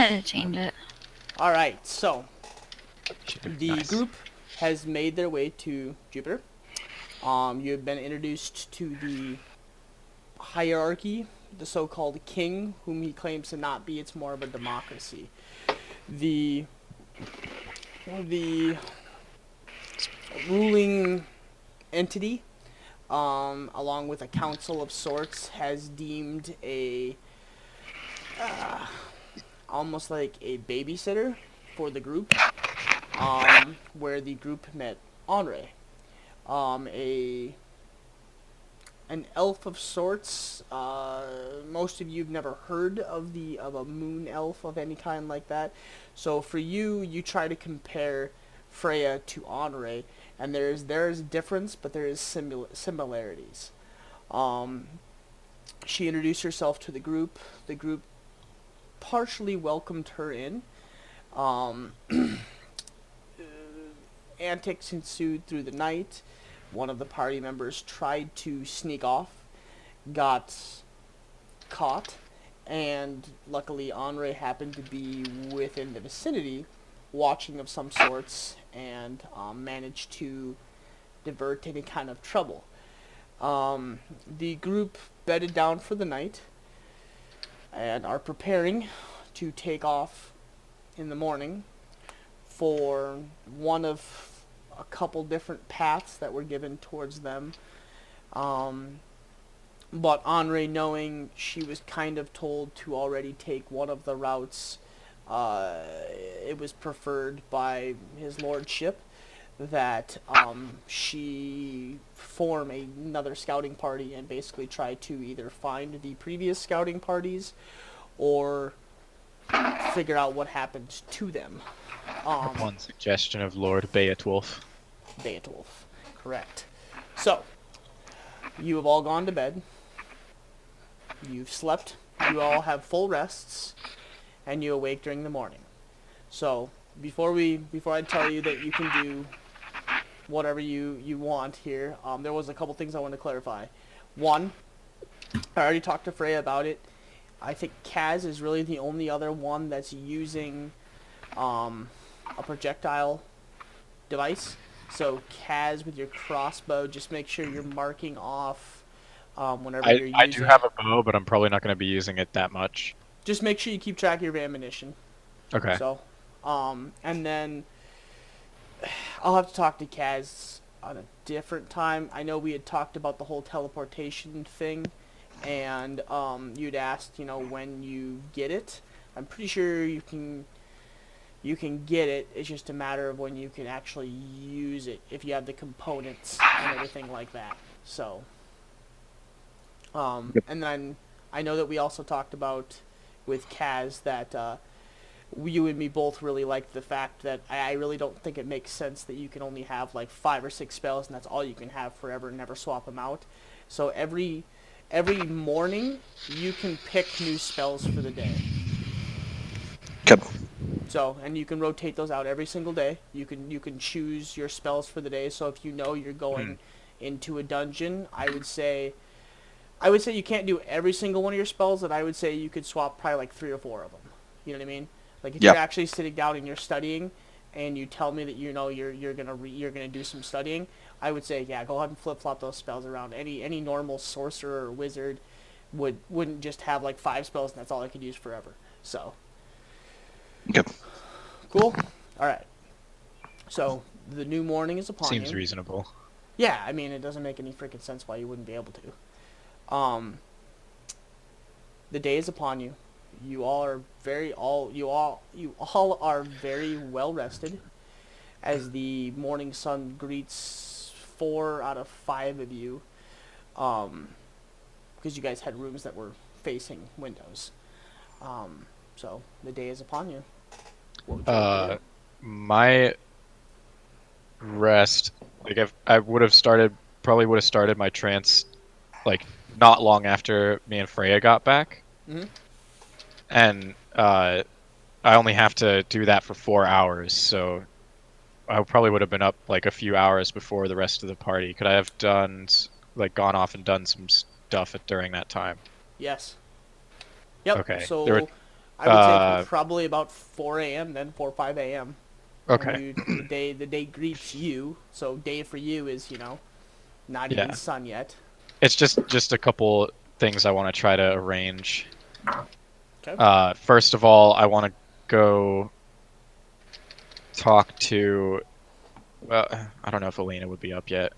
gonna change it. Alright, so the Nice. group has made their way to Jupiter. You've been introduced to the hierarchy, the so-called king, whom he claims to not be. It's more of a democracy. The the ruling entity, along with a council of sorts, has deemed a almost like a babysitter for the group, where the group met Henri, a an elf of sorts. Most of you've never heard of a moon elf of any kind like that. So for you, you try to compare Freya to Henri, and there is difference, but there is similarities. Um, she introduced herself to the group. The group partially welcomed her in. Um, Antics ensued through the night. One of the party members tried to sneak off, got caught, and luckily Henri happened to be within the vicinity, watching of some sorts, and managed to divert any kind of trouble. The group bedded down for the night and are preparing to take off in the morning for one of a couple different paths that were given towards them. Um, but Henri, knowing she was kind of told to already take one of the routes, it was preferred by his lordship that she form another scouting party and basically try to either find the previous scouting parties or figure out what happened to them. One suggestion of Lord Beowulf. Beowulf, correct. So, you have all gone to bed. You've slept. You all have full rests, and you awake during the morning. So, before I tell you that you can do whatever you want here, there was a couple things I wanted to clarify. One, I already talked to Freya about it. I think Kaz is really the only other one that's using a projectile device. So Kaz, with your crossbow, just make sure you're marking off whenever you're using. I do have a bow, but I'm probably not going to be using it that much. Just make sure you keep track of your ammunition. Okay. So, and then I'll have to talk to Kaz on a different time. I know we had talked about the whole teleportation thing, and you'd asked, when you get it. I'm pretty sure you can get it. It's just a matter of when you can actually use it, if you have the components and everything like that. So, and then I know that we also talked about with Kaz that you and me both really liked the fact that I really don't think it makes sense that you can only have like 5 or 6 spells and that's all you can have forever and never swap them out. So every morning you can pick new spells for the day. Okay. So, and you can rotate those out every single day. You can choose your spells for the day. So if you know you're going into a dungeon, I would say you can't do every single one of your spells, but I would say you could swap probably like 3 or 4 of them. You know what I mean? Like if you're actually sitting down and you're studying, and you tell me that you're gonna do some studying, I would say go ahead and flip flop those spells around. Any normal sorcerer or wizard wouldn't just have like 5 spells and that's all I could use forever. So. Okay. Cool. All right. So the new morning is upon you. Seems reasonable. Yeah, I mean it doesn't make any freaking sense why you wouldn't be able to. The day is upon you. You all are very well rested, as the morning sun greets 4 out of 5 of you, because you guys had rooms that were facing windows. So the day is upon you. What would you like to do? My rest, like if I probably would have started my trance, like not long after me and Freya got back. Mm-hmm. And I only have to do that for 4 hours, so I probably would have been up like a few hours before the rest of the party. Could I have gone off and done some stuff during that time? Yes. Yep. Okay. So I would say probably about 4 a.m. then 4 or 5 a.m. Okay. The day greets you. So day for you is not even Yeah. sun yet. It's just a couple things I want to try to arrange. Okay. First of all, I want to go talk to. I don't know if Elena would be up yet.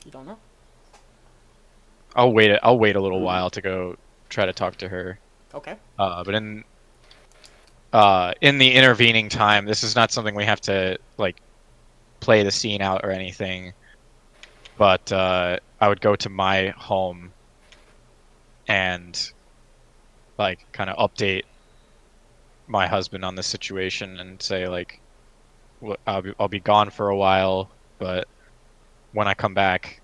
You don't know. I'll wait. I'll wait a little while to go try to talk to her. Okay. But in the intervening time, this is not something we have to like play the scene out or anything. But I would go to my home and like kind of update my husband on the situation and say like, I'll be gone for a while, but when I come back,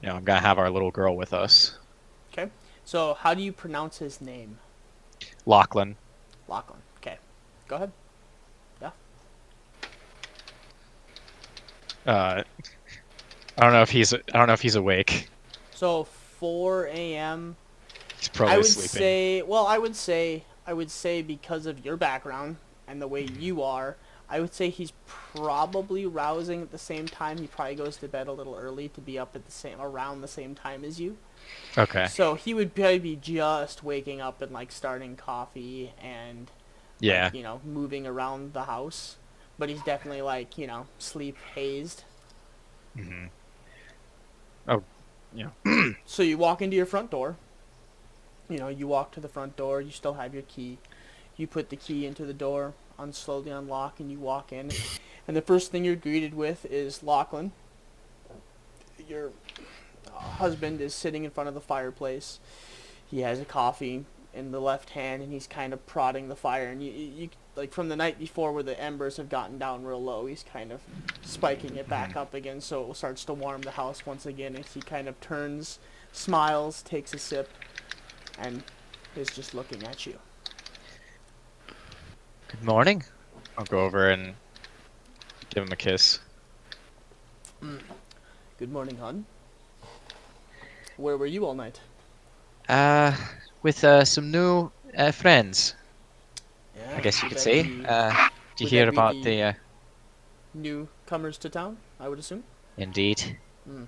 I'm gonna have our little girl with us. Okay. So how do you pronounce his name? Lachlan. Lachlan. Okay. Go ahead. Yeah. I don't know if he's awake. So 4 a.m. He's probably sleeping. I would say because of your background and the way you are, I would say he's probably rousing at the same time. He probably goes to bed a little early to be up at around the same time as you. Okay. So he would probably be just waking up and like starting coffee and Yeah. like, moving around the house, but he's definitely like, sleep hazed. Mm-hmm. Oh, yeah. So you walk into your front door. You walk to the front door. You still have your key. You put the key into the door, slowly unlock, and you walk in. And the first thing you're greeted with is Lachlan. Your husband is sitting in front of the fireplace. He has a coffee in the left hand, and he's kind of prodding the fire. And you like from the night before where the embers have gotten down real low, he's kind of spiking it back up again, so it starts to warm the house once again. And he kind of turns, smiles, takes a sip, and is just looking at you. Good morning. I'll go over and give him a kiss. Good morning, hon. Where were you all night? With some new friends, Yeah, I guess you would could that say. be- Do you would hear that be about the- the? Newcomers to town, I would assume. Indeed. Mm.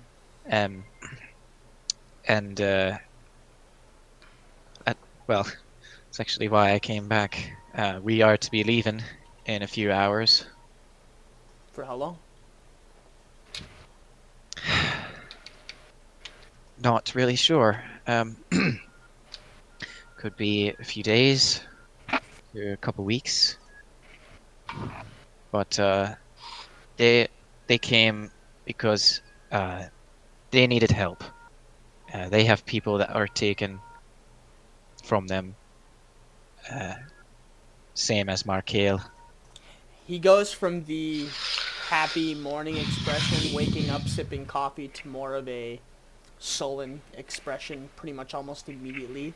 And well, it's actually why I came back. We are to be leaving in a few hours. For how long? Not really sure. Could be a few days, to a couple weeks. But they came because they needed help. They have people that are taken from them, same as Markale. He goes from the happy morning expression, waking up, sipping coffee, to more of a sullen expression pretty much almost immediately.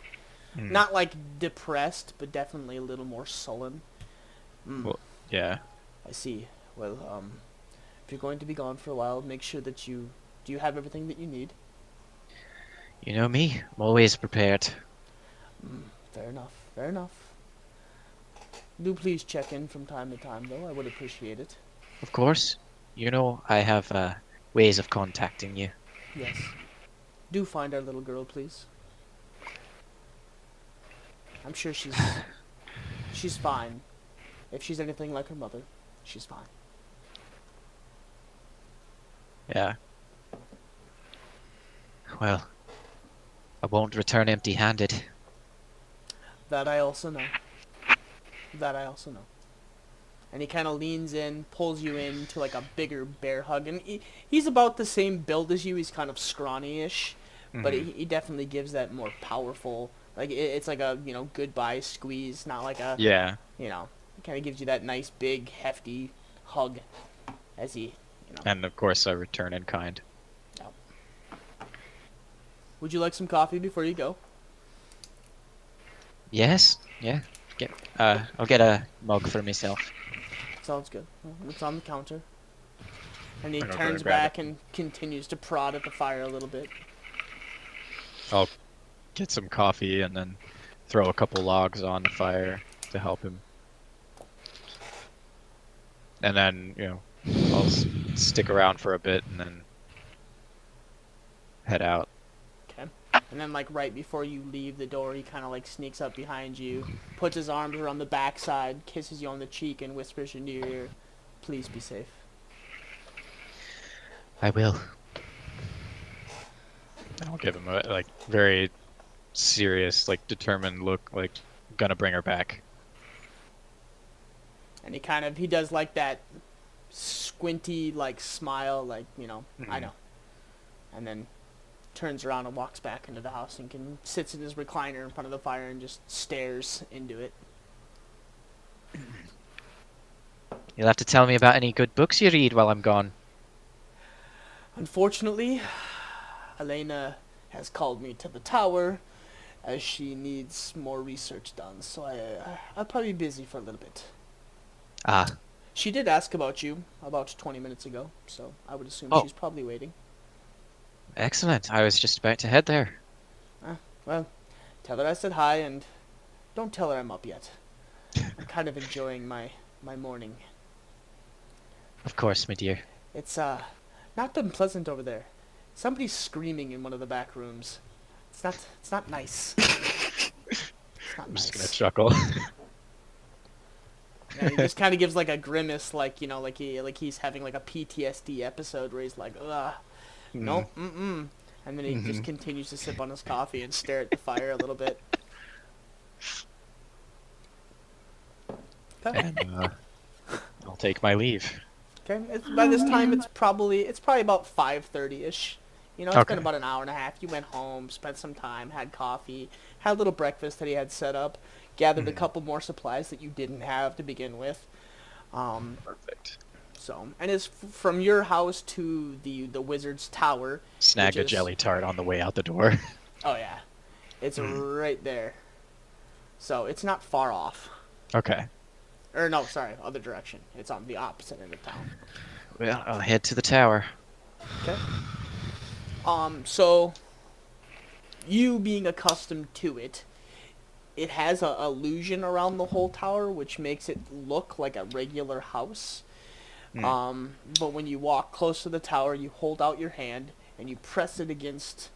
Not like depressed, but definitely a little more sullen. Well, yeah. I see. Well, if you're going to be gone for a while, make sure that do you have everything that you need? You know me, I'm always prepared. Fair enough, fair enough. Do please check in from time to time, though. I would appreciate it. Of course. You know I have ways of contacting you. Yes. Do find our little girl, please. I'm sure she's fine. If she's anything like her mother, she's fine. Yeah. Well, I won't return empty-handed. That I also know. That I also know. And he kind of leans in, pulls you into like a bigger bear hug. And he's about the same build as you. He's kind of scrawny-ish. But he definitely gives that more powerful, like it's like a, goodbye squeeze, not like a, Yeah. he kind of gives you that nice, big, hefty hug as he, And of course I return in kind. Yep. Would you like some coffee before you go? Yes. Yeah. I'll get a mug for myself. Sounds good. Well, it's on the counter. And he I'm gonna go turns and grab back and continues to prod at the fire a little bit. I'll get some coffee and then throw a couple logs on the fire to help him. And then, I'll stick around for a bit and then head out. Okay. And then, like, right before you leave the door, he kind of, like, sneaks up behind you, puts his arms around the backside, kisses you on the cheek, and whispers into your ear, "Please be safe." I will. I'll give him a, like, very serious, like, determined look, like, gonna bring her back. And he does, like, that squinty, like, smile, like, I know. And then turns around and walks back into the house and sits in his recliner in front of the fire and just stares into it. You'll have to tell me about any good books you read while I'm gone. Unfortunately, Elena has called me to the tower as she needs more research done, so I'll probably be busy for a little bit. Ah, She did ask about you about 20 minutes ago, so I would assume Oh. she's probably waiting. excellent. I was just about to head there. Well, tell her I said hi, and don't tell her I'm up yet. I'm kind of enjoying my morning. Of course, my dear. It's not been pleasant over there. Somebody's screaming in one of the back rooms. It's not nice. It's not I'm nice. just gonna chuckle. And he just kind of gives like a grimace, like he's having like a PTSD episode where he's like, ugh, nope, and then he just continues to sip on his coffee and stare at the fire a little bit. Okay. And I'll take my leave. Okay. By this time, it's probably about 5:30ish. It's Okay. been about an hour and a half. You went home, spent some time, had coffee, had a little breakfast that he had set up, gathered a couple more supplies that you didn't have to begin with. Perfect. So, and it's from your house to the wizard's tower. Snagged a Which is- jelly tart on the way out the door. Oh yeah, it's right there. So it's not far off. Okay. Or no, sorry, other direction. It's on the opposite end of town. Well, I'll head to the tower. Okay. So you being accustomed to it, it has a illusion around the whole tower, which makes it look like a regular house. But when you walk close to the tower, you hold out your hand and you press it against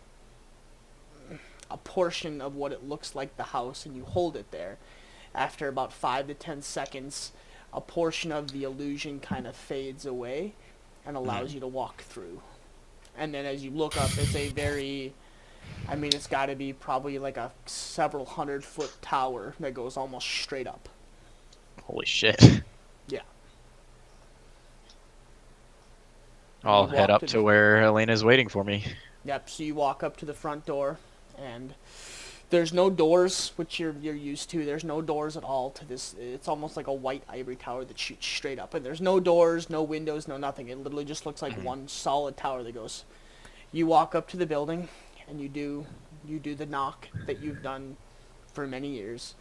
a portion of what it looks like the house, and you hold it there. After about 5 to 10 seconds, a portion of the illusion kind of fades away and allows you to walk through. And then as you look up, it's a very, it's got to be probably like a several 100-foot tower that goes almost straight up. Holy shit. Yeah. I'll You head walk up to where Elena's waiting for me. Yep, so you walk up to the front door, and there's no doors, which you're used to. There's no doors at all to this. It's almost like a white ivory tower that shoots straight up. And there's no doors, no windows, no nothing. It literally just looks like one solid tower that goes. You walk up to the building, and you do the knock that you've done for many years.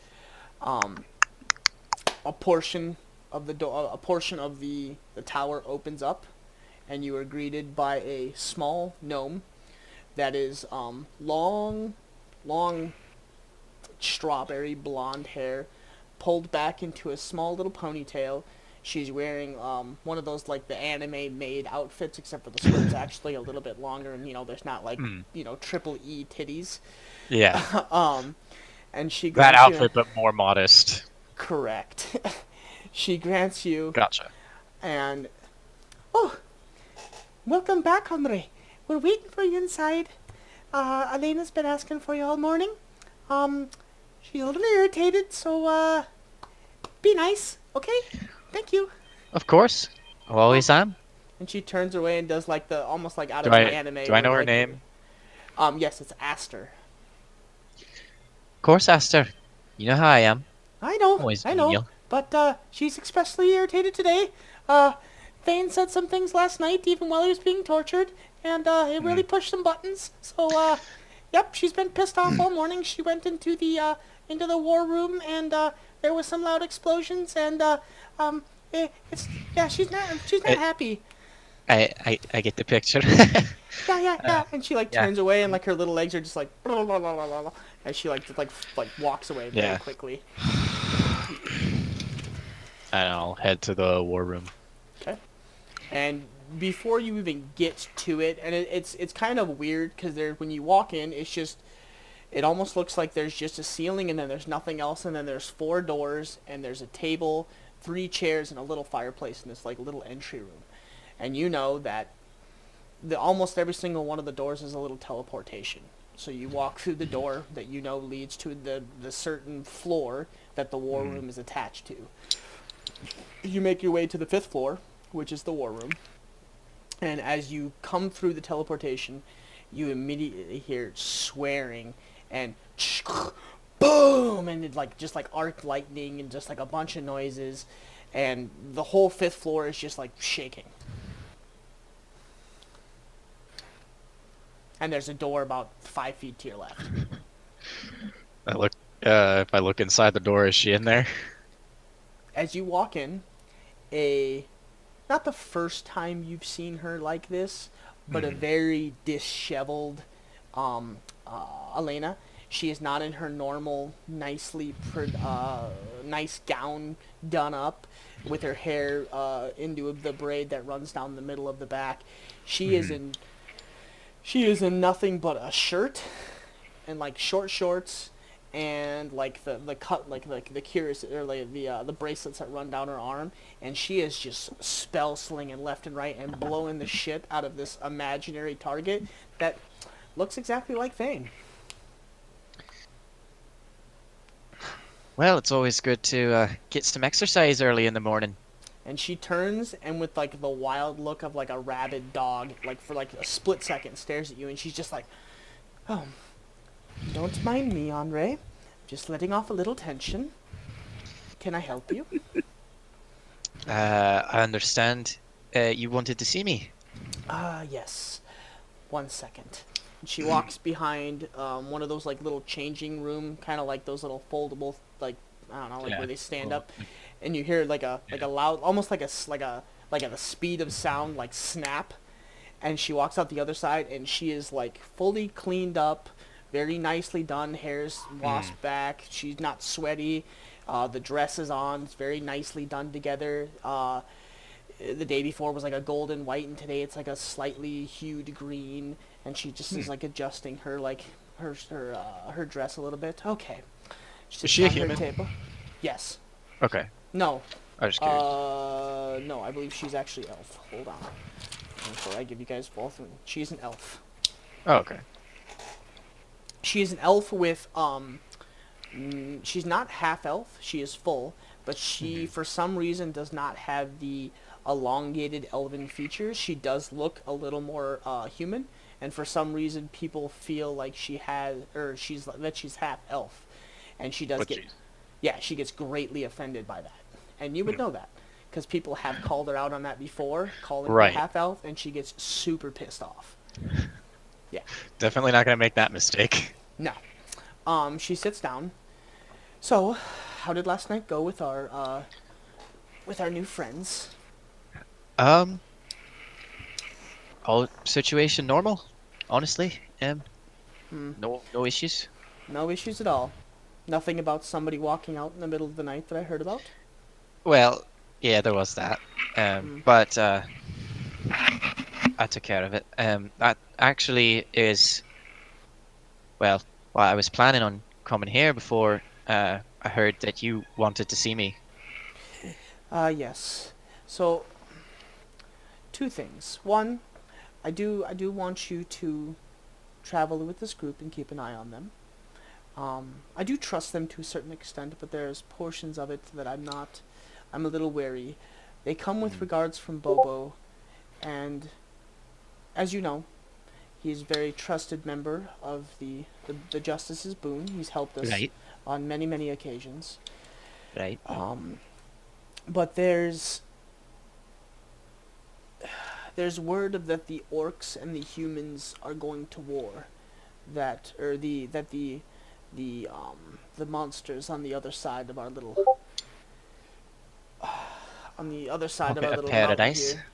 A portion of the door, a portion of the tower opens up, and you are greeted by a small gnome that is long strawberry blonde hair pulled back into a small little ponytail. She's wearing one of those like the anime made outfits, except for the skirt's actually a little bit longer, and there's not like triple E titties. Yeah. And she That grants you- outfit, but more modest. correct. She grants you Gotcha. and welcome back, Andre. We're waiting for you inside. Elena's been asking for you all morning. She's a little irritated, so be nice, okay? Thank you. Of course. I always am. And she turns away and does like the almost like out Do of I an anime. do I know where, her like, name? Yes, it's Aster. Of course, Aster. You know how I am. I know, Always I know. genial. But she's especially irritated today. Thane said some things last night, even while he was being tortured, and it really pushed some buttons. So, yep, she's been pissed off all morning. She went into the war room, and there was some loud explosions, and she's not happy. I get the picture. Yeah. And she like Yeah. turns away, and like her little legs are just like blah, blah, blah, blah, blah, blah. as she like walks away very Yeah. quickly. And I'll head to the war room. Okay. And before you even get to it, and it's kind of weird because there when you walk in, it almost looks like there's just a ceiling and then there's nothing else, and then there's 4 doors and there's a table, 3 chairs, and a little fireplace in this like little entry room. And you know that almost every single one of the doors is a little teleportation. So you walk through the door that you know leads to the certain floor that the war room is attached to. You make your way to the 5th floor, which is the war room. And as you come through the teleportation, you immediately hear swearing and boom, and it just like arc lightning and just like a bunch of noises, and the whole 5th floor is just like shaking. And there's a door about 5 feet to your left. If I look inside the door, is she in there? As you walk in, not the first time you've seen her like this, but a very disheveled Elena. She is not in her normal, nice gown done up with her hair into the braid that runs down the middle of the back. She is in nothing but a shirt and like short shorts and like the cut like the cuirass or like the bracelets that run down her arm, and she is just spell slinging left and right and blowing the shit out of this imaginary target that looks exactly like Thane. Well, it's always good to get some exercise early in the morning. And she turns and with like the wild look of like a rabid dog, like for like a split second stares at you, and she's just like, "Oh, don't mind me, Andre. Just letting off a little tension. Can I help you?" I understand you wanted to see me. Yes. 1 second. And she walks behind one of those like little changing room, kind of like those little foldable, like I don't know, like where they stand up, and you hear like a loud, almost like at the speed of sound, like snap, and she walks out the other side, and she is like fully cleaned up, very nicely done, hair's washed back, she's not sweaty, the dress is on, it's very nicely done together. The day before was like a golden white, and today it's like a slightly hued green, and she just is like adjusting her her dress a little bit. Okay. Is she a on her human? table. Yes. Okay. No. I was just curious. No, I believe she's actually elf. Hold on. Before I give you guys both, she's an elf. Oh, okay. She is an elf with she's not half elf. She is full, but she for some reason does not have the elongated elven features. She does look a little more human, and for some reason people feel like she's half elf, and she does she gets greatly offended by that, and you would know that because people have called her out on that before, calling her half elf, and she gets super pissed off. Yeah. Definitely not gonna make that mistake. No. She sits down. So, how did last night go with our new friends? All situation normal, honestly. No issues. No issues at all. Nothing about somebody walking out in the middle of the night that I heard about? Well, yeah, there was that. But I took care of it. That actually is, well, I was planning on coming here before I heard that you wanted to see me. Yes. So, 2 things. One, I do want you to travel with this group and keep an eye on them. I do trust them to a certain extent, but there's portions of it that I'm a little wary. They come with regards from Bobo, and as you know, he's a very trusted member of the Justice's Boon. He's helped us on many, many occasions. Right. But there's word that the orcs and the humans are going to war. That the monsters on the other side of our little paradise. Here.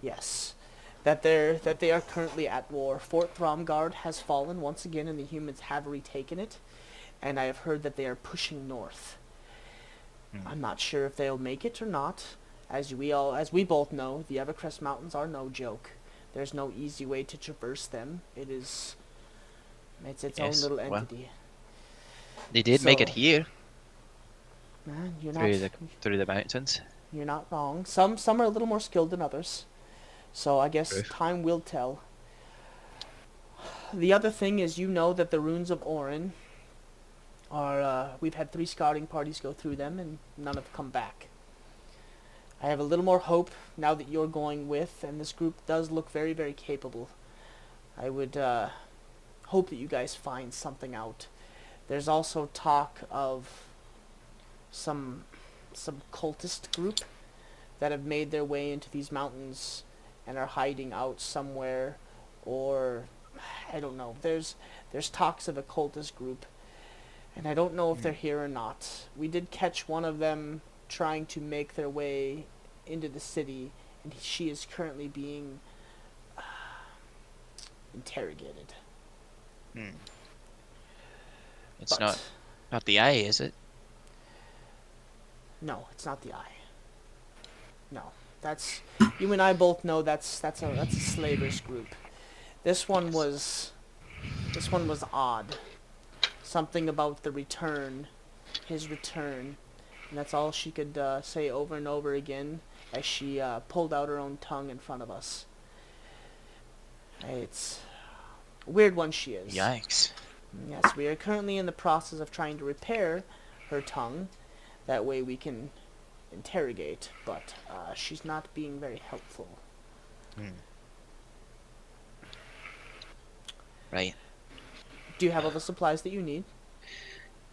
Yes. That they are currently at war. Fort Thromgard has fallen once again, and the humans have retaken it. and I have heard that they are pushing north. Hmm. I'm not sure if they'll make it or not. As we both know, the Evercrest Mountains are no joke. There's no easy way to traverse them. It's its own Yes. little Well, entity. they did make it So, here man, through the mountains. you're not wrong. Some are a little more skilled than others. So I guess True. time will tell. The other thing is, you know that the runes of Orin are. We've had 3 scouting parties go through them, and none have come back. I have a little more hope now that you're going with, and this group does look very, very capable. I would hope that you guys find something out. There's also talk of some cultist group that have made their way into these mountains and are hiding out somewhere, or I don't know. There's talks of a cultist group, and I don't know if they're here or not. We did catch one of them trying to make their way into the city, and she is currently being interrogated. Hmm. It's But not the eye, is it? no, it's not the eye. No, that's you and I both know that's a slavers group. This one Yes. was odd. Something about the return, his return, and that's all she could say over and over again as she pulled out her own tongue in front of us. It's a weird one she is. Yikes. Yes, we are currently in the process of trying to repair her tongue. That way we can interrogate, but she's not being very helpful. Hmm. Right. Do you have all the supplies that you need?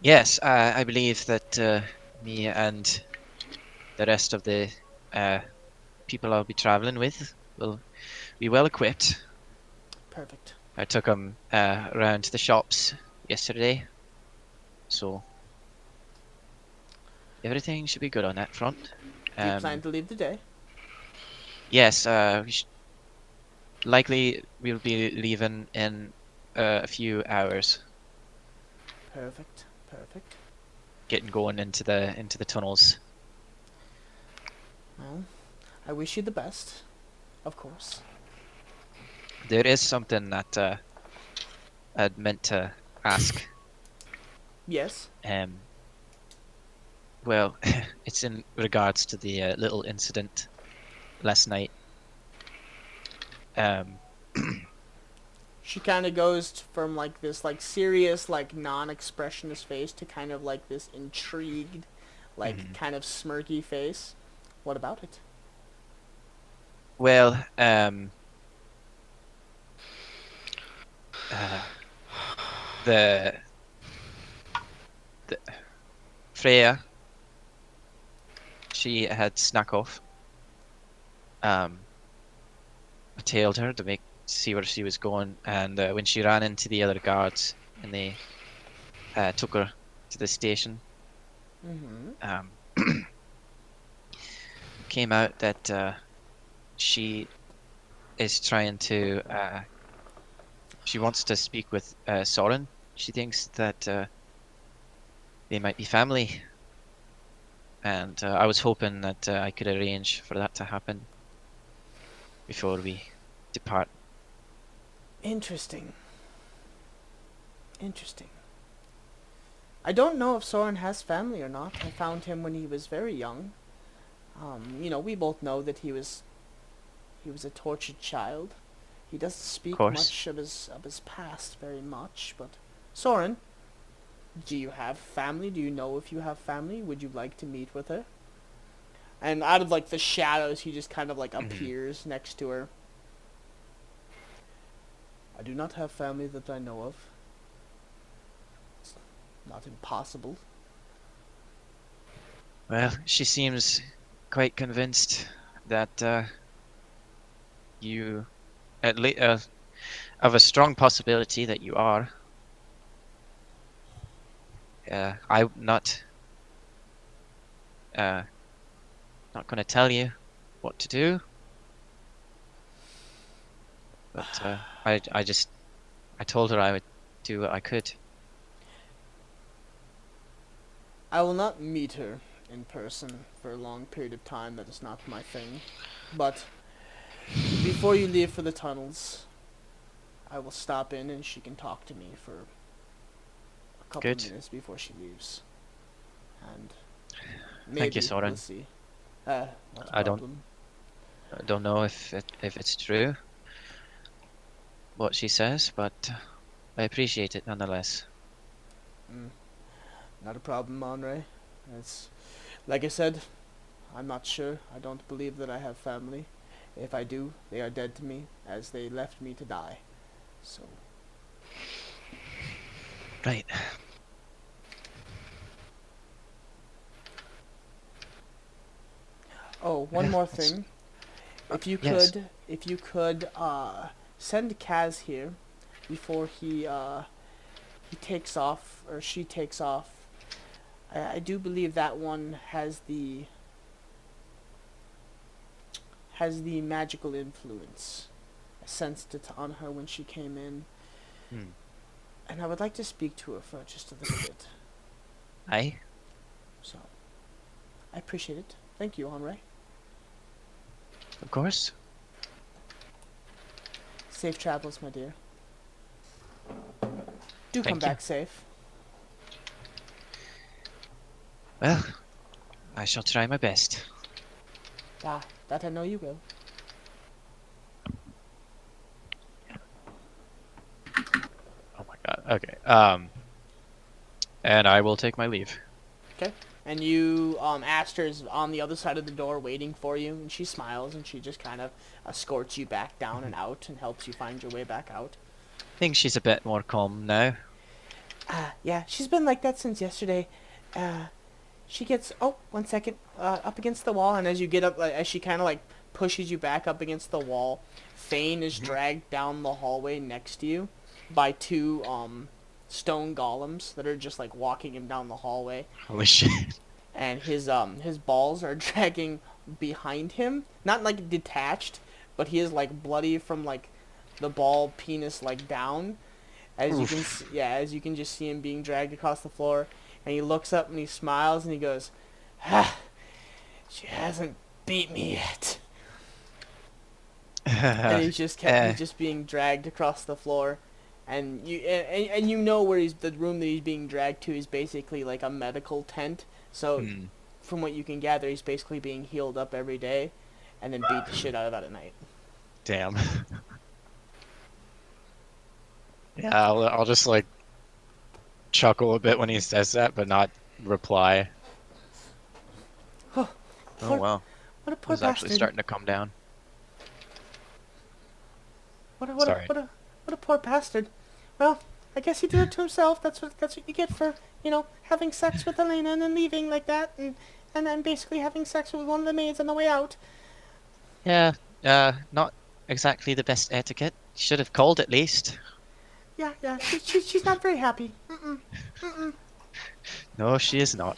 Yes, I believe that me and the rest of the people I'll be traveling with will be well equipped. Perfect. I took them around to the shops yesterday, so everything should be good on that front. Do you plan to leave today? Yes, likely we'll be leaving in a few hours, Perfect. Perfect. getting going into the tunnels. Well, I wish you the best, of course. There is something that I'd meant to ask. Yes. Well, it's in regards to the little incident last night. She kind of goes from like this like serious like non-expressionist face to kind of like this intrigued like kind of smirky face. What about it? Well, the the Freya, she had snuck off. I tailed her to see where she was going, and when she ran into the other guards and they took her to the station, Mm-hmm. came out that she is trying to. She wants to speak with Soren. She thinks that they might be family, and I was hoping that I could arrange for that to happen before we depart. Interesting. Interesting. I don't know if Soren has family or not. I found him when he was very young. We both know that he was a tortured child. He doesn't speak Course. much of his past very much, but Soren, do you have family? Do you know if you have family? Would you like to meet with her? And out of like the shadows, he just kind of like appears next to her. I do not have family that I know of. It's not impossible. Well, she seems quite convinced that you, at least, of a strong possibility that you are. I'm not going to tell you what to do, but I told her I would do what I could. I will not meet her in person for a long period of time. That is not my thing. But before you leave for the tunnels, I will stop in and she can talk to me for a couple Good. minutes before she leaves. And Thank you, maybe Soren. we'll see. Not a I problem. don't know if it's true what she says, but I appreciate it nonetheless. Not a problem, Andre. It's like I said, I'm not sure. I don't believe that I have family. If I do, they are dead to me, as they left me to die. So, Right. oh, one Yeah, more that's- thing. yes. If you could, send Kaz here before he takes off or she takes off. I do believe that one has the magical influence. I sensed it on her when she came in, Hmm. and I would like to speak to her for just a little bit. Aye. So, I appreciate it. Thank you, Henri. Of course. Safe travels, my dear. Do come Thank you. back safe. Well, I shall try my best. Ah, that I know you will. Oh my god. Okay. And I will take my leave. Okay. And you, Aster's on the other side of the door waiting for you, and she smiles and she just kind of escorts you back down and out and helps you find your way back out. I think she's a bit more calm now. Yeah, she's been like that since yesterday. She gets, oh, 1 second, up against the wall, and as you get up, as she kind of like pushes you back up against the wall, Thane is dragged down the hallway next to you by two, stone golems that are just like walking him down the hallway. Holy shit. And his balls are dragging behind him, not like detached, but he is like bloody from like the ball penis like down, as you can as you can just see him being dragged across the floor. And he looks up and he smiles and he goes, "Ha, she hasn't beat me yet." And he's just being dragged across the floor. And you know where the room that he's being dragged to is basically like a medical tent. So from what you can gather, he's basically being healed up every day, and then beat the shit out of that at night. Damn. Yeah, I'll just like chuckle a bit when he says that, but not reply. Oh wow. What a poor It's actually bastard! starting to come down. Sorry. What a poor bastard! Well, I guess he did it to himself. That's what you get for having sex with Elena and then leaving like that, and then basically having sex with one of the maids on the way out. Yeah, not exactly the best etiquette. Should have called at least. Yeah. She's not very happy. No, she is not.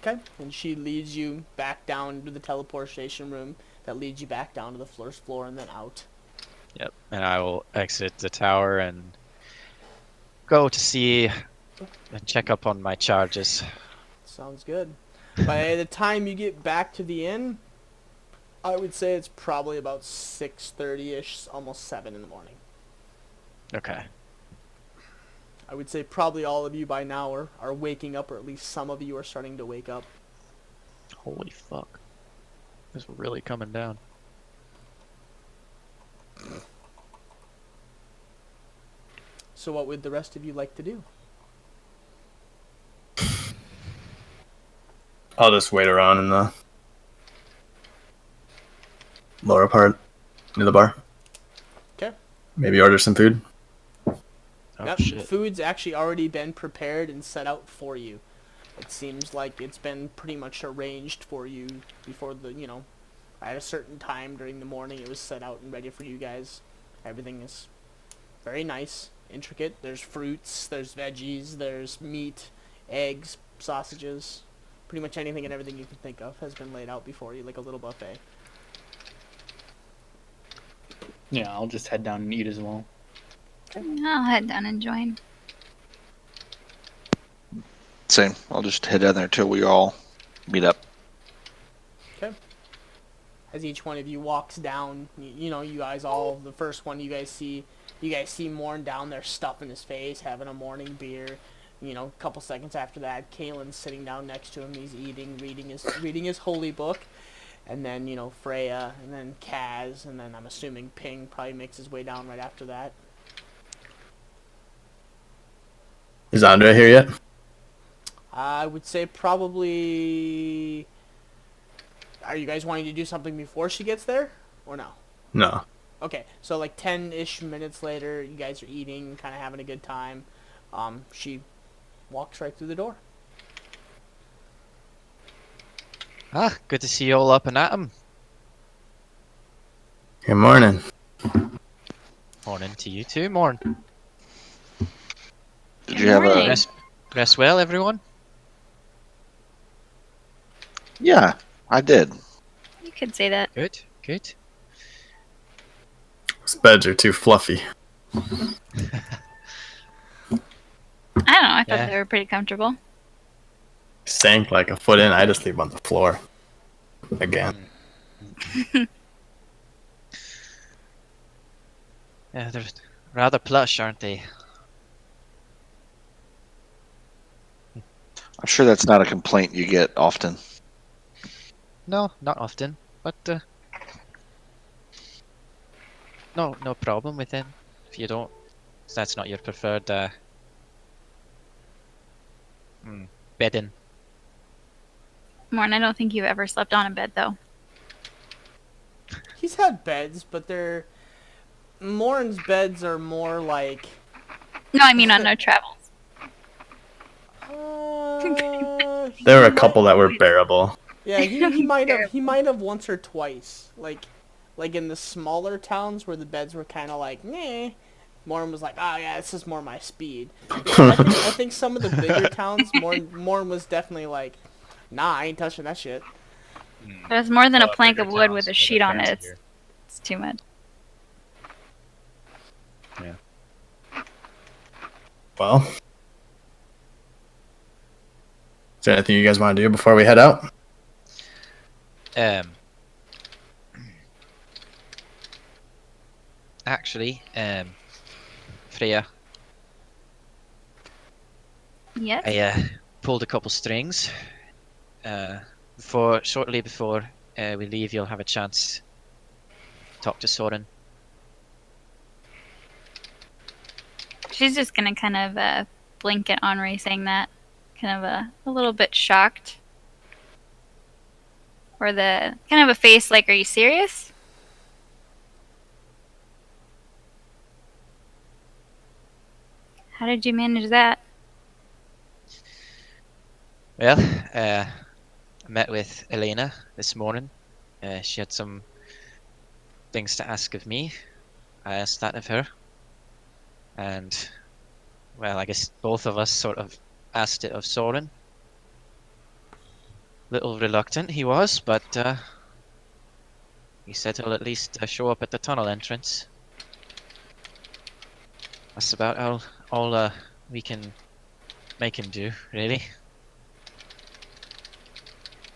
Okay, and she leads you back down to the teleportation room that leads you back down to the first floor and then out. Yep. And I will exit the tower and go to see and check up on my charges. Sounds good. By the time you get back to the inn, I would say it's probably about 6:30ish, almost 7 in the morning. Okay. I would say probably all of you by now are waking up, or at least some of you are starting to wake up. Holy fuck. This is really coming down. So what would the rest of you like to do? I'll just wait around in the lower part near the bar. Okay. Maybe order some food. Oh Yep, shit. food's actually already been prepared and set out for you. It seems like it's been pretty much arranged for you before at a certain time during the morning it was set out and ready for you guys. Everything is very nice, intricate. There's fruits, there's veggies, there's meat, eggs, sausages. Pretty much anything and everything you can think of has been laid out before you, like a little buffet. Yeah, I'll just head down and eat as well. I'll head down and join. Same. I'll just head down there till we all meet up. Okay. As each one of you walks down, you know, you guys all, the first one you guys see Morn down there stuffing his face, having a morning beer. You know, a couple seconds after that, Kalen's sitting down next to him. He's eating, reading his holy book. And then, you know, Freya, and then Kaz, and then I'm assuming Ping probably makes his way down right after that. Is Andre here yet? I would say probably... Are you guys wanting to do something before she gets there? Or no? No. Okay, so like 10-ish minutes later, you guys are eating, kind of having a good time. She walks right through the door. Ah, good to see you all up and at 'em. Good morning. Morning to you too, Morn. Did you have morning. a? Rest well, everyone? Yeah, I did. You could say that. Good, good. Those beds are too fluffy. I don't know. I thought Yeah. they were pretty comfortable. Sank like a foot in. I just sleep on the floor. Again. Yeah, they're rather plush, aren't they? I'm sure that's not a complaint you get often. No, not often, but no problem with them. If you don't, if that's not your preferred bedding. Morn, I don't think you've ever slept on a bed, though. He's had beds, but they're... Morn's beds are more like... No, I mean on no travels. There were a couple that were bearable. Yeah, he might have once or twice. Like in the smaller towns where the beds were kind of like, meh. Morn was like, oh yeah, this is more my speed. I think some of the bigger towns, Morn was definitely like, nah, I ain't touching that shit. There's more than a Well, plank bigger of wood towns, with a so sheet they're on it. fancier. It's too much. Well. Is there anything you guys want to do before we head out? Actually, Freya, Yes. I pulled a couple strings. Shortly before we leave, you'll have a chance to talk to Soren. She's just gonna kind of blink at Henri saying that. Kind of a little bit shocked. Or the kind of a face like, are you serious? How did you manage that? Well, I met with Elena this morning. She had some things to ask of me. I asked that of her. And, well, I guess both of us sort of asked it of Soren. Little reluctant he was, but he said he'll at least show up at the tunnel entrance. That's about all we can make him do, really.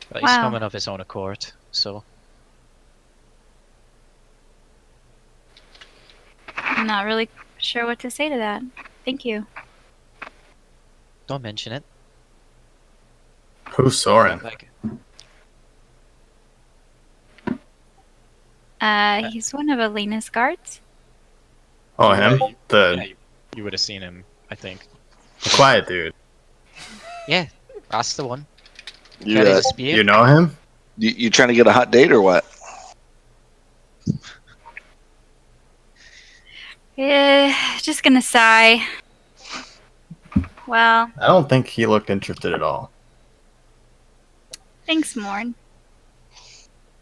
But he's Wow. coming of his own accord, so... I'm not really sure what to say to that. Thank you. Don't mention it. Who's Soren? Like, He's one of Elena's guards. Oh, him? Yeah, The you would have seen him, I think. quiet dude. yeah, that's the one. You, Carries a spear. You know him? you trying to get a hot date or what? Just gonna sigh. Well, I don't think he looked interested at all. thanks, Morn.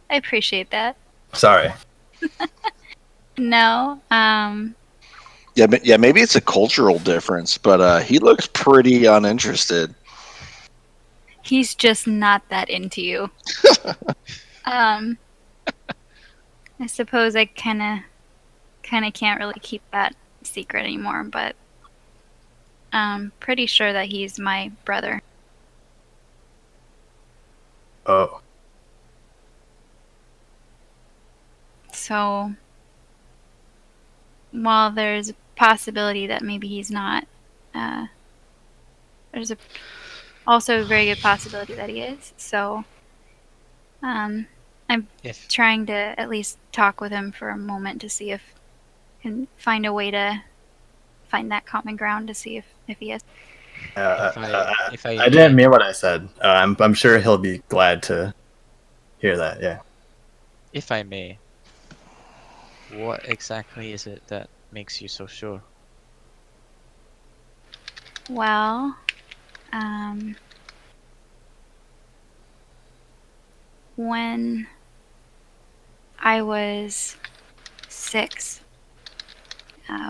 I appreciate that. Sorry. No, Yeah, maybe it's a cultural difference, but he looks pretty uninterested. he's just not that into you. I suppose I kind of can't really keep that secret anymore, but I'm pretty sure that he's my brother. Oh. So, while there's a possibility that maybe he's not, there's also a very good possibility that he is. So, I'm If trying to at least talk with him for a moment to see if I can find a way to find that common ground to see if he is. if I I didn't mean what I said. I'm sure he'll be glad to hear that. Yeah. if I may, what exactly is it that makes you so sure? Well, when I was 6,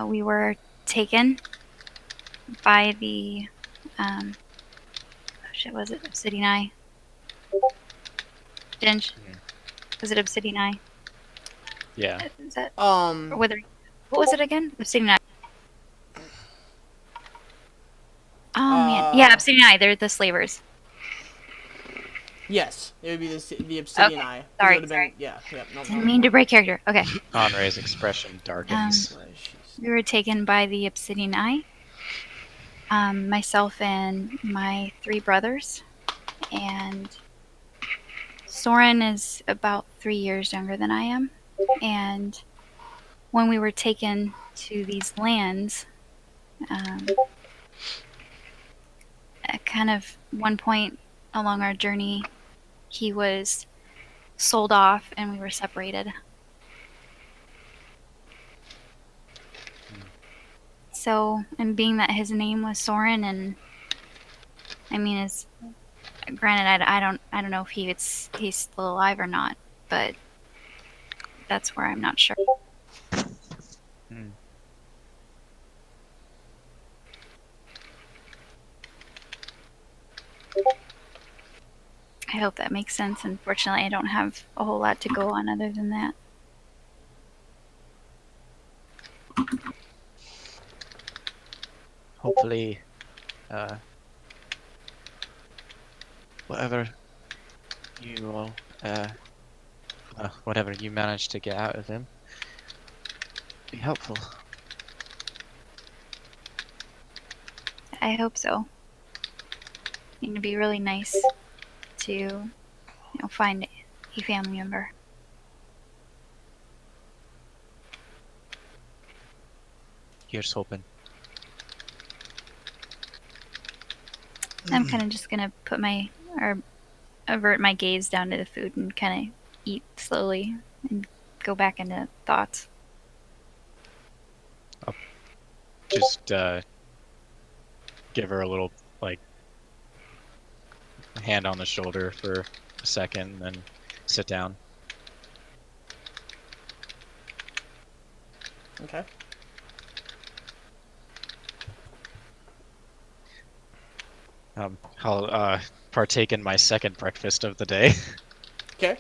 we were taken by the was it Obsidian Eye? Ginge? Was it Obsidian Eye? Yeah. Is that or whether what was it again? Obsidian Eye. Oh man, yeah, Obsidian Eye. They're the slavers. Yes, it would be the Obsidian Okay, Eye. 'Cause sorry, it would have sorry. been, yeah, yep, no, Didn't mean to break character. Okay. Henri's expression darkens. We were taken by the Obsidian Eye. Myself and my 3 brothers, and Soren is about 3 years younger than I am. And when we were taken to these lands, at kind of one point along our journey, he was sold off and we were separated. So, and being that his name was Soren, and I mean, is granted, I don't know if he's still alive or not, but that's where I'm not sure. Hmm. I hope that makes sense. Unfortunately, I don't have a whole lot to go on other than that. Hopefully, whatever you all, whatever you manage to get out of him, be helpful. I hope so. It'd be really nice to, find a family member. Here's hoping. I'm kind of just gonna avert my gaze down to the food and kind of eat slowly and go back into thoughts. Just give her a little hand on the shoulder for a second, then sit down. Okay. I'll partake in my second breakfast of the day. Okay.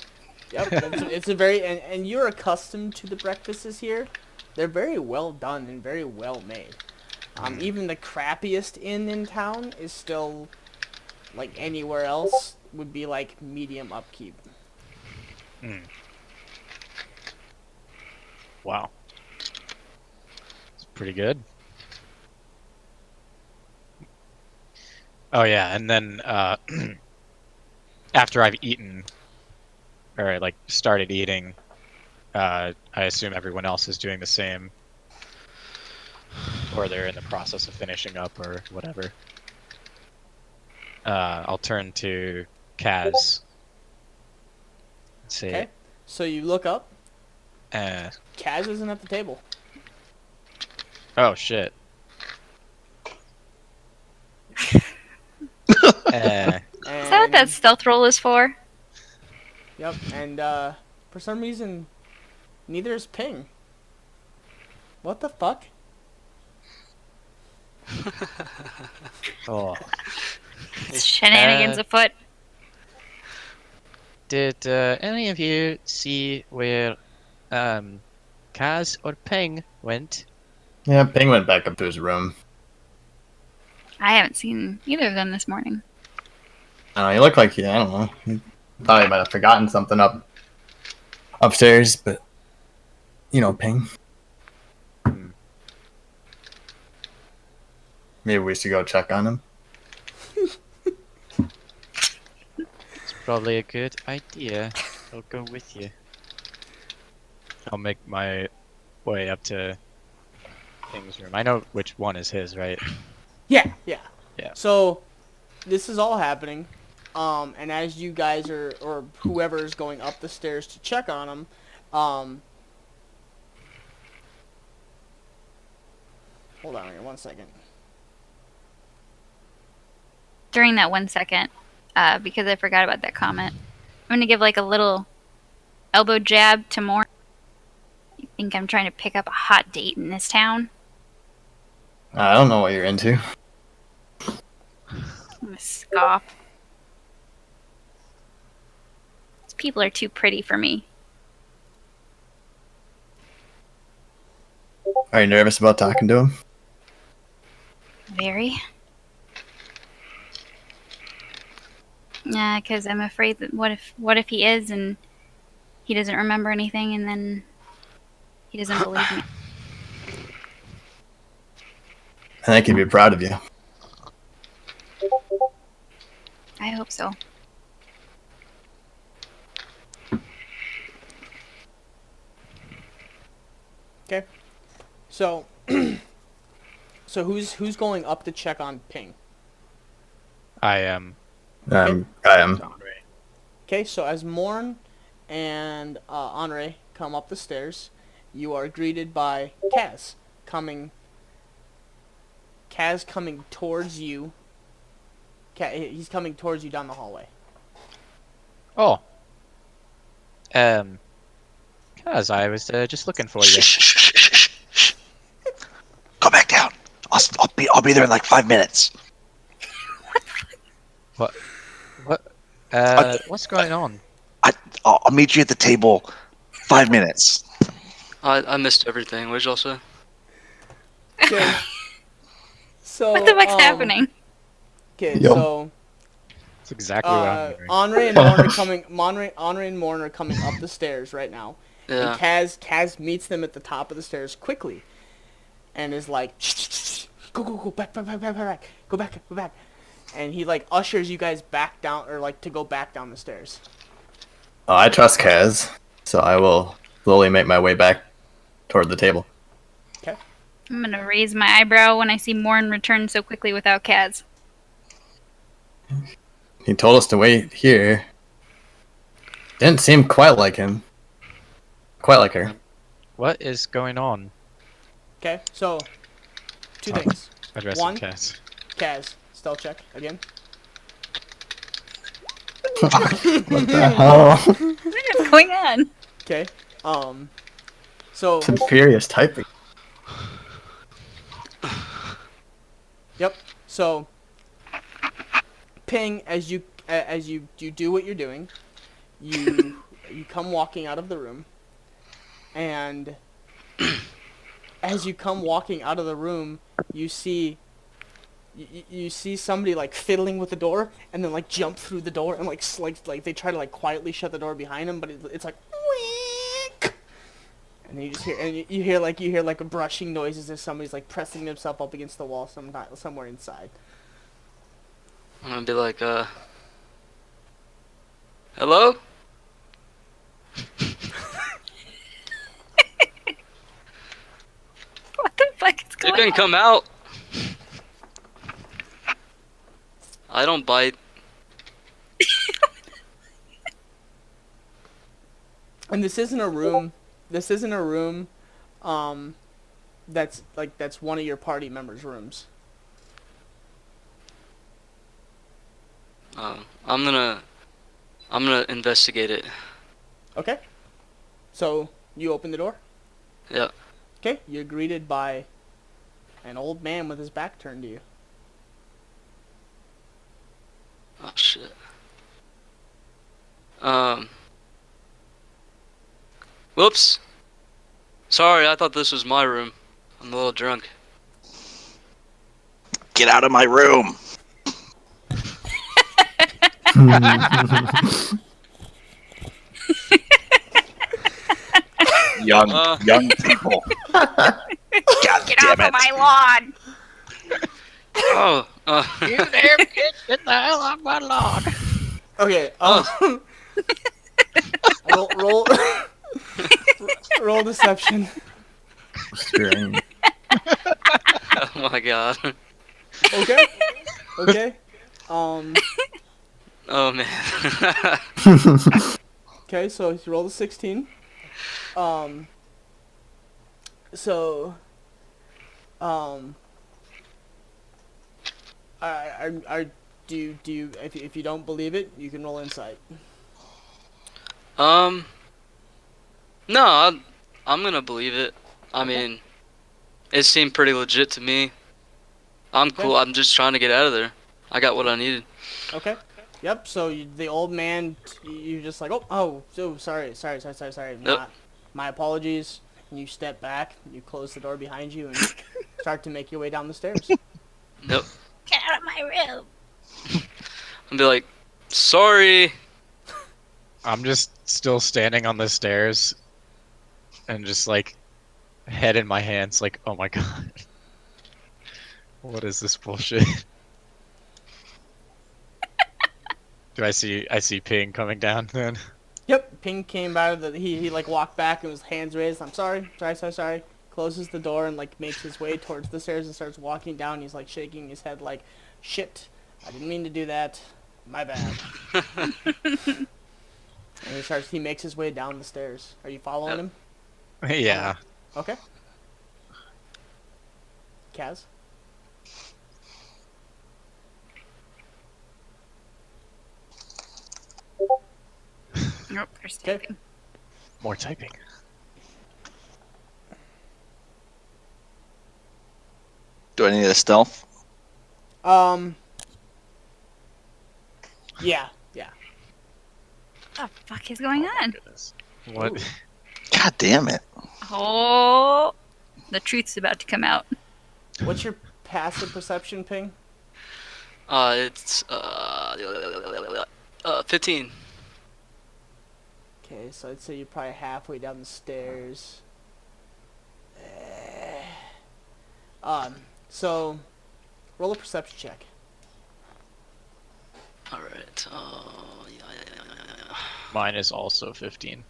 Yep. It's a very and you're accustomed to the breakfasts here. They're very well done and very well made. Even the crappiest inn in town is still, like anywhere else, would be like medium upkeep. Wow. It's pretty good. Oh yeah, and then after I've eaten, or started eating, I assume everyone else is doing the same, or they're in the process of finishing up or whatever. I'll turn to Kaz and say, Okay. So you look up. uh, Kaz isn't at the table. oh shit. And, Is that what that stealth roll is for? Yep. And for some reason, neither is Ping. What the fuck? Oh, Shenanigans afoot. did any of you see where Kaz or Ping went? Yeah, Ping went back up to his room. I haven't seen either of them this morning. I don't know, he looked like I don't know. Thought he might have forgotten something upstairs, but ping. Hmm. Maybe we should go check on him. It's probably a good idea. I'll go with you. I'll make my way up to King's room. I know which one is his, right? Yeah. Yeah. So, this is all happening, and as you guys or whoever is going up the stairs to check on him, hold on here 1 second. During that 1 second, because I forgot about that comment, I'm gonna give like a little elbow jab to Morn. You think I'm trying to pick up a hot date in this town? I don't know what you're into. I'm gonna scoff. These people are too pretty for me. Are you nervous about talking to him? Very. Yeah, because I'm afraid that what if he is and he doesn't remember anything and then he doesn't believe me. I think he'd be proud of you. I hope so. Okay. So, so who's going up to check on Ping? I am. I am. Okay, so as Morn and Henri come up the stairs, you are greeted by Kaz coming towards you. He's coming towards you down the hallway. Oh. Kaz, I was just looking for you. Go back down. I'll be there in like 5 minutes. What? What's going on? I'll meet you at the table. 5 minutes. I missed everything. What did y'all say? Okay. So What the fuck's happening? Okay, Yo. so That's exactly what I'm hearing. Henri and Morn are coming. Henri and Morn are coming up the stairs right now. Yeah. And Kaz meets them at the top of the stairs quickly, and is like, go back, go back, and he like ushers you guys back down, or like to go back down the stairs. Oh, I trust Kaz, so I will slowly make my way back toward the table. Okay. I'm gonna raise my eyebrow when I see Morn return so quickly without Kaz. He told us to wait here. Didn't seem quite like him. Quite like her. What is going on? Okay, so two things. Address One. Kaz. Kaz, stealth check again. What the hell? What is going on? Okay. So Some furious typing. yep. So Ping, as you do what you're doing, you come walking out of the room, and as you come walking out of the room, you see somebody like fiddling with the door, and then like jump through the door, and like they try to like quietly shut the door behind them, but it's like wheek! And then you just hear you hear like a brushing noises as somebody's like pressing themselves up against the wall somewhere inside. I'm gonna be like, hello? What the fuck is You going can on? come out. I don't bite. And this isn't a room. That's one of your party members' rooms. I'm gonna investigate it. Okay. So you open the door. Yeah. Okay. You're greeted by an old man with his back turned to you. Oh shit. Whoops. Sorry, I thought this was my room. I'm a little drunk. Get out of my room. young people. God Get damn off it. of my lawn! Oh. You damn kids, get the hell off my lawn. Okay. Roll. Roll deception. Strange. Oh my god. Okay. Okay. Oh man. Okay. So you rolled a 16. So. Do you if you don't believe it, you can roll insight. No, I'm gonna believe it. I mean, it seemed pretty legit to me. I'm cool. I'm just trying to get out of there. I got what I needed. Okay. Yep. So the old man, you just like, so sorry. Nope. My apologies. And you step back. You close the door behind you and start to make your way down the stairs. Nope. Get out of my room! I'll be like, sorry. I'm just still standing on the stairs and just like head in my hands like, oh my god. What is this bullshit? I see Ping coming down then? Yep. Ping came out of the. He like walked back and his hands raised. I'm sorry. Closes the door and like makes his way towards the stairs and starts walking down. He's like shaking his head like, shit. I didn't mean to do that. My bad. And he makes his way down the stairs. Are you following him? Yeah. Okay. Kaz? Nope, there's Okay. typing. More typing. Do I need a stealth? Yeah. What the fuck is going on? Goodness. What? God damn it. Oh, the truth's about to come out. What's your passive perception, Ping? It's 15. Okay, so I'd say you're probably halfway down the stairs. So roll a perception check. All right. Yeah. Mine is also 15.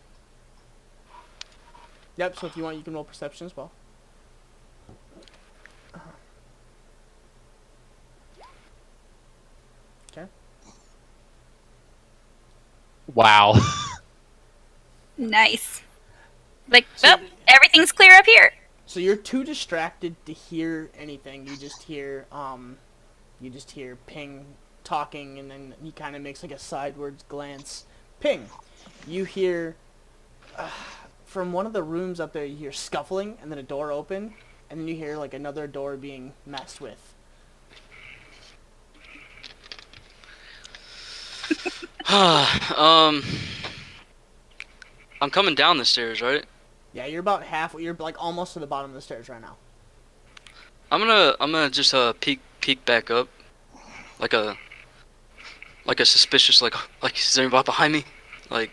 Yep, so if you want, you can roll perception as well. Okay. Wow. Nice. Like, well, everything's clear up here. So you're too distracted to hear anything. You just hear Ping talking, and then he kind of makes like a sideways glance. Ping, you hear from one of the rooms up there. You hear scuffling, and then a door open, and then you hear like another door being messed with. I'm coming down the stairs, right? Yeah, you're about half. You're like almost to the bottom of the stairs right now. I'm gonna just peek back up, like a suspicious like is there anybody behind me? Like.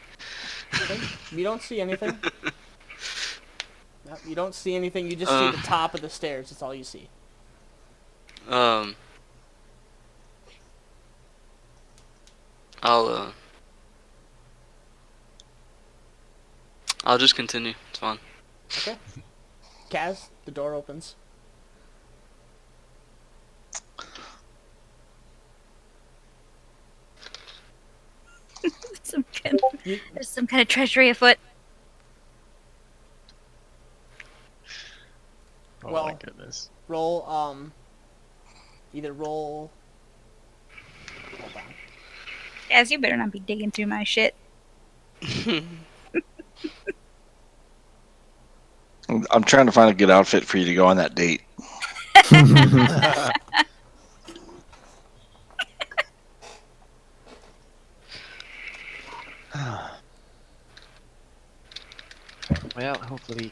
Okay. You don't see anything. No, you don't see anything. You just see the top of the stairs. That's all you see. I'll just continue. It's fine. Okay. Kaz, the door opens. There's some kind of treachery afoot. Oh Well, my goodness. Roll, either roll... Hold on. Guys, you better not be digging through my shit. I'm trying to find a good outfit for you to go on that date. Well, hopefully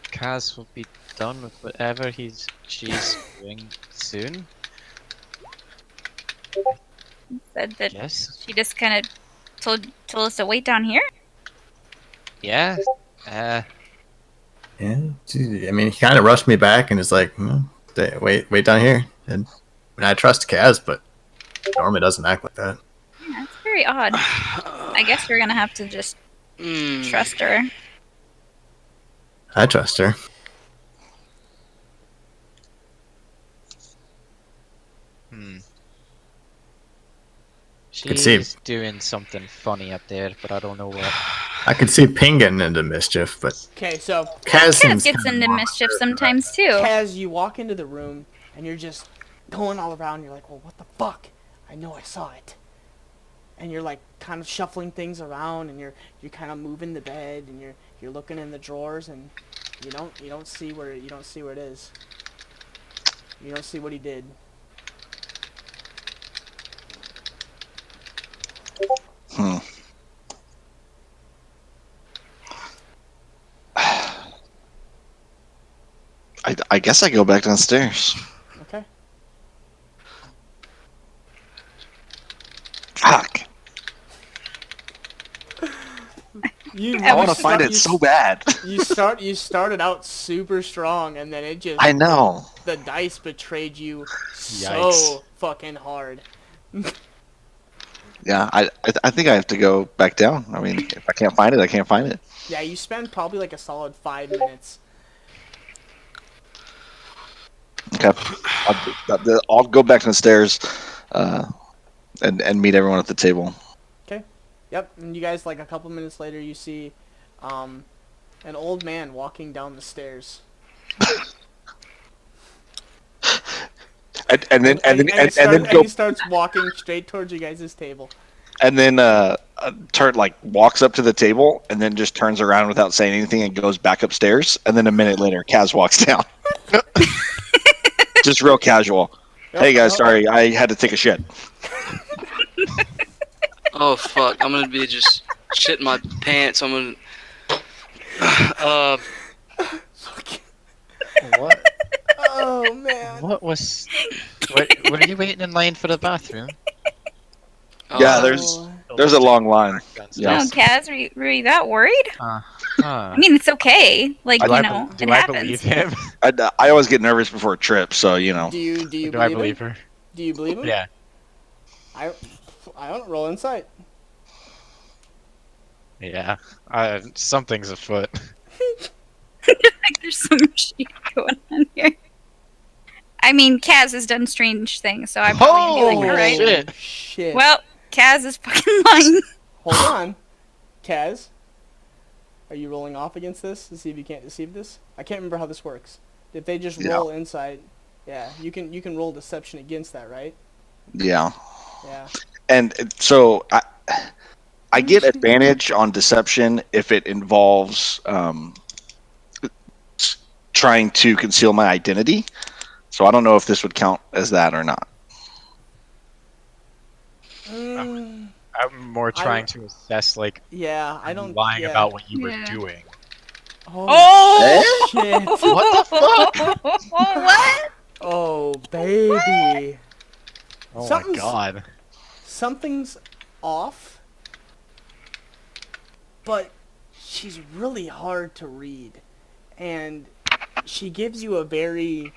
Kaz will be done with whatever she's doing soon. Said that Yes. she just kind of told us to wait down here. Yeah. Yeah, I mean, he kind of rushed me back and is like, wait down here. And I trust Kaz, but Norma doesn't act like that. Yeah, it's very odd. I guess we're gonna have to just trust her. I trust her. Could see. She's doing something funny up there, but I don't know what. I could see Ping getting into mischief, but Okay, so Kaz Kaz gets into mischief sometimes too. Kaz, you walk into the room and you're just going all around. You're like, well, what the fuck? I know I saw it. And you're like kind of shuffling things around, and you're kind of moving the bed, and you're looking in the drawers, and you don't see where it is. You don't see what he did. I guess I go back downstairs. Okay. Fuck. I want to find it so bad. You started out super strong, and then it just... I know. The dice betrayed you so Yikes. fucking hard. Yeah, I think I have to go back down. I mean, if I can't find it, I can't find it. Yeah, you spend probably like a solid 5 minutes. Okay. I'll go back downstairs and meet everyone at the table. Okay. Yep. And you guys, like a couple minutes later, you see an old man walking down the stairs. And then he starts walking straight towards you guys' table. And then walks up to the table and then just turns around without saying anything and goes back upstairs. And then a minute later, Kaz walks down. Just real casual. Hey guys, sorry, I had to take a shit. Oh fuck! I'm gonna be just shitting my pants. I'm gonna. What? Oh man. What was? Were you waiting in line for the bathroom? Yeah, there's a long line. Yeah. Oh, Kaz, were you that worried? I mean, it's okay. Like, Do it I happens. believe him? I always get nervous before a trip, so you know. Do you Do believe I believe him? her? Do you believe him? Yeah. I don't roll insight. Yeah. Something's afoot. Like, there's some shit going on here. I mean, Kaz has done strange things, so I'm probably gonna be like, all right. shit. Shit. Well, Kaz is fucking lying. Hold on. Kaz, are you rolling off against this to see if you can't deceive this? I can't remember how this works. If they just roll insight, yeah, you can roll deception against that, right? Yeah. Yeah. And so I get advantage on deception if it involves trying to conceal my identity. So I don't know if this would count as that or not. I'm more trying to assess, like, Yeah, I don't. lying yeah. about what you were Yeah. doing. Oh, shit! What the fuck? What? Oh baby, Oh Something's- my god. something's off. But she's really hard to read, and she gives you a very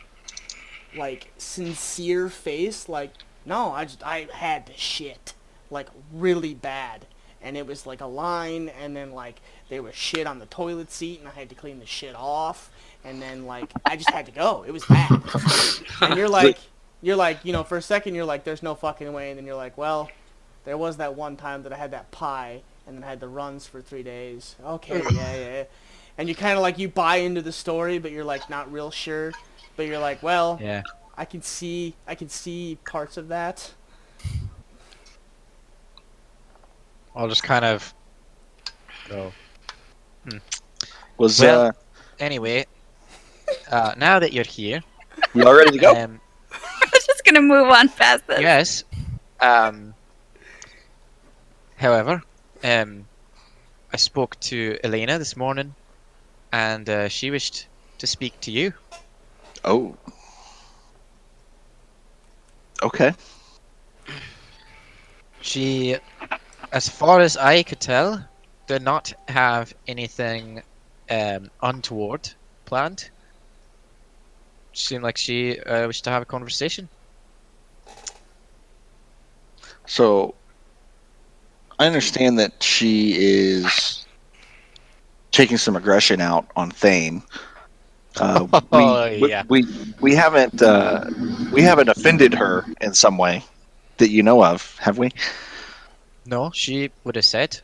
like sincere face. Like, no, I had to shit, like really bad, and it was like a line, and then like there was shit on the toilet seat, and I had to clean the shit off, and then like I just had to go. It was bad, and you're like, for a second you're like, there's no fucking way, and then you're like, well, there was that one time that I had that pie, and then I had the runs for 3 days. Okay, yeah. And you kind of like, you buy into the story, but you're like not real sure. But you're like, well, Yeah. I can see parts of that. I'll just kind of go. Was Well- Anyway, now that you're here, we all ready to go? I was just gonna move on past this. yes. However, I spoke to Elena this morning, and she wished to speak to you. Oh. Okay. She, as far as I could tell, did not have anything untoward planned. Seemed like she wished to have a conversation. So I understand that she is taking some aggression out on Thane. Oh, yeah. We haven't offended her in some way that you know of, have we? No, she would have said.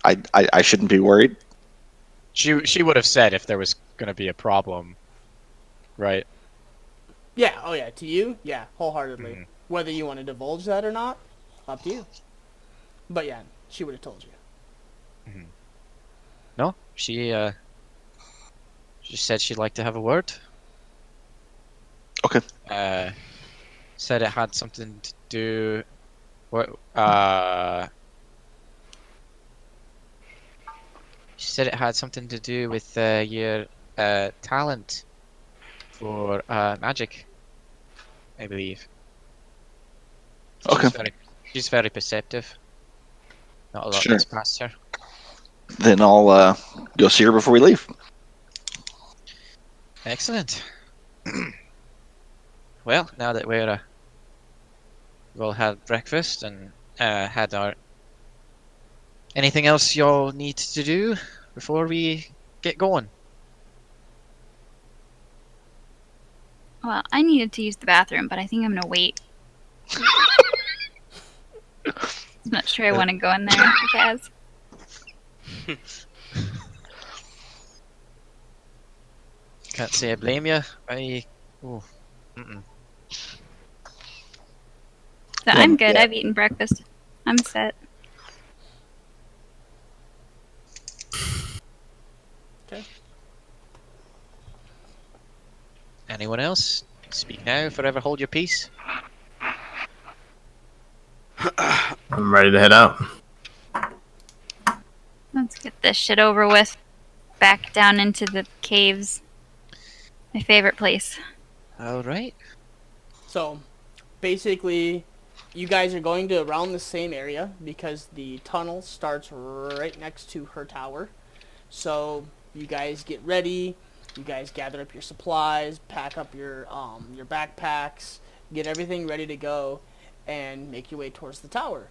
I shouldn't be worried. She would have said if there was going to be a problem, right? Yeah, oh yeah, to you? Yeah, wholeheartedly. Mhm. Whether you want to divulge that or not, up to you. But yeah, she would have told you. No, she just said she'd like to have a word. Okay. Said it had something to do. What? She said it had something to do with your talent for magic, I believe. Okay. She's very perceptive. Not a lot Sure. gets past her. Then I'll go see her before we leave. Excellent. Well, now that we've all had breakfast and had our... Anything else y'all need to do before we get going? Well, I needed to use the bathroom, but I think I'm gonna wait. I'm not sure I want to go in there, Kaz. Can't say I blame you. Oh, So I'm good. I've eaten breakfast. I'm set. Okay. Anyone else? Speak now, forever hold your peace. I'm ready to head out. Let's get this shit over with. Back down into the caves. My favorite place. All right. So, basically, you guys are going to around the same area because the tunnel starts right next to her tower. So, you guys get ready. You guys gather up your supplies, pack up your backpacks, get everything ready to go, and make your way towards the tower.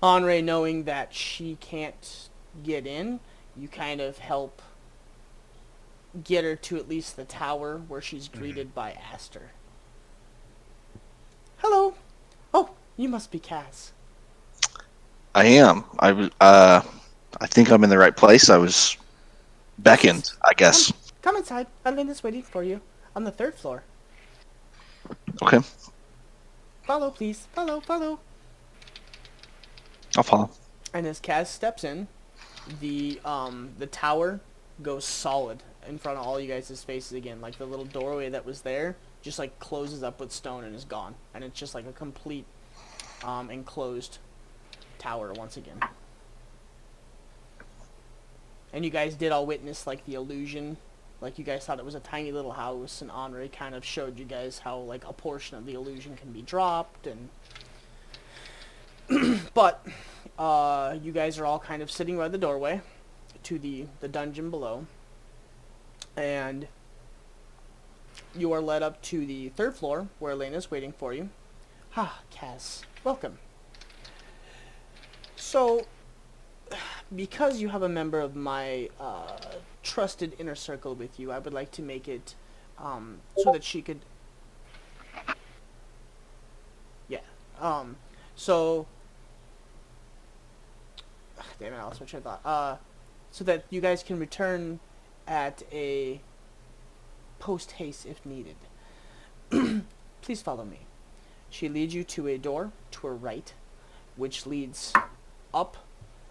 Henri, knowing that she can't get in, you kind of help get her to at least the tower where she's greeted by Aster. Hello. Oh, you must be Kaz. I am. I think I'm in the right place. I was beckoned, I guess. Come inside. Elena's waiting for you on the 3rd floor. Okay. Follow, please. Follow. I'll follow. And as Kaz steps in, the tower goes solid in front of all you guys' faces again. Like the little doorway that was there just like closes up with stone and is gone. And it's just like a complete enclosed tower once again. And you guys did all witness like the illusion. Like you guys thought it was a tiny little house, and Henri kind of showed you guys how like a portion of the illusion can be dropped, and but you guys are all kind of sitting by the doorway to the dungeon below, and you are led up to the 3rd floor where Elena's waiting for you. Ah, Kaz, welcome. So, because you have a member of my trusted inner circle with you, I would like to make it so that she could... Yeah. So... Damn it, I lost my train of thought. So that you guys can return at a post-haste if needed. Please follow me. She leads you to a door to her right, which leads up.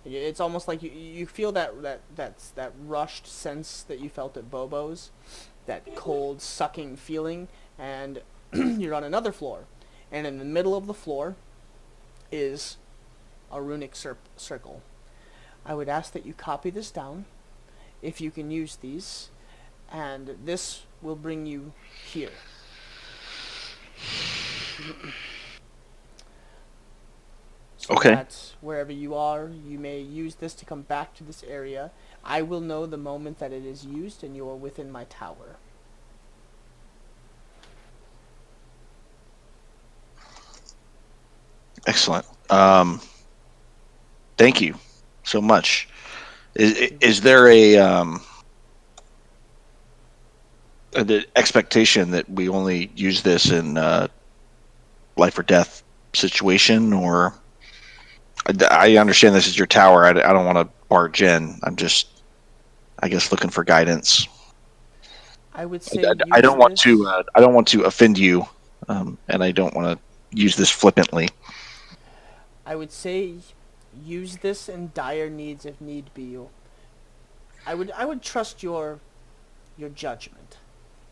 It's almost like you feel that rushed sense that you felt at Bobo's, that cold sucking feeling, and you're on another floor, and in the middle of the floor is a runic circle. I would ask that you copy this down, if you can use these, and this will bring you here. so Okay. that wherever you are, you may use this to come back to this area. I will know the moment that it is used, and you are within my tower. Excellent. Thank you so much. Is there the expectation that we only use this in life or death situation, or I understand this is your tower. I don't want to barge in. I'm just, I guess, looking for guidance. I would say I use don't want this. to. I don't want to offend you, and I don't want to use this flippantly. I would say use this in dire needs if need be. I would trust your judgment.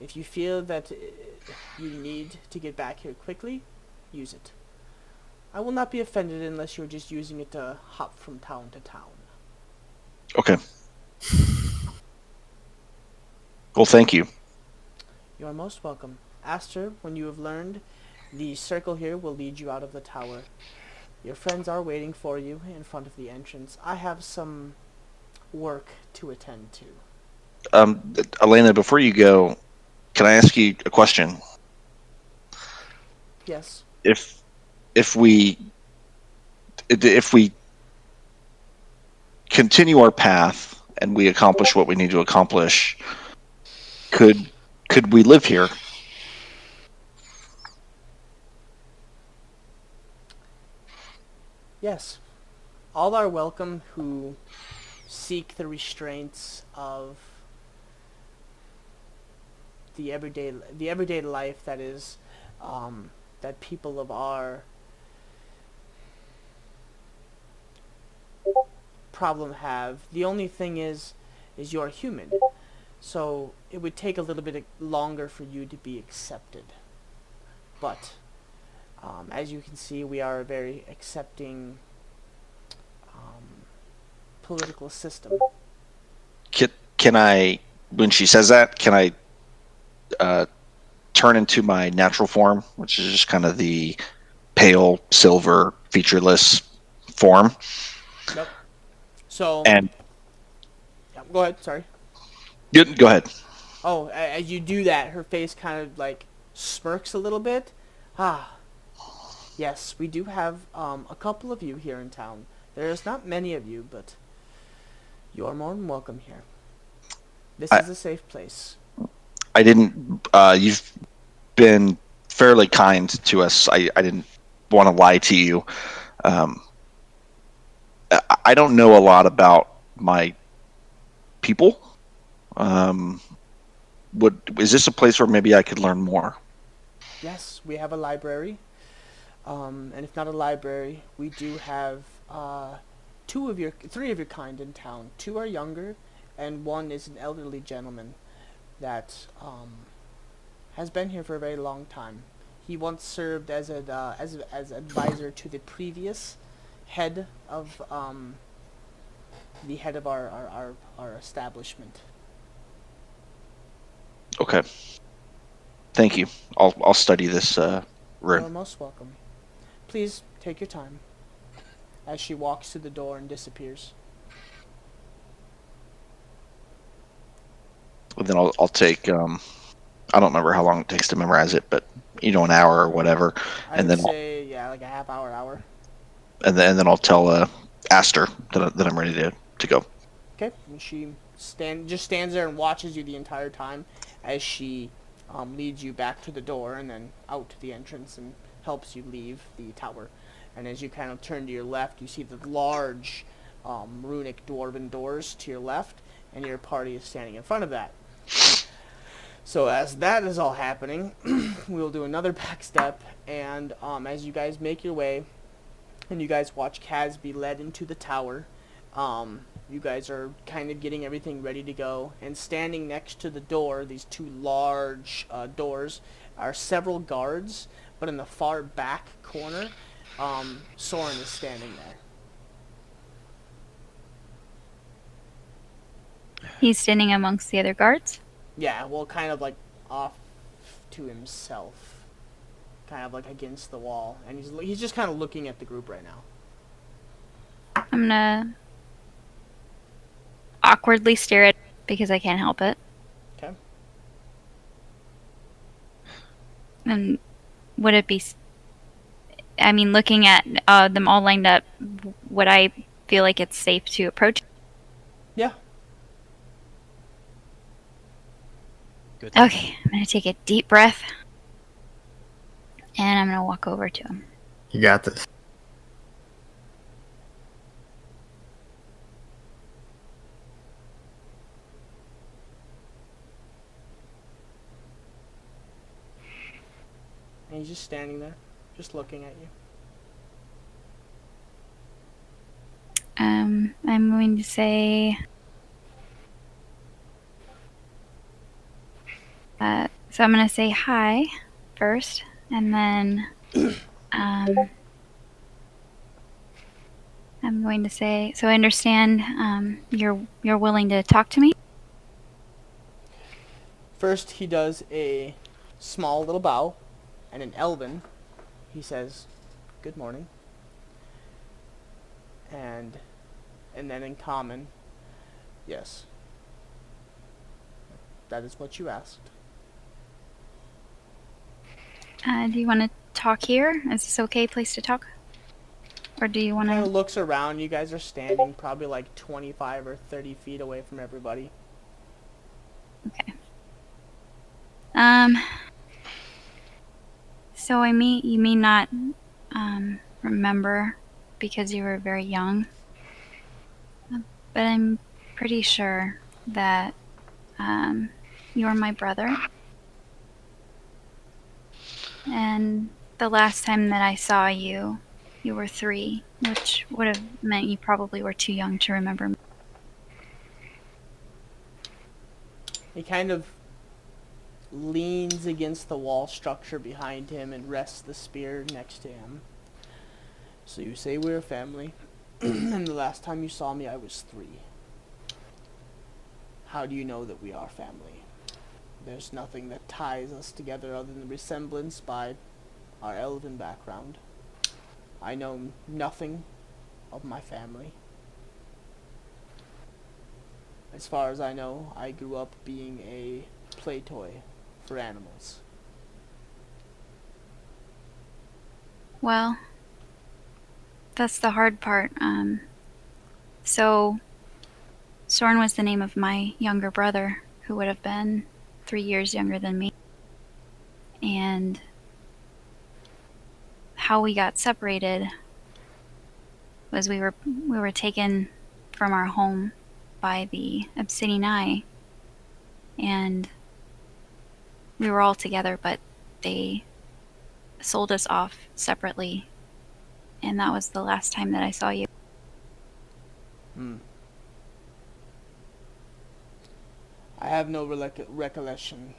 If you feel that you need to get back here quickly, use it. I will not be offended unless you're just using it to hop from town to town. Okay. Well, thank you. You are most welcome. Aster, when you have learned, the circle here will lead you out of the tower. Your friends are waiting for you in front of the entrance. I have some work to attend to. Elena, before you go, can I ask you a question? Yes. If we continue our path and we accomplish what we need to accomplish, could we live here? Yes. All are welcome who seek the restraints of the everyday life that is that people of our problem have. The only thing is you're human, so it would take a little bit longer for you to be accepted. But as you can see, we are a very accepting political system. Can I, when she says that, can I turn into my natural form, which is just kind of the pale silver featureless form? Nope. So, And yeah, go ahead. Sorry. go ahead. Oh, as you do that, her face kind of like smirks a little bit. Ah, yes, we do have a couple of you here in town. There's not many of you, but you are more than welcome here. This is a safe place. I didn't. You've been fairly kind to us. I didn't want to lie to you. I don't know a lot about my people. Is this a place where maybe I could learn more? Yes, we have a library. And if not a library, we do have three of your kind in town. Two are younger, and one is an elderly gentleman that has been here for a very long time. He once served as as advisor to the previous head of the head of our establishment. Okay. Thank you. I'll study this You are room. most welcome. Please take your time. As she walks to the door and disappears. And then I'll take. I don't remember how long it takes to memorize it, but an hour or whatever. I And would then say, yeah, like a half hour. and then I'll tell Aster that I'm ready to go. Okay, and she just stands there and watches you the entire time as she leads you back to the door and then out to the entrance and helps you leave the tower. And as you kind of turn to your left, you see the large runic dwarven doors to your left, and your party is standing in front of that. So as that is all happening, we'll do another back step, and as you guys make your way, and you guys watch Kaz be led into the tower, you guys are kind of getting everything ready to go, and standing next to the door, these two large doors, are several guards, but in the far back corner, Soren is standing there. He's standing amongst the other guards. Yeah, well, kind of like off to himself, kind of like against the wall, and he's just kind of looking at the group right now. I'm gonna awkwardly stare at it because I can't help it. Okay. And would it be? I mean, looking at them all lined up, would I feel like it's safe to approach? Yeah. Good luck. Okay, I'm gonna take a deep breath, and I'm gonna walk over to him. You got this. And he's just standing there, just looking at you. I'm going to say. So I'm gonna say hi first, and then I'm going to say. So I understand you're willing to talk to me. First, he does a small little bow, and in Elven, he says, "Good morning." And then in Common, "Yes, that is what you asked." Do you want to talk here? Is this okay place to talk? Or do you want Kind of to? looks around. You guys are standing probably like 25 or 30 feet away from everybody. Okay. So you may not remember because you were very young, but I'm pretty sure that you're my brother. And the last time that I saw you, you were 3, which would have meant you probably were too young to remember me. He kind of leans against the wall structure behind him and rests the spear next to him. "So you say we're a family, and the last time you saw me I was 3. How do you know that we are family? There's nothing that ties us together other than resemblance by our elven background. I know nothing of my family. As far as I know, I grew up being a play toy for animals." Well, that's the hard part. So Soren was the name of my younger brother, who would have been 3 years younger than me. And how we got separated was we were taken from our home by the Obsidian Eye, and we were all together, but they sold us off separately, and that was the last time that I saw you. I have no recollection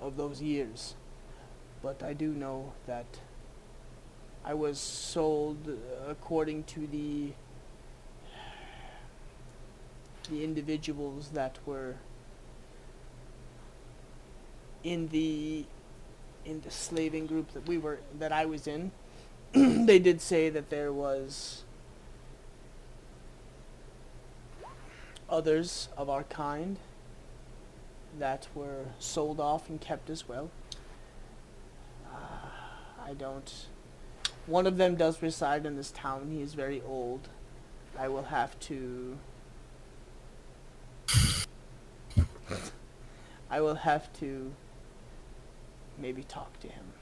of those years, but I do know that I was sold according to the individuals that were in the slaving group that I was in. They did say that there was others of our kind that were sold off and kept as well. I don't... One of them does reside in this town. He is very old. I will have to... maybe talk to him.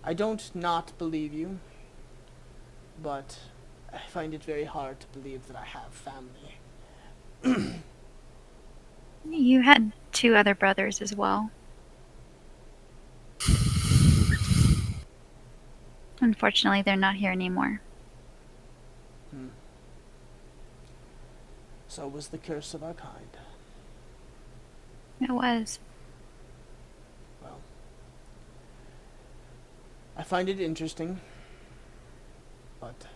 I don't not believe you, but I find it very hard to believe that I have family. You had 2 other brothers as well. Unfortunately, they're not here anymore. So was the curse of our kind. It was. Well, I find it interesting, but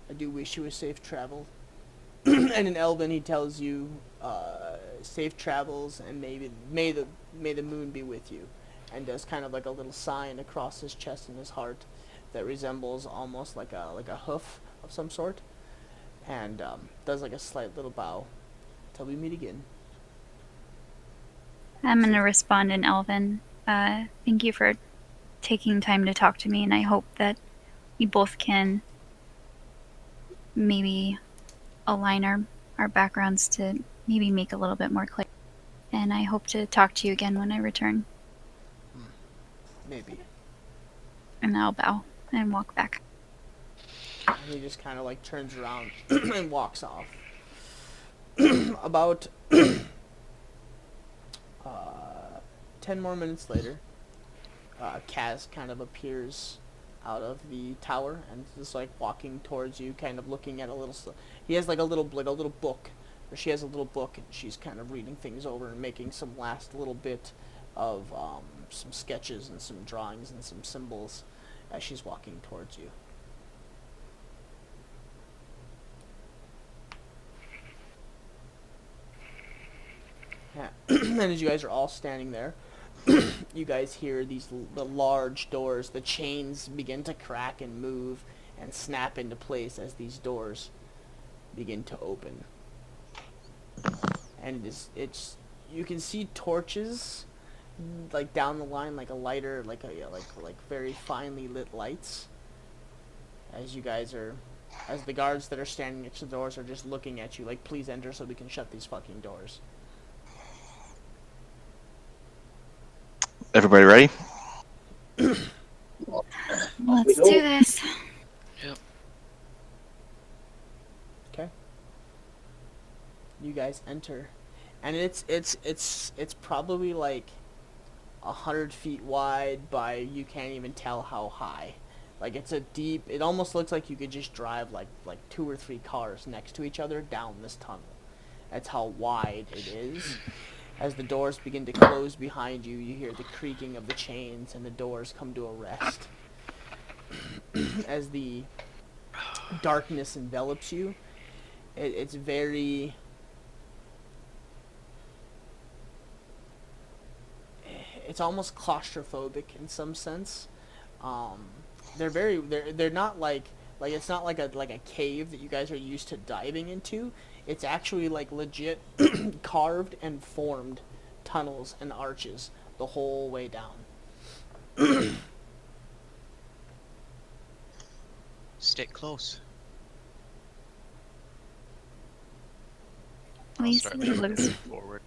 I do wish you a safe travel. And in Elven, he tells you, safe travels, and may the moon be with you, and does kind of like a little sign across his chest and his heart that resembles almost like a hoof of some sort, and does like a slight little bow till we meet again. I'm going to respond in Elven. Thank you for taking time to talk to me, and I hope that we both can maybe align our backgrounds to maybe make a little bit more clear. And I hope to talk to you again when I return. Maybe. And I'll bow and walk back. And he just kind of like turns around and walks off. About 10 more minutes later, Kaz kind of appears out of the tower and is like walking towards you, kind of looking at a little. He has like a little book, or she has a little book, and she's kind of reading things over and making some last little bit of some sketches and some drawings and some symbols as she's walking towards you. Yeah. And as you guys are all standing there, you guys hear the large doors, the chains begin to crack and move and snap into place as these doors begin to open. And it's you can see torches like down the line, like a lighter, like very finely lit lights. As you guys are, as the guards that are standing next to the doors are just looking at you, like, please enter so we can shut these fucking doors. Everybody ready? Let's do this. Yep. Okay. You guys enter, and it's probably like 100 feet wide by, you can't even tell how high. Like, it's a deep, it almost looks like you could just drive like 2 or 3 cars next to each other down this tunnel. That's how wide it is. As the doors begin to close behind you, you hear the creaking of the chains and the doors come to a rest. As the darkness envelops you, it's very... It's almost claustrophobic in some sense. They're not like it's not like a cave that you guys are used to diving into. It's actually like legit carved and formed tunnels and arches the whole way down. Stick close. At least start it looks forward.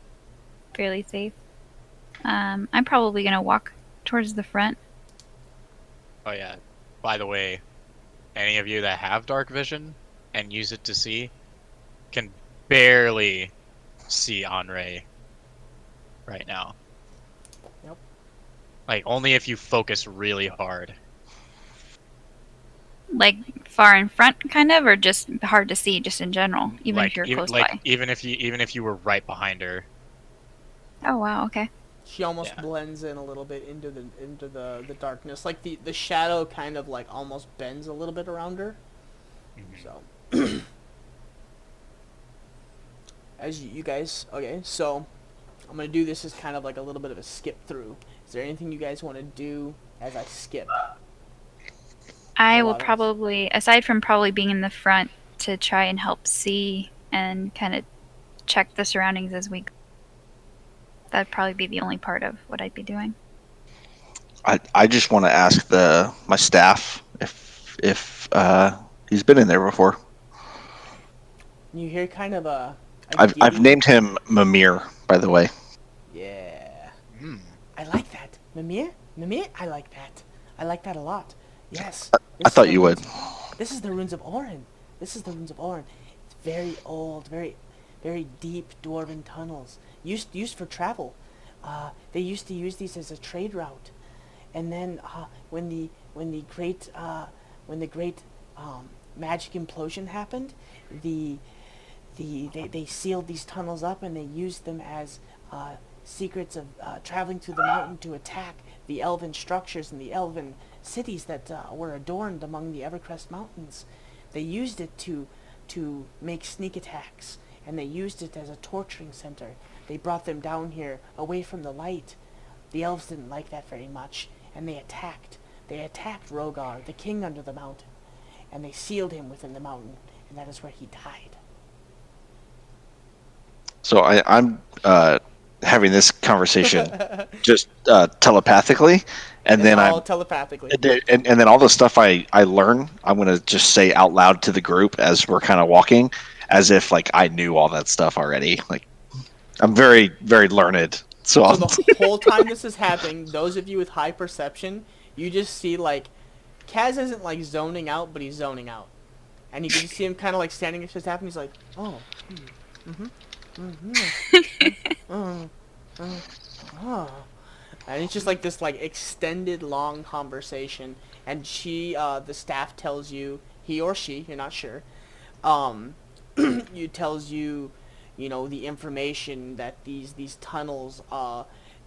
fairly safe. I'm probably going to walk towards the front. Oh yeah. By the way, any of you that have dark vision and use it to see can barely see Henri right now. Yep. Like, only if you focus really hard. Like, far in front, kind of, or just hard to see, just in general, even Like, if you're even, close like, by? even if you were right behind her. Oh, wow, okay. She almost Yeah. blends in a little bit into the darkness. Like the shadow kind of like almost bends a little bit around her. Mhm. So as you guys, okay, so I'm gonna do this as kind of like a little bit of a skip through. Is there anything you guys want to do as I skip? I will Rothos. probably, aside from probably being in the front to try and help see and kind of check the surroundings as we go, that'd probably be the only part of what I'd be doing. I just want to ask my staff if he's been in there before. You hear kind of a I've giddy- named him Mimir, by the way. Yeah. Mm. I like that. Mimir? Mimir? I like that. I like that a lot. Yes. I This is thought the you would. runes- This is the runes of Orin. This is the runes of Orin. It's very old, very, very deep dwarven tunnels. Used for travel. They used to use these as a trade route. And then when the great magic implosion happened, they sealed these tunnels up and they used them as secrets of traveling through the mountain to attack the elven structures and the elven cities that were adorned among the Evercrest Mountains. They used it to make sneak attacks, and they used it as a torturing center. They brought them down here away from the light. The elves didn't like that very much, and they attacked. They attacked Rogar, the king under the mountain, and they sealed him within the mountain, and that is where he died. So I'm having this conversation just telepathically, and It's then all telepathically. and then all the stuff I learn, I'm gonna just say out loud to the group as we're kind of walking, as if like I knew all that stuff already. Like I'm very very learned. So So the whole time this is happening, those of you with high perception, you just see like Kaz isn't like zoning out, but he's zoning out, and you can just see him kind of like standing as it's happening. He's like, oh, and it's just like this like extended long conversation, and she, the staff tells you, he or she, you're not sure, you tells you, you know, the information that these tunnels,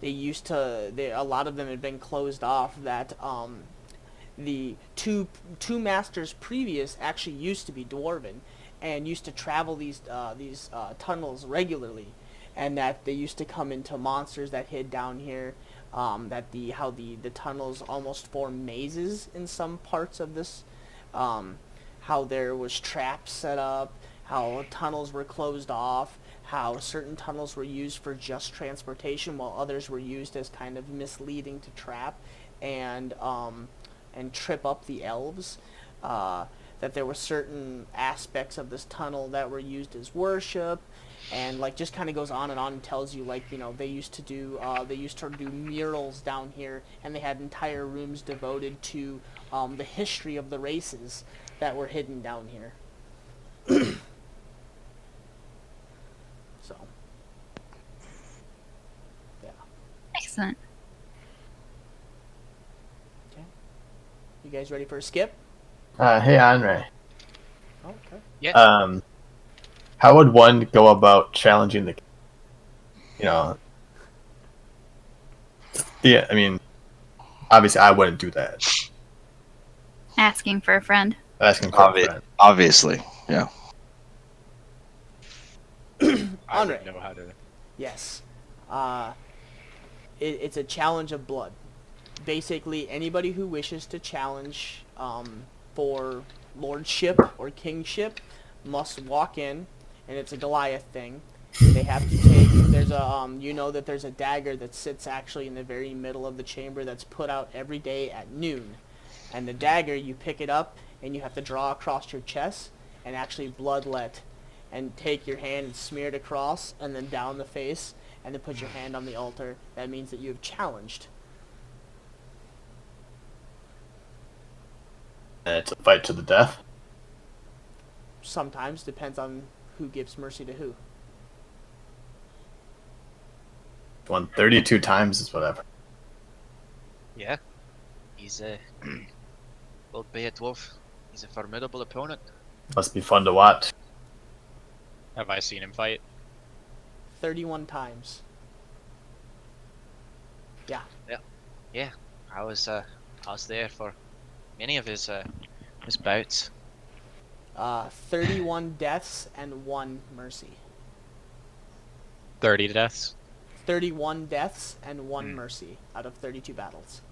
they used to, a lot of them had been closed off, that the two masters previous actually used to be dwarven and used to travel these tunnels regularly, and that they used to come into monsters that hid down here, that the tunnels almost form mazes in some parts of this, how there was traps set up, how tunnels were closed off, how certain tunnels were used for just transportation while others were used as kind of misleading to trap and trip up the elves, that there were certain aspects of this tunnel that were used as worship, and like just kind of goes on and tells you, like, you know, they used to do murals down here, and they had entire rooms devoted to the history of the races that were hidden down here. So, yeah. Excellent. Okay. You guys ready for a skip? Hey, Andre. Oh, okay. Yeah. How would one go about challenging the? You know. Yeah, I mean, obviously, I wouldn't do that. Asking for a friend. Asking for a friend. Obviously, yeah. I Andre. would know how to. Yes. It's a challenge of blood. Basically, anybody who wishes to challenge for lordship or kingship must walk in, and it's a Goliath thing. They have to take, there's a, you know that there's a dagger that sits actually in the very middle of the chamber that's put out every day at noon. And the dagger, you pick it up, and you have to draw across your chest, and actually bloodlet, and take your hand and smear it across, and then down the face, and then put your hand on the altar. That means that you have challenged. And it's a fight to the death. Sometimes, depends on who gives mercy to who. Won 32 times is whatever. Yeah. He's old Bay Dwarf. He's a formidable opponent. Must be fun to watch. Have I seen him fight? 31 times. Yeah. Yeah. I was there for many of his bouts. 31 deaths and 1 mercy. 30 deaths. 31 deaths and 1 mercy out of 32 battles.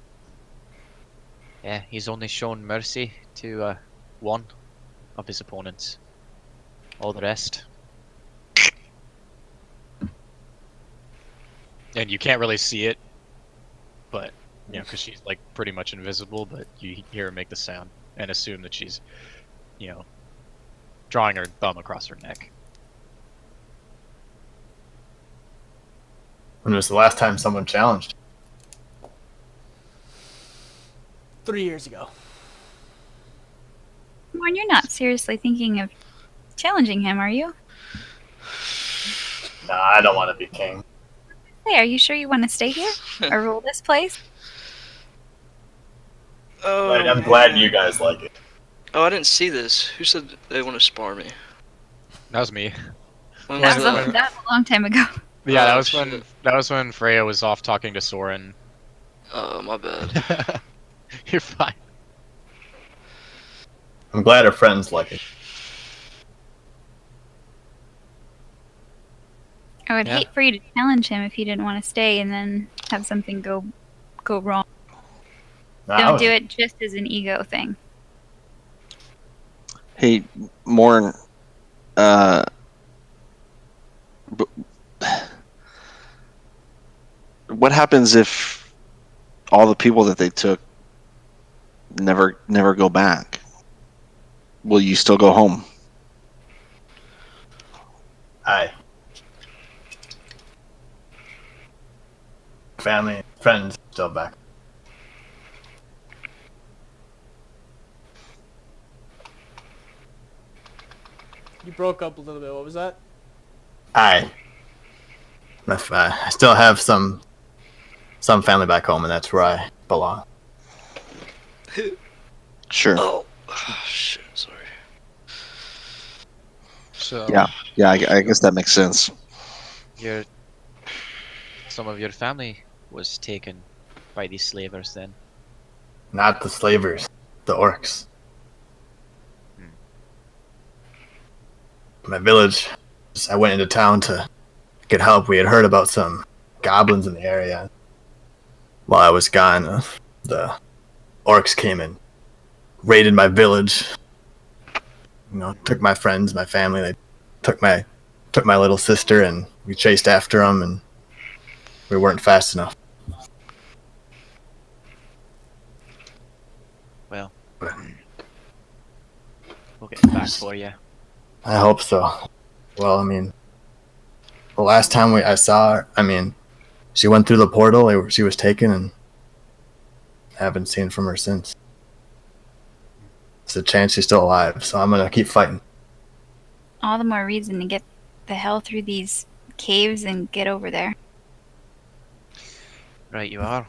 Yeah, he's only shown mercy to one of his opponents. All the rest. And you can't really see it, but, you know, because she's, like, pretty much invisible, but you hear her make the sound and assume that she's, you know, drawing her thumb across her neck. When was the last time someone challenged? 3 years ago. Warren, you're not seriously thinking of challenging him, are you? Nah, I don't want to be king. Hey, are you sure you want to stay here or rule this place? Oh, Right, I'm glad you guys like it. Oh, I didn't see this. Who said they want to spar me? That was me. When That was was, that? that was a long time ago. Yeah, Oh, shit. that was when Freya was off talking to Soren. Oh, my bad. You're fine. I'm glad her friends like it. I would Yeah. hate for you to challenge him if you didn't want to stay and then have something go wrong. Don't do it just as an ego thing. Hey, Morn, but what happens if all the people that they took never go back? Will you still go home? Aye. Family, friends, still back. You broke up a little bit. What was that? Aye. I still have some family back home, and that's where I belong. Sure. Oh, shit. Sorry. So Yeah. I guess that makes sense. some of your family was taken by these slavers then. Not the slavers, the orcs. My village, I went into town to get help. We had heard about some goblins in the area. While I was gone, the orcs came and raided my village. Took my friends, my family. They took my little sister, and we chased after them, and we weren't fast enough. Well, we'll get back for you. I hope so. Well, I mean, the last time I saw her, she went through the portal. She was taken, and I haven't seen from her since. There's a chance she's still alive, so I'm gonna keep fighting. All the more reason to get the hell through these caves and get over there. Right, you are.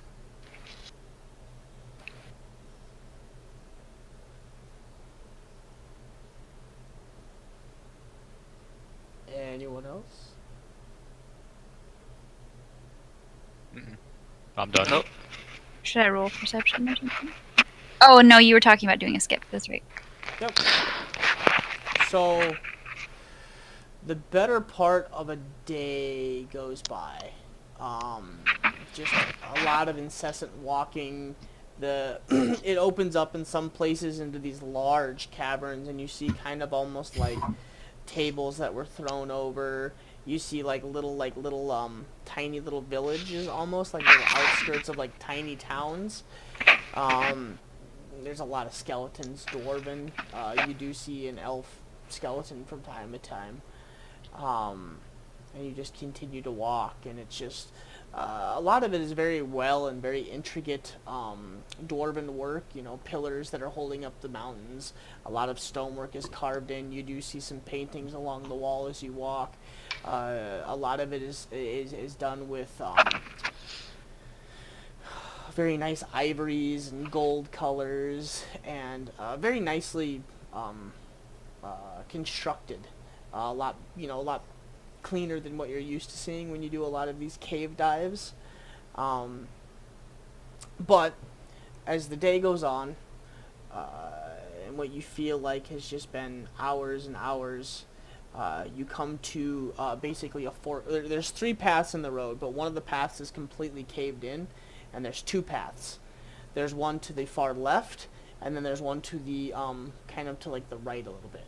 Anyone else? I'm done. Nope. Should I roll perception or something? Oh, no, you were talking about doing a skip. That's right. Yep. So, the better part of a day goes by. Just a lot of incessant walking. It opens up in some places into these large caverns, and you see kind of almost like tables that were thrown over. You see like little tiny little villages, almost like little outskirts of like tiny towns. There's a lot of skeletons, dwarven. You do see an elf skeleton from time to time. And you just continue to walk, and it's just a lot of it is very well and very intricate dwarven work. Pillars that are holding up the mountains. A lot of stonework is carved in. You do see some paintings along the wall as you walk. A lot of it is done with very nice ivories and gold colors, and very nicely constructed. A lot cleaner than what you're used to seeing when you do a lot of these cave dives. But as the day goes on, and what you feel like has just been hours and hours, you come to basically a fork. There's 3 paths in the road, but one of the paths is completely caved in, and there's 2 paths. There's one to the far left, and then there's one to the kind of to like the right a little bit.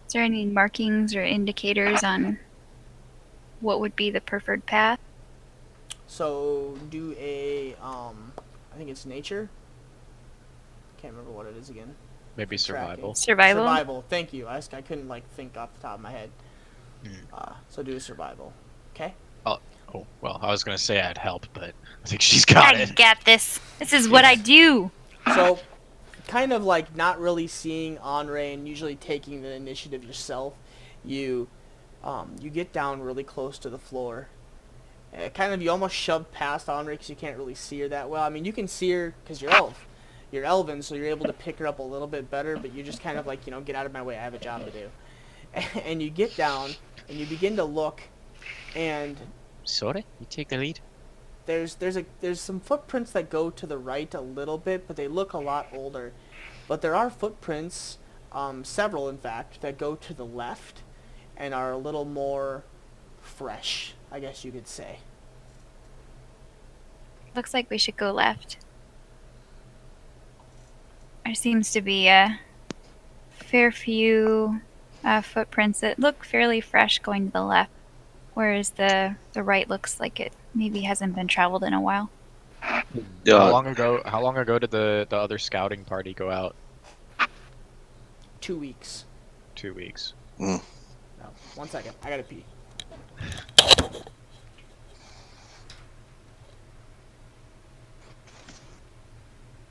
Is there any markings or indicators on what would be the preferred path? So do a I think it's nature. Can't remember what it is again. Maybe survival. Survival? Survival. Thank you. I couldn't think off the top of my head. So do a survival. Okay. Oh, well, I was gonna say I'd help, but I think she's got I it. got this. This is what I do. So, kind of like not really seeing Andre and usually taking the initiative yourself, you get down really close to the floor. You almost shove past Andre because you can't really see her that well. I mean, you can see her because you're elven, so you're able to pick her up a little bit better, but you just kind of get out of my way, I have a job to do. And you get down, and you begin to look, and Sorry, you take the lead. there's some footprints that go to the right a little bit, but they look a lot older. But there are footprints, several in fact, that go to the left and are a little more fresh, I guess you could say. Looks like we should go left. There seems to be a fair few footprints that look fairly fresh going to the left, whereas the right looks like it maybe hasn't been traveled in a while. How long ago did the other scouting party go out? 2 weeks. 2 weeks. No, 1 second. I gotta pee.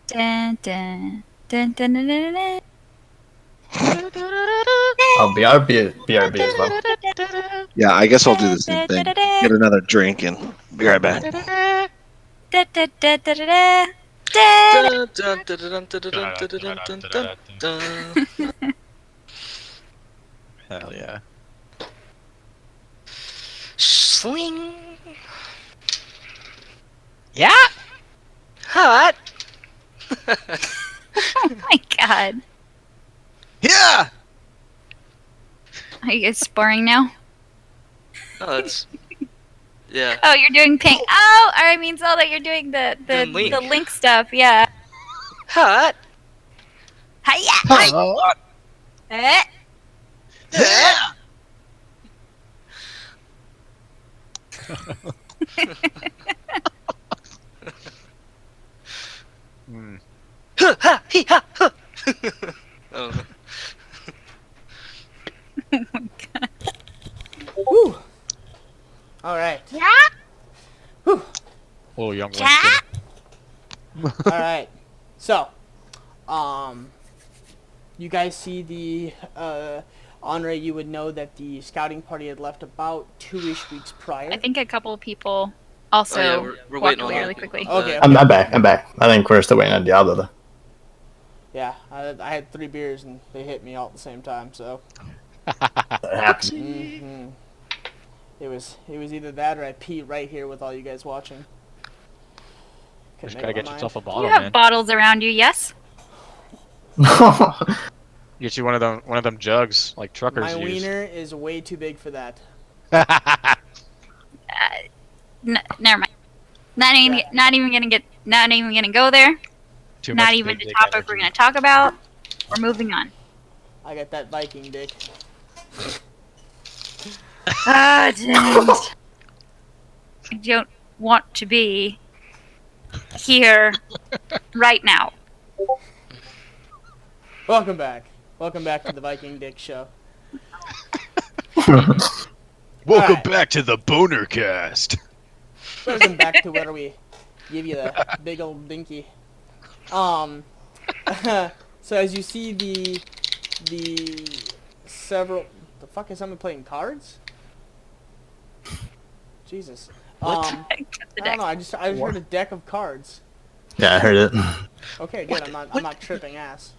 Dun, dun, dun, dun, dun, dun, dun. I'll BRB as well. Yeah, I guess I'll do the same thing. Get another drink and be right back. Da, da, da, da, da, da. Da. Dun, dun, dun, dun, dun, dun, dun, dun, dun, dun, dun. Hell yeah. Swing. Yeah. Hot. Oh my god. Yeah. Are you guys sparring now? Oh, that's. Yeah. Oh, you're doing pink. Oh, I mean Zelda, you're doing the Link. the link stuff, yeah. Hot. Hiya! Eh? Yeah. Hmm. Ha ha hee ha ha. Oh. Woo! Alright. Oh, young Cat? Winston. Alright. So, you guys see the, Andre, you would know that the scouting party had left about 2-ish weeks prior. I think a couple of people also Oh, yeah, we're walked waiting on away that. really quickly. Okay. I'm back. I think we're still waiting on Diablo though. Yeah, I had 3 beers and they hit me all at the same time, so. That happens. Mm-hmm. It was either that or I peed right here with all you guys watching. Couldn't Just make gotta up get my mind. yourself a You bottle, have man. bottles around you, yes? Get you one of them jugs like truckers My use. wiener is way too big for that. Never mind. Not even gonna go there. Too Not much even big the dick topic energy. we're gonna talk about. We're moving on. I got that Viking dick. Ah, damn it. I don't want to be here right now. Welcome back. Welcome back to the Viking Dick Show. Welcome Alright. back to the Boner Cast. Welcome back to where we give you the big old dinky. So as you see the several. The fuck is someone playing cards? Jesus. I don't know. I just heard a deck of cards. Yeah, I heard it. Okay, good. I'm not tripping ass.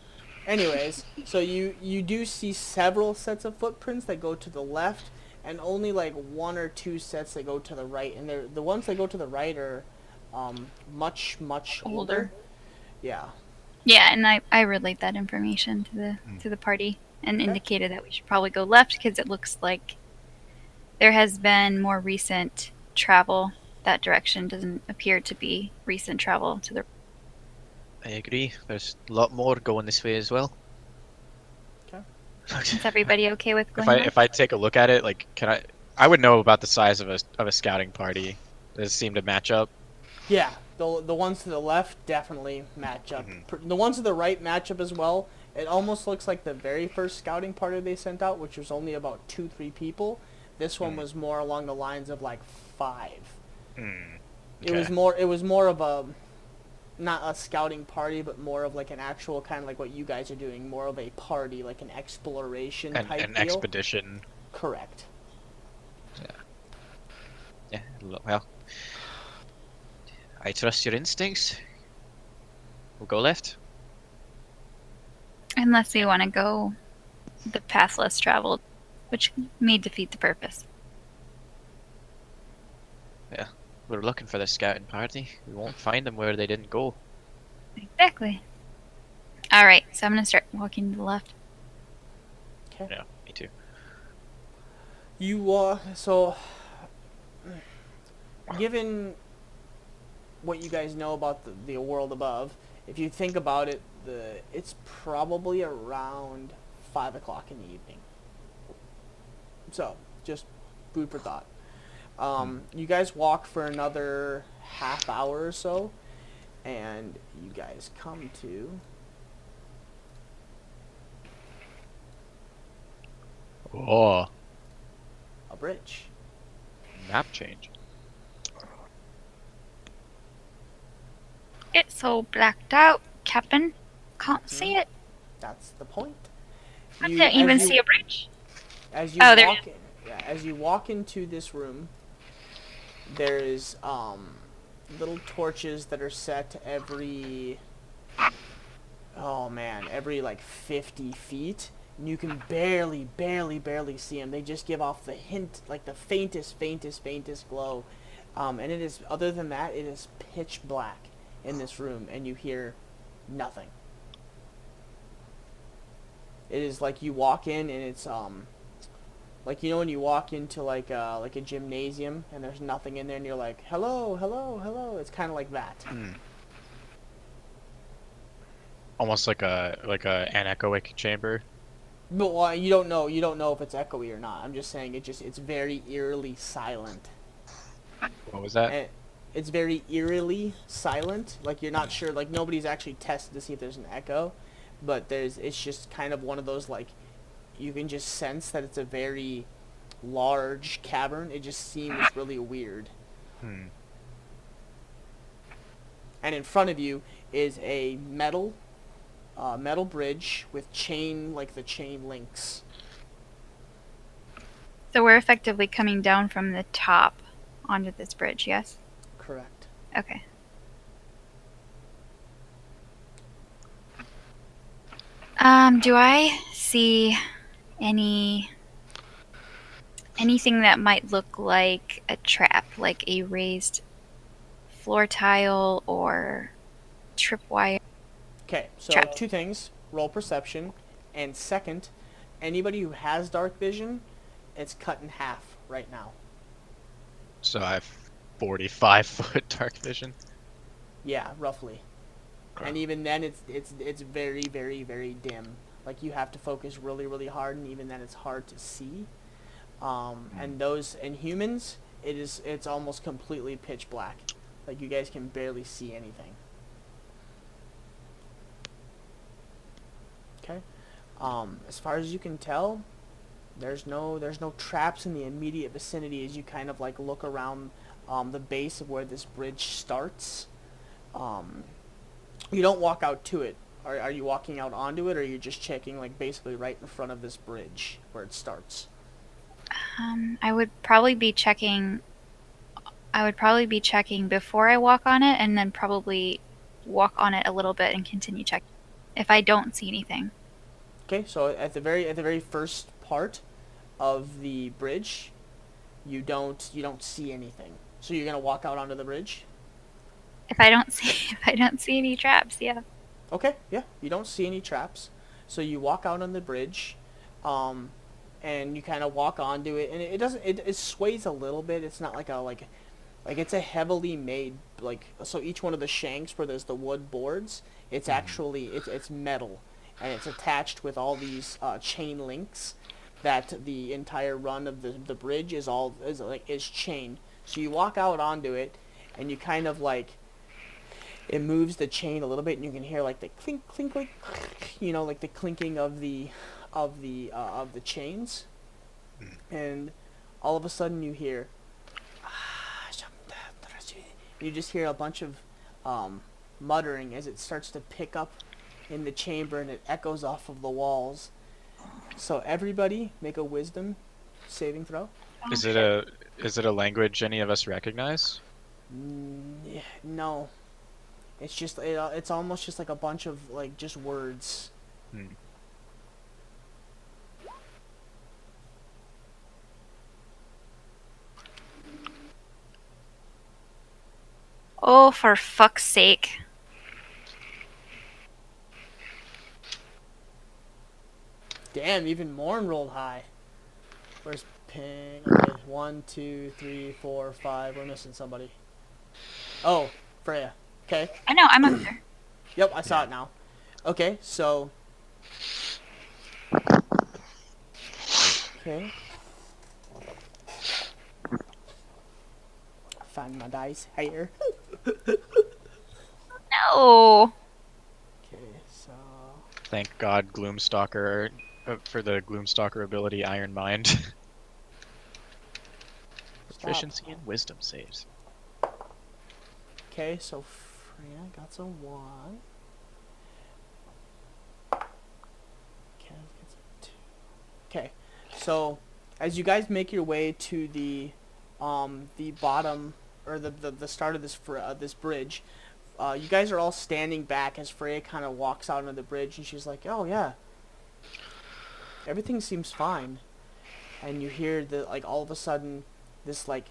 Anyways, so you do see several sets of footprints that go to the left, and only like 1 or 2 sets that go to the right. And the ones that go to the right are much older. Yeah. Yeah, and I relayed that information to the party and Okay. indicated that we should probably go left because it looks like there has been more recent travel. That direction doesn't appear to be recent travel to the. I agree. There's a lot more going this way as well. Okay. Is everybody okay with going left? If I take a look at it, like, I would know about the size of a scouting party. Does it seem to match up? Yeah. The ones to the left definitely match up. The ones to the right match up as well. It almost looks like the very first scouting party they sent out, which was only about 2-3 people. This one was more along the lines of like 5. It was more of a, not a scouting party, but more of like an actual kind of like what you guys are doing, more of a party, like an exploration type An deal. expedition. Correct. Yeah. Well, I trust your instincts. We'll go left. Unless we want to go the path less traveled, which may defeat the purpose. We're looking for the scouting party. We won't find them where they didn't go. Exactly. Alright, so I'm going to start walking to the left. Okay. Yeah, me too. You so given what you guys know about the world above, if you think about it, it's probably around 5 o'clock in the evening. So, just food for thought. You guys walk for another half hour or so, and you guys come to Oh, a bridge. map change. It's all blacked out, Captain. Can't see it. That's the point. I can't even as you- see a bridge. As you Oh, there walk, as you walk into this room, there's little torches that are set every every like 50 feet. And you can barely see them. They just give off the hint, like the faintest glow. And it is, other than that, it is pitch black in this room, and you hear nothing. It is like you walk in, and it's like, you know, when you walk into like a gymnasium and there's nothing in there, and you're like, hello. It's kind of like that. Almost like a anechoic chamber. But well, you don't know if it's echoey or not. I'm just saying it's very eerily silent. What was that? And it's very eerily silent. Like, you're not sure. Like, nobody's actually tested to see if there's an echo, but it's just kind of one of those, like, you can just sense that it's a very large cavern. It just seems really weird. And in front of you is a metal bridge with chain, like the chain links. So we're effectively coming down from the top onto this bridge, yes? Correct. Okay. Do I see anything that might look like a trap, like a raised floor tile or tripwire? Okay, so Traps. 2 things. Roll perception. And second, anybody who has dark vision, it's cut in half right now. So I have 45-foot dark vision. Yeah, roughly. And even then, it's very dim. Like, you have to focus really hard, and even then it's hard to see. And humans, it's almost completely pitch black. Like, you guys can barely see anything. Okay. As far as you can tell, there's no traps in the immediate vicinity as you kind of like look around the base of where this bridge starts. You don't walk out to it. Are you walking out onto it, or are you just checking like basically right in front of this bridge where it starts? I would probably be checking before I walk on it, and then probably walk on it a little bit and continue checking if I don't see anything. Okay, so at the very first part of the bridge, you don't see anything. So you're gonna walk out onto the bridge? If I don't see any traps, yeah. Okay, yeah, you don't see any traps. So you walk out on the bridge, and you kind of walk onto it, and it sways a little bit. It's not like it's a heavily made, like, so each one of the shanks where there's the wood boards, it's actually it's metal, and it's attached with all these chain links that the entire run of the bridge is chained. So you walk out onto it, and you kind of like, it moves the chain a little bit, and you can hear like the clink clink clink, you know, like the clinking of the chains, and all of a sudden you hear, you just hear a bunch of muttering as it starts to pick up in the chamber, and it echoes off of the walls. So everybody make a wisdom saving throw. Is it a language any of us recognize? No. It's just it's almost just like a bunch of like just words. Oh, for fuck's sake. Damn, even Morn rolled high. Where's Ping? Okay, 1, 2, 3, 4, 5. We're missing somebody. Oh, Freya. Okay. I know, I'm up there. Yep, I saw it now. Okay, so. Okay. Find my dice here. No. Okay, so. Thank God, Gloomstalker for the Gloomstalker ability, Iron Mind. Stop. Proficiency and Wisdom saves. Okay, so Freya got some 1. Kaz gets a 2. Okay, so as you guys make your way to the bottom or the start of this bridge, you guys are all standing back as Freya kind of walks out onto the bridge, and she's like, "Oh yeah, everything seems fine." And you hear all of a sudden this like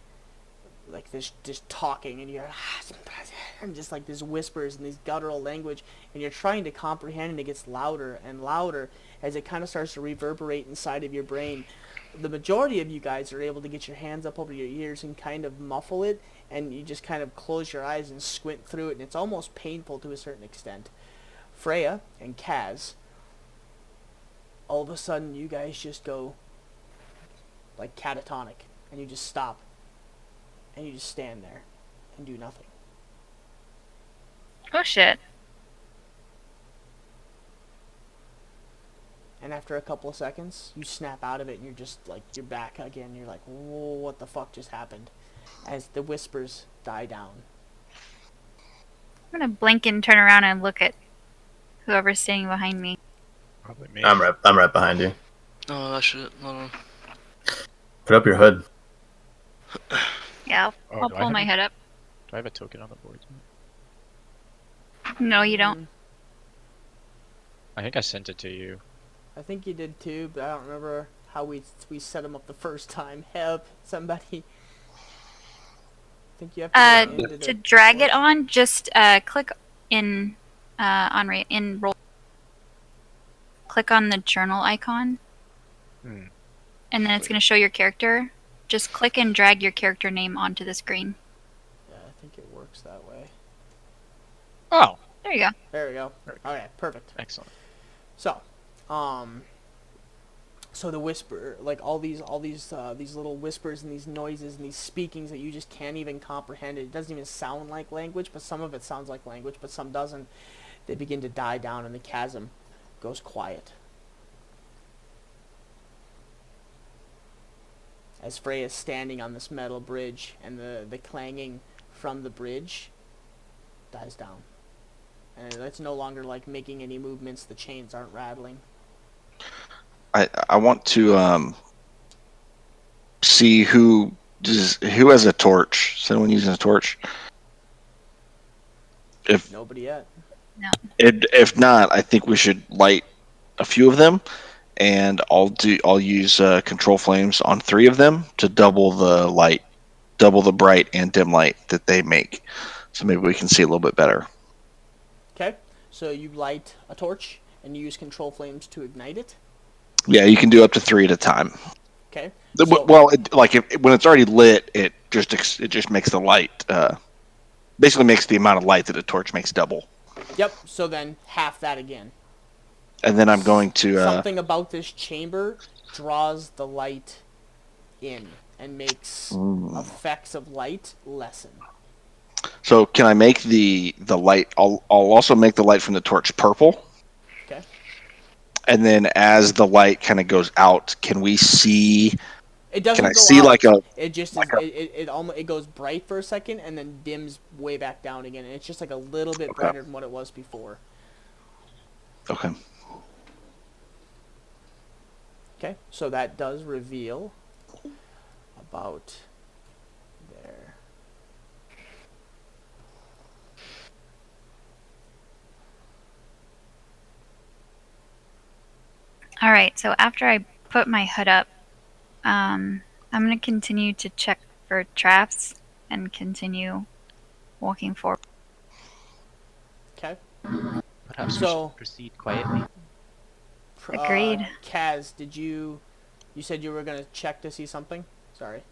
this just talking, and you're and just like this whispers and these guttural language, and you're trying to comprehend, and it gets louder and louder as it kind of starts to reverberate inside of your brain. The majority of you guys are able to get your hands up over your ears and kind of muffle it, and you just kind of close your eyes and squint through it, and it's almost painful to a certain extent. Freya and Kaz, all of a sudden you guys just go like catatonic, and you just stop, and you just stand there and do nothing. Oh shit. And after a couple of seconds, you snap out of it, and you're just like, you're back again. You're like, whoa, what the fuck just happened? As the whispers die down. I'm gonna blink and turn around and look at whoever's standing behind me. Probably me. I'm right behind you. Oh, that shit. Hold on. Put up your hood. Yeah, Oh, I'll do I pull have my a- head up. Do I have a token on the board? No, you don't. I think I sent it to you. I think you did too, but I don't remember how we set them up the first time. Help, somebody. I think you have to go into To the drag it on, just click in in roll. Click on the journal icon, Hmm. and then it's gonna show your character. Just click and drag your character name onto the screen. Yeah, I think it works that way. Oh, There you go. There we go. Very Okay, perfect. excellent. So, so the whisper, like all these little whispers and these noises and these speakings that you just can't even comprehend. It doesn't even sound like language, but some of it sounds like language, but some doesn't. They begin to die down, and the chasm goes quiet. As Freya is standing on this metal bridge, and the clanging from the bridge dies down. And it's no longer like making any movements, the chains aren't rattling. I want to see who has a torch. Is anyone using a torch? If Nobody yet. if not, I think we should light a few of them, and I'll use control flames on 3 of them to double the light, double the bright and dim light that they make. So maybe we can see a little bit better. Okay, so you light a torch and you use control flames to ignite it. Yeah, you can do up to 3 at a time. Okay. Well, when it's already lit, it just makes the light. Basically, makes the amount of light that a torch makes double. Yep. So then half that again. And then I'm going to Something about this chamber draws the light in and makes effects of light lessen. So can I make the light? I'll also make the light from the torch purple. Okay. And then as the light kind of goes out, can we see? It doesn't Can I go see out. like a? It just it goes bright for a second and then dims way back down again. And it's just like a little bit Okay. brighter than what it was before. Okay. Okay. So that does reveal about there. All right. So after I put my hood up, I'm gonna continue to check for traps and continue walking forward. Okay. Perhaps So- we should proceed quietly. Agreed. Kaz, did you said you were gonna check to see something? Sorry.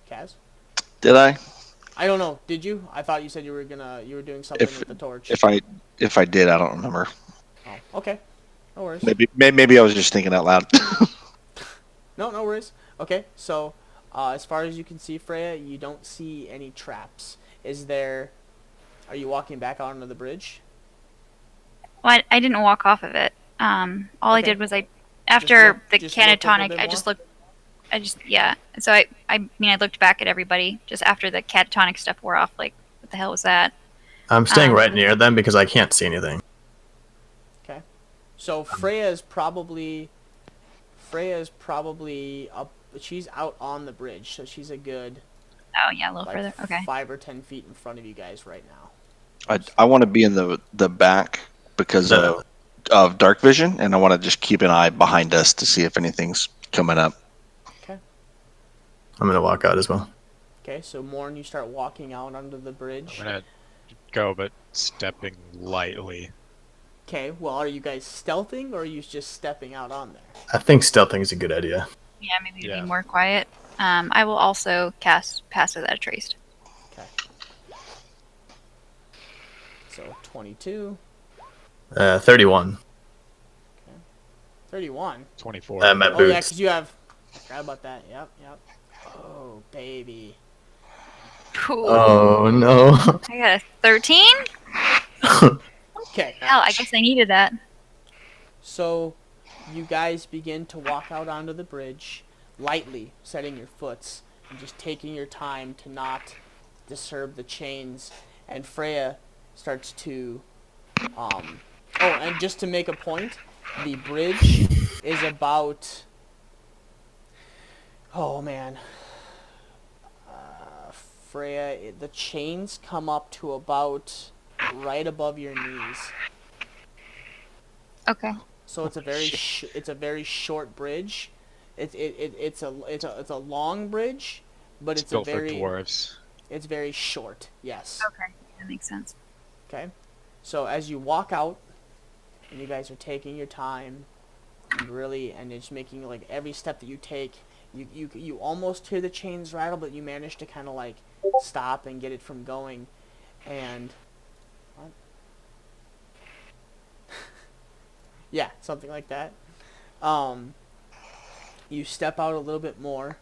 Kaz? Did I? I don't know. Did you? I thought you said you were doing something If with the torch. if I did, I don't remember. Oh, okay. No worries. Maybe I was just thinking out loud. No worries. Okay, so as far as you can see, Freya, you don't see any traps. Are you walking back out onto the bridge? Well, I didn't walk off of it. All I Okay. did was after the just looked a little catatonic, bit I just more? looked. Yeah. So I mean, I looked back at everybody just after the catatonic stuff wore off. Like, what the hell was that? I'm staying Um, right near them because I can't see anything. Okay. So Freya's probably up. She's out on the bridge, so she's a good Oh yeah, a little like further. Okay. 5 or 10 feet in front of you guys right now. I want to be in the back because No. of dark vision, and I want to just keep an eye behind us to see if anything's coming up. Okay. I'm gonna walk out as well. Okay. So Morn, you start walking out onto the bridge. I'm gonna go, but stepping lightly. Okay. Well, are you guys stealthing or are you just stepping out on there? I think stealthing is a good idea. Yeah, maybe Yeah. be more quiet. I will also cast Pass Without a Trace. Okay. So 22, 31. 31. 24. My Oh yeah, boots. because you have. Forgot about that. Yep. Oh baby. Oh no. I got a 13. Okay. Hell, I guess I needed that. So, you guys begin to walk out onto the bridge, lightly setting your foots and just taking your time to not disturb the chains. And Freya starts to, oh, and just to make a point, the bridge is about, oh man, Freya, the chains come up to about right above your knees. Okay. So it's a very short bridge. It's a long bridge, but It's it's built for dwarves. it's very short. Yes. Okay, that makes sense. Okay. So as you walk out, and you guys are taking your time, and it's making like every step that you take, you almost hear the chains rattle, but you manage to kind of like stop and get it from going, and. What? Yeah, something like that. You step out a little bit more,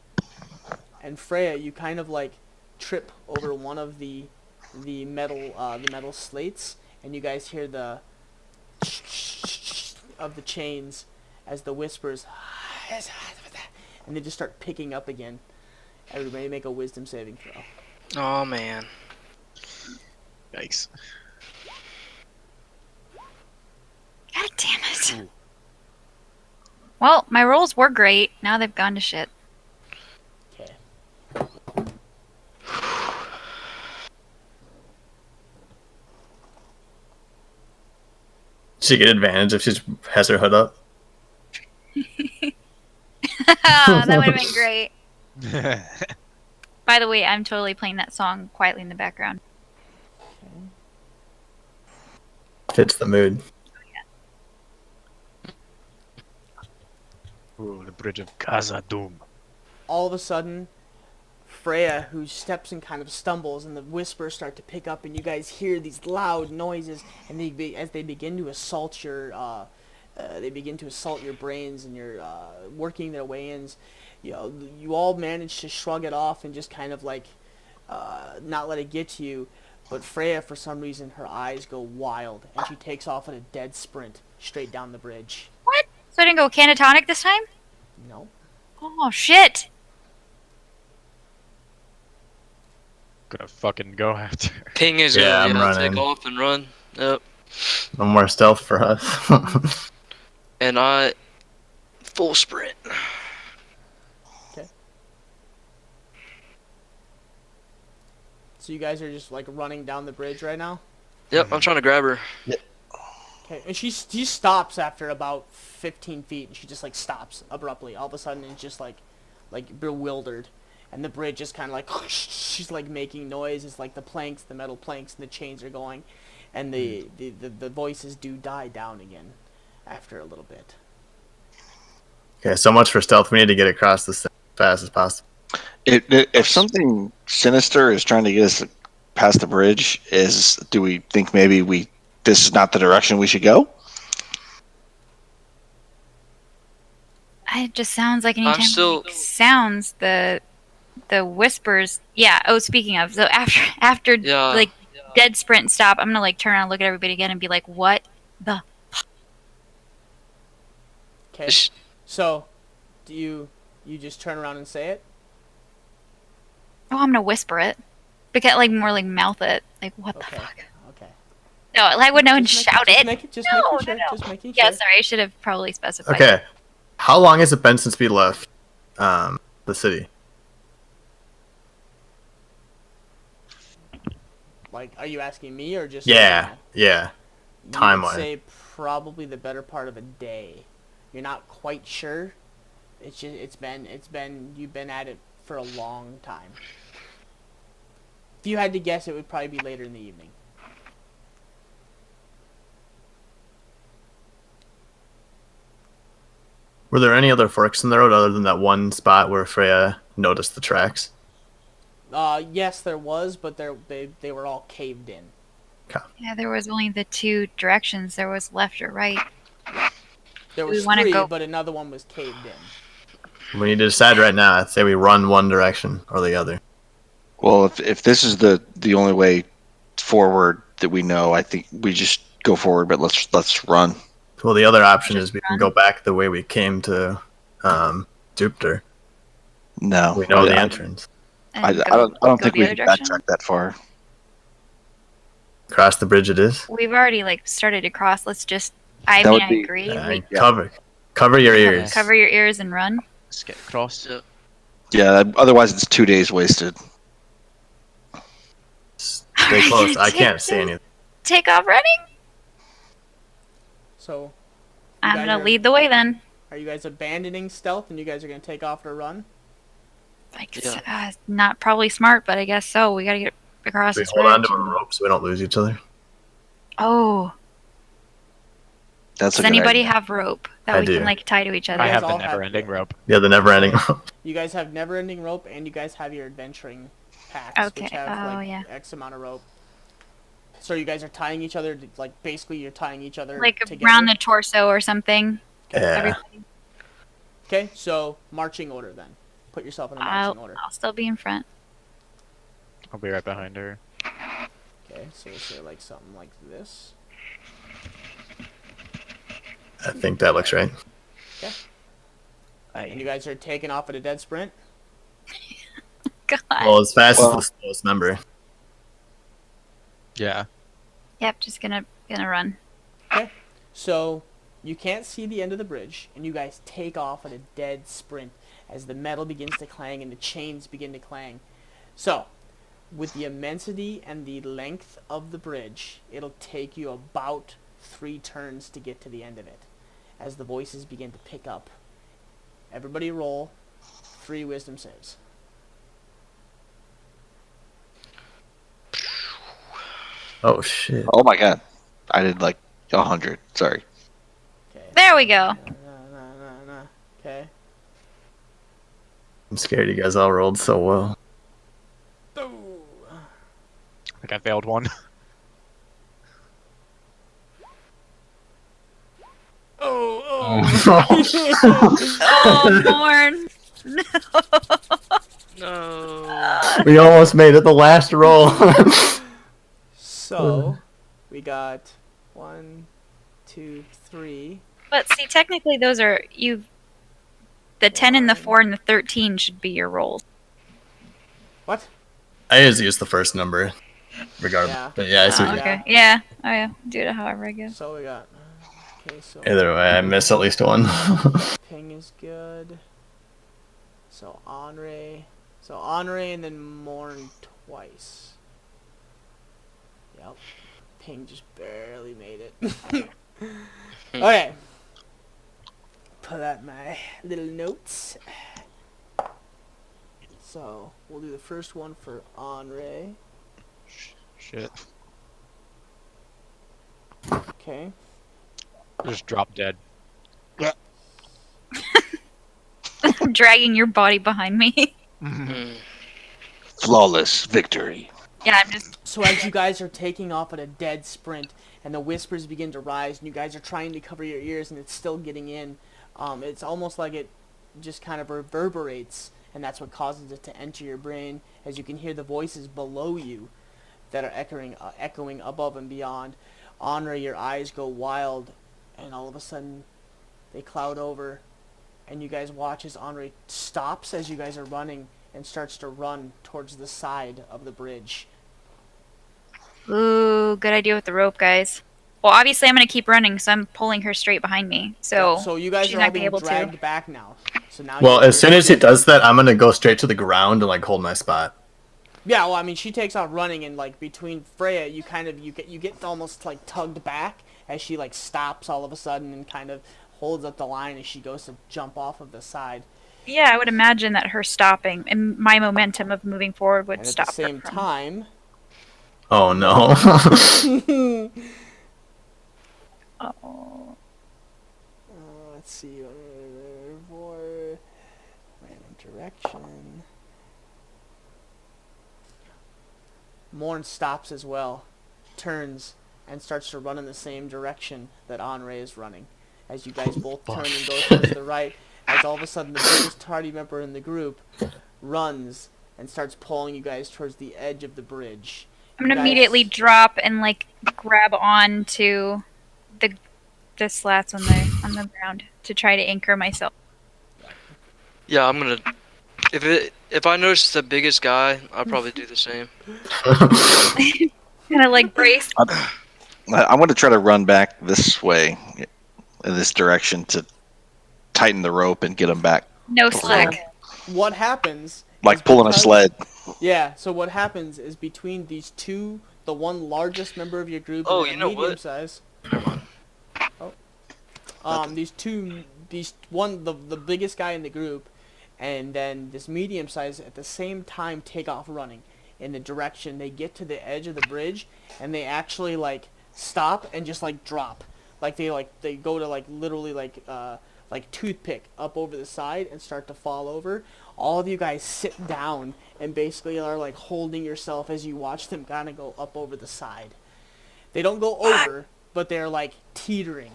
and Freya, you kind of like trip over one of the metal slates, and you guys hear the of the chains as the whispers, and they just start picking up again. Everybody make a wisdom saving throw. Oh man. Yikes. God damn it. Well, my rolls were great. Now they've gone to shit. Okay. She get advantage if she has her hood up. That would have been great. By the way, I'm totally playing that song quietly in the background. Fits the mood. Ooh, the bridge of Khazad-dûm. All of a sudden, Freya, who steps and kind of stumbles, and the whispers start to pick up, and you guys hear these loud noises, and as they begin to assault your, brains, and you're working their way in. You all manage to shrug it off and just kind of like not let it get to you. But Freya, for some reason, her eyes go wild, and she takes off at a dead sprint straight down the bridge. What? So I didn't go catatonic this time? No. Oh, shit. Gonna fucking go after her. Ping is Yeah, gonna I'm take running. off and run. Yep. No more stealth for us. And I full sprint. So you guys are just like running down the bridge right now? Yep, I'm trying to grab her. Okay, and she stops after about 15 feet, and she just like stops abruptly. All of a sudden, it's just like bewildered, and the bridge is kind of like she's like making noise. It's like the metal planks, and the chains are going, and the voices do die down again after a little bit. Okay, so much for stealth. We need to get across this thing as fast as possible. If something sinister is trying to get us past the bridge, do we think maybe this is not the direction we should go? It just sounds like I'm anytime still. it makes sounds, the whispers. Yeah. Oh, speaking of, so after Yeah. like dead sprint and stop, I'm gonna like turn around, and look at everybody again, and be like, "What the?" Okay. So, do you just turn around and say it? Oh, I'm gonna whisper it, because like more like mouth it. Like, what the Okay. fuck? Okay. No, I would know and Just shout just it. Make it. Just No, making sure. no, no. Just making sure. Yeah, sorry, I should have probably specified. Okay. How long has it been since we left the city? Like, are you asking me or just? Yeah. Yeah. You Time-wise. would say probably the better part of a day. You're not quite sure. It's just it's been you've been at it for a long time. If you had to guess, it would probably be later in the evening. Were there any other forks in the road other than that one spot where Freya noticed the tracks? Yes, there was, but they were all caved in. Yeah, there was only the two directions. There was left or right. There We was wanna three, go- but another one was caved in. We need to decide right now. I'd say we run one direction or the other. Well, if this is the only way forward that we know, I think we just go forward. But let's run. Well, the other option Just is we can run. go back the way we came to Jupiter. No, We know I, the I- entrance. And I go- don't go think the we other can direction? backtrack that far. Cross the bridge it is. We've already like started to cross. Let's just. I That mean, would I be- agree. Yeah, We cover your ears. cover your ears and run. Let's get across. Yeah. Yeah. Otherwise, it's 2 days wasted. Stay close. I can't see anything. Take off running. So, you I'm guys gonna are- lead the way then. Are you guys abandoning stealth and you guys are gonna take off to run? Like, Yeah. not probably smart, but I guess so. We gotta get across We this hold on bridge. to a rope so we don't lose each other. Oh, That's does a good anybody idea. have rope that I we do. can like tie to each other? I guys have the all have- never-ending rope. Yeah, the never-ending rope. You guys have never-ending rope, and you guys have your adventuring packs, Okay, which have oh, like yeah. X amount of rope. So you guys are tying each other, like basically you're tying each other Like together. around the torso or something. Yeah. Everybody, Okay, so marching order then. Put yourself in a marching order. I'll still be in front. I'll be right behind her. Okay, so we'll say like something like this. I think that looks right. And you guys are taking off at a dead sprint. God. Well, as fast Well- as the slowest number. Yeah. Yep, just gonna run. So you can't see the end of the bridge, and you guys take off at a dead sprint as the metal begins to clang and the chains begin to clang. So, with the immensity and the length of the bridge, it'll take you about 3 turns to get to the end of it, as the voices begin to pick up. Everybody roll 3 wisdom saves. Oh shit! Oh my god, I did like 100. Sorry. Okay. There we go. Okay. I'm scared you guys all rolled so well. Ooh. I think I failed one. Oh, Morn. No. We almost made it the last roll. So, we got 1, 2, 3. But see, technically, those are you. The 10 and the 4 and the 13 should be your rolls. What? I usually use the first number, regardless. Yeah. But yeah, I see. Oh, what you- okay. Yeah. Oh yeah. Do it however I guess. So we got. Okay, so Either way, I miss at least one. ping is good. So Henri. So Henri and then Morn twice. Yep. Ping just barely made it. Okay. Put out my little notes. So we'll do the first one for Henri. Shit. Okay. Just drop dead. I'm dragging your body behind me. Mm. Flawless victory. Yeah, I'm just. So as you guys are taking off at a dead sprint, and the whispers begin to rise, and you guys are trying to cover your ears, and it's still getting in, it's almost like it just kind of reverberates, and that's what causes it to enter your brain, as you can hear the voices below you that are echoing above and beyond. Henri, your eyes go wild, and all of a sudden they cloud over, and you guys watch as Henri stops as you guys are running and starts to run towards the side of the bridge. Ooh, good idea with the rope, guys. Well, obviously I'm gonna keep running, so I'm pulling her straight behind me. So, So you guys she's are all not being able dragged to. back now. So now Well, you're as soon as he does that, I'm gonna go straight to the ground and like hold my spot. Yeah, well, I mean, she takes off running, and like between Freya, you get almost like tugged back as she like stops all of a sudden and kind of holds up the line as she goes to jump off of the side. Yeah, I would imagine that her stopping and my momentum of moving forward would And at stop the same her from... time, Oh no. Oh. let's see, for random direction. Morn stops as well, turns, and starts to run in the same direction that Henri is running. As you guys both turn and go towards the right, as all of a sudden the biggest party member in the group runs and starts pulling you guys towards the edge of the bridge. I'm gonna You guys- immediately drop and like grab on to the slats on the ground to try to anchor myself. Yeah, I'm gonna. If I notice the biggest guy, I'll probably do the same. Kind of like brace. I want to try to run back this way, in this direction, to tighten the rope and get them back, No slack. What happens? like is pulling a because- sled. Yeah. So what happens is between these two, the one largest member of your group Oh, and you a know medium what? size. Never mind. The biggest guy in the group, and then this medium size at the same time take off running in the direction. They get to the edge of the bridge, and they actually like stop and just like drop, like they go to like literally like toothpick up over the side and start to fall over. All of you guys sit down and basically are like holding yourself as you watch them kind of go up over the side. They don't go over, but they're like teetering.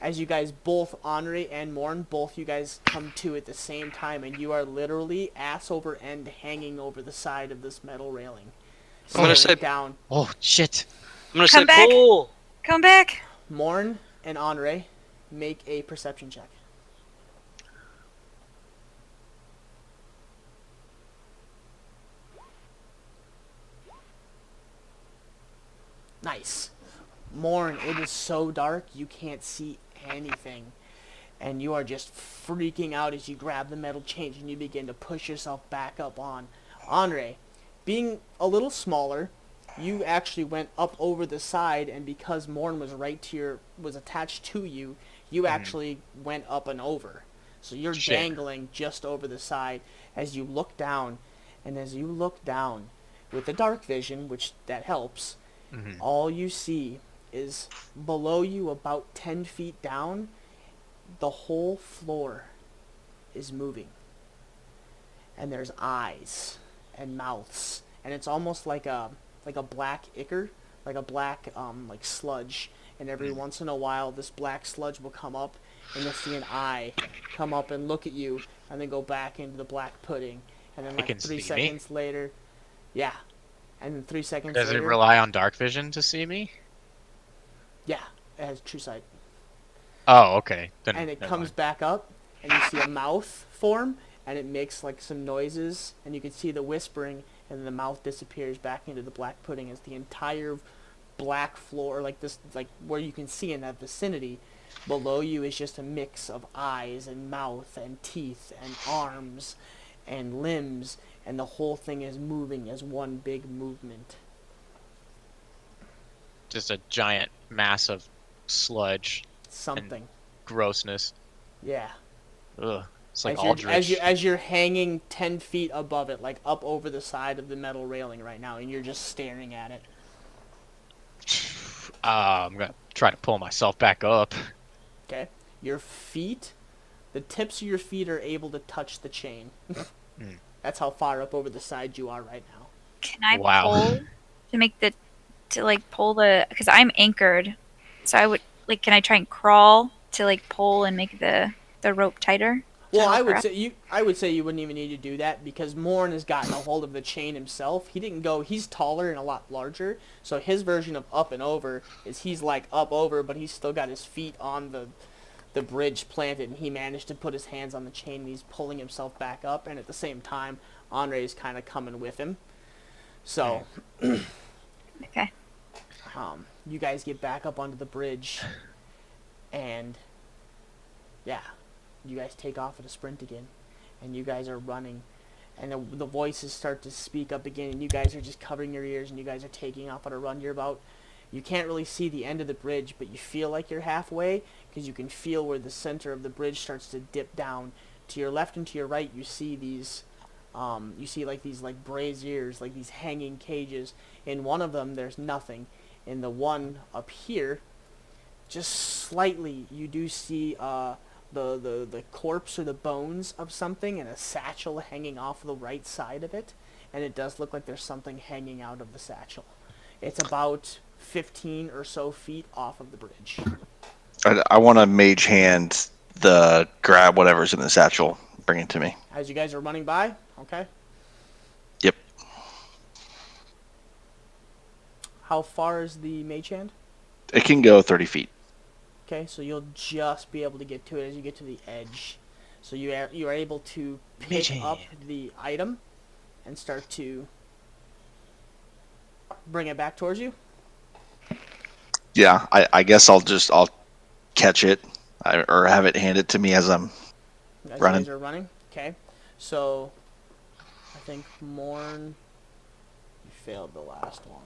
As you guys both, Henri and Morn, both you guys come to at the same time, and you are literally ass over end hanging over the side of this metal railing. I'm gonna Staring say- down. Oh shit! I'm gonna Come say back. pull. Come back. Morn and Henri, make a perception check. Nice. Morn, it is so dark you can't see anything. And you are just freaking out as you grab the metal chains and you begin to push yourself back up on. Henri, being a little smaller, you actually went up over the side, and because Morn was was attached to you, you actually went up and over. So you're Shit. dangling just over the side as you look down. And as you look down, with the dark vision, which that helps, all you see is below you, about 10 feet down, the whole floor is moving. And there's eyes and mouths. And it's almost like a black ichor, like a black like sludge. And every once in a while this black sludge will come up and you'll see an eye come up and look at you and then go back into the black pudding. And then It like can 3 see me? seconds later, yeah. And then 3 seconds Does it later, rely on dark vision to see me? yeah, it has true sight. Oh, okay. Then And it never comes mind. back up, and you see a mouth form, and it makes like some noises, and you can see the whispering, and then the mouth disappears back into the black pudding as the entire black floor, like this, like where you can see in that vicinity, below you is just a mix of eyes and mouth and teeth and arms and limbs, and the whole thing is moving as one big movement. Just a giant mass of sludge, Something. grossness. Yeah. Ugh. It's like as you're, Aldrich. as you're hanging 10 feet above it, like up over the side of the metal railing right now, and you're just staring at it. I'm gonna try to pull myself back up. Okay? Your feet, the tips of your feet are able to touch the chain. That's how far up over the side you are right now. Can I Wow. pull to make the pull the because I'm anchored, so I would can I try and crawl to pull and make the rope tighter? to Well, help I her would up? say you wouldn't even need to do that because Morn has gotten a hold of the chain himself. He didn't go. He's taller and a lot larger, so his version of up and over is he's like up over, but he's still got his feet on the bridge planted, and he managed to put his hands on the chain and he's pulling himself back up, and at the same time, Andre is kind of coming with him. So, Okay. you guys get back up onto the bridge, and yeah, you guys take off at a sprint again, and you guys are running, and the voices start to speak up again, and you guys are just covering your ears, and you guys are taking off at a run. You can't really see the end of the bridge, but you feel like you're halfway, because you can feel where the center of the bridge starts to dip down. To your left and to your right, you see these, these braziers, like these hanging cages. In one of them, there's nothing. In the one up here, just slightly, you do see, the corpse or the bones of something and a satchel hanging off the right side of it, and it does look like there's something hanging out of the satchel. It's about 15 or so feet off of the bridge. I want to mage hand the grab whatever's in the satchel, bring it to me. As you guys are running by, okay? Yep. How far is the mage hand? It can go 30 feet. Okay, so you'll just be able to get to it as you get to the edge. So you are able to pick up the item and start to bring it back towards you. Yeah, I guess I'll catch it or have it handed to me as I'm running. You guys are running. Okay, so I think Morn, you failed the last one.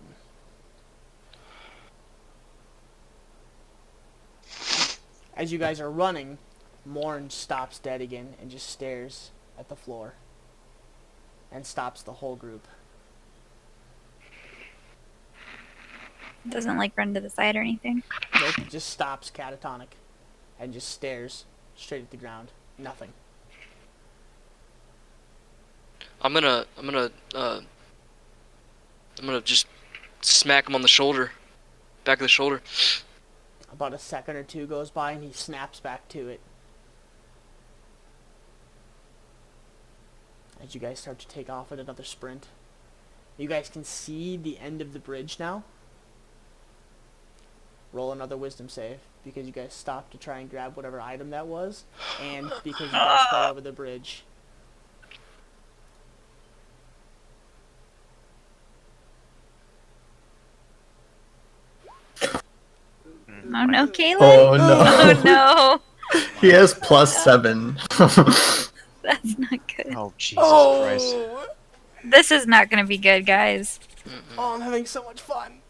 As you guys are running, Morn stops dead again and just stares at the floor and stops the whole group. Doesn't run to the side or anything. Nope, just stops catatonic and just stares straight at the ground. Nothing. I'm gonna just smack him on the shoulder, back of the shoulder. About a second or two goes by and he snaps back to it. As you guys start to take off at another sprint. You guys can see the end of the bridge now. Roll another wisdom save because you guys stopped to try and grab whatever item that was, and because you guys fell over the bridge. Oh no, Caleb! Oh no. Oh no! He has +7. That's not good. Oh, Jesus Christ. This is not gonna be good, guys. Oh, I'm having so much fun.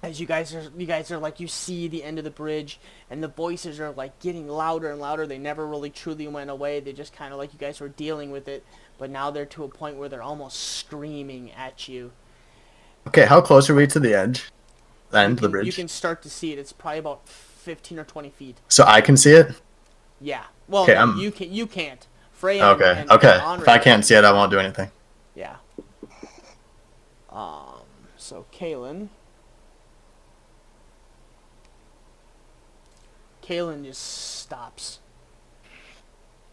As you guys are like, you see the end of the bridge, and the voices are like getting louder and louder. They never really truly went away. They just kind of like you guys were dealing with it, but now they're to a point where they're almost screaming at you. Okay, how close are we to the edge? The end of the bridge? You can start to see it. It's probably about 15 or 20 feet. So I can see it? Yeah. Well, okay, no, you can't. Freya okay, and okay. Andre, If I can't see it, I won't do anything. Yeah. So Kalen just stops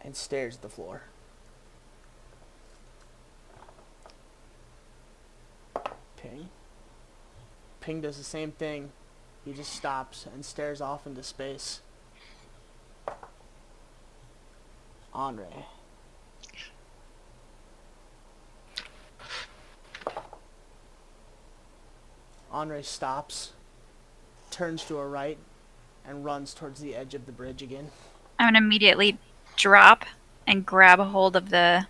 and stares at the floor. Ping does the same thing. He just stops and stares off into space. Andre. Andre stops, turns to her right, and runs towards the edge of the bridge again. I'm gonna immediately drop and grab a hold of the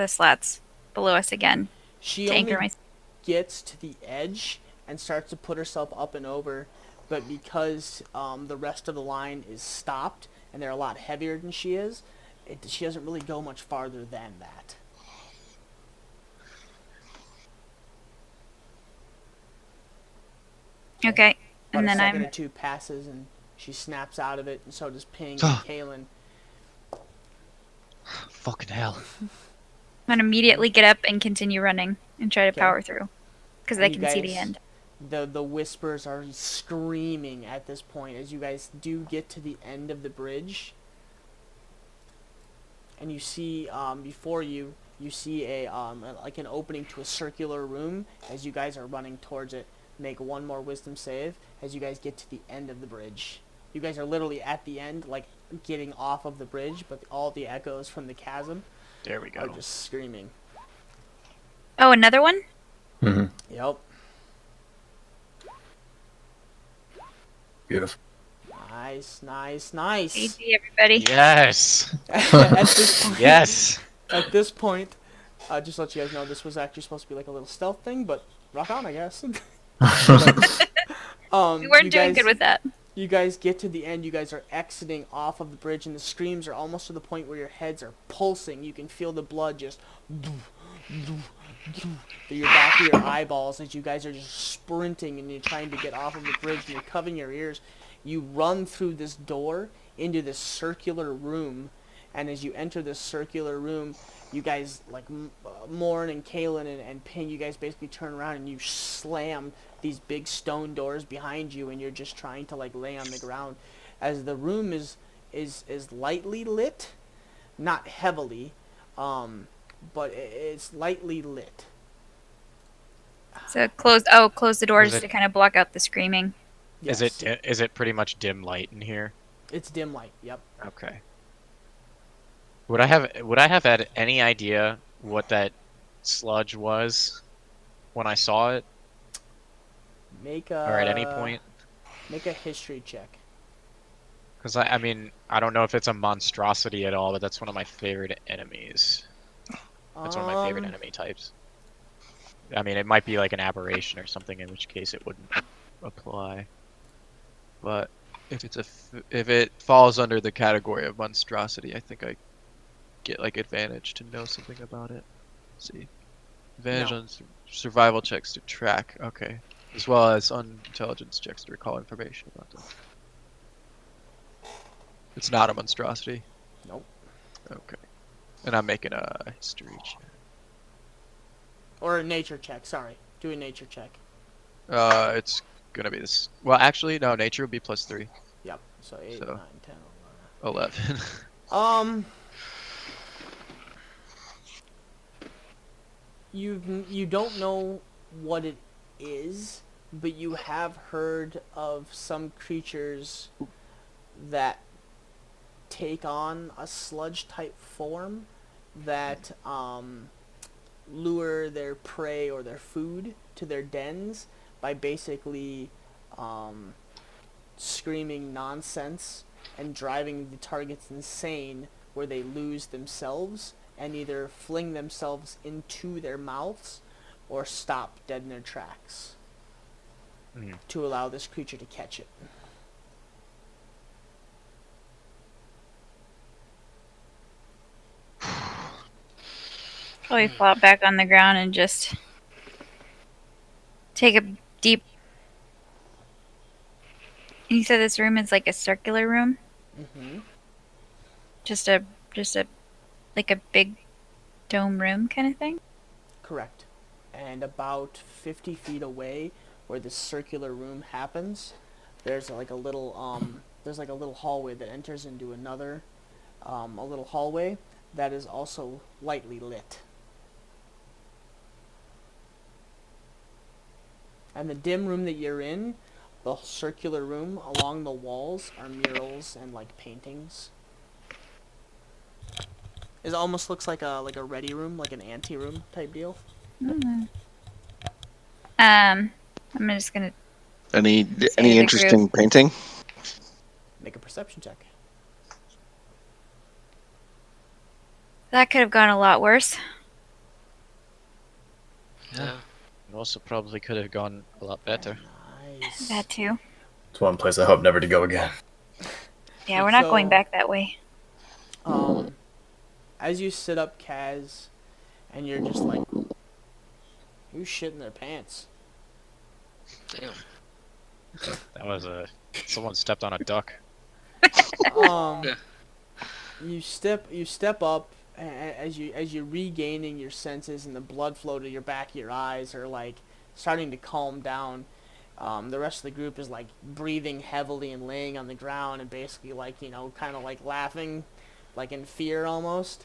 slats below us again. She to only anchor myself. gets to the edge and starts to put herself up and over, but because the rest of the line is stopped and they're a lot heavier than she is, she doesn't really go much farther than that. Okay, But and a then second I'm or two passes and she snaps out of it, and so does Ping and Kalen. fucking hell. I'm gonna immediately get up and continue running and try to Okay. power through, because I And you can see the guys- end. The whispers are screaming at this point as you guys do get to the end of the bridge, and you see before you see a like an opening to a circular room. As you guys are running towards it, make one more wisdom save as you guys get to the end of the bridge. You guys are literally at the end, like getting off of the bridge, but all the echoes from the chasm There we are go. just screaming. Oh, another one? Yep. Beautiful. Nice, nice, nice. GG, everybody. Yes. At this point, Yes. At this point, just to let you guys know, this was actually supposed to be like a little stealth thing, but rock on, I guess. We weren't you doing guys- good with that. You guys get to the end. You guys are exiting off of the bridge, and the screams are almost to the point where your heads are pulsing. You can feel the blood just through your back of your eyeballs as you guys are just sprinting and you're trying to get off of the bridge and you're covering your ears. You run through this door into this circular room, and as you enter this circular room, you guys, like Morn and Kalen and Ping, you guys basically turn around and you slam these big stone doors behind you, and you're just trying to like lay on the ground as the room is lightly lit, not heavily, but it's lightly lit. So close the doors it- to kind of block out the screaming. Is it pretty much dim light in here? It's dim light. Yep. Okay. Would I have had any idea what that sludge was when I saw it, Make a or at any point? Make a history check. Because I mean, I don't know if it's a monstrosity at all, but that's one of my favorite enemies. That's one of my favorite enemy types. I mean, it might be like an aberration or something, in which case it wouldn't apply. But if it falls under the category of monstrosity, I think I get like advantage to know something about it. Let's see, advantage No. on survival checks to track. Okay, as well as on intelligence checks to recall information about them. It's not a monstrosity. Nope. Okay, and I'm making a history check. Or a nature check. Sorry, do a nature check. It's gonna be this. Well, actually, no. Nature would be +3. Yep. So 8, So. 9, 10, 11. 11. You don't know what it is, but you have heard of some creatures that take on a sludge type form that lure their prey or their food to their dens by basically screaming nonsense and driving the targets insane, where they lose themselves and either fling themselves into their mouths or stop dead in their tracks to allow this creature to catch it. Probably flop back on the ground and just take a deep. You said this room is like a circular room, Mm-hmm. just a like a big dome room kind of thing. Correct. And about 50 feet away, where this circular room happens, there's like a little hallway that enters into another a little hallway that is also lightly lit. And the dim room that you're in, the circular room, along the walls are murals and like paintings. It almost looks like a ready room, like an ante room type deal. I'm just gonna Any the interesting painting? Make a perception check. That could have gone a lot worse. Yeah. It also probably could have gone a lot better. Nice. That too. It's one place I hope never to go again. Yeah, we're not going So- back that way. As you sit up, Kaz, and you're just like, who's shitting their pants? Damn. That was someone stepped on a duck. You step up as you're regaining your senses and the blood flow to your back of your eyes are like starting to calm down. The rest of the group is like breathing heavily and laying on the ground and basically like, you know, kind of like laughing, like in fear almost.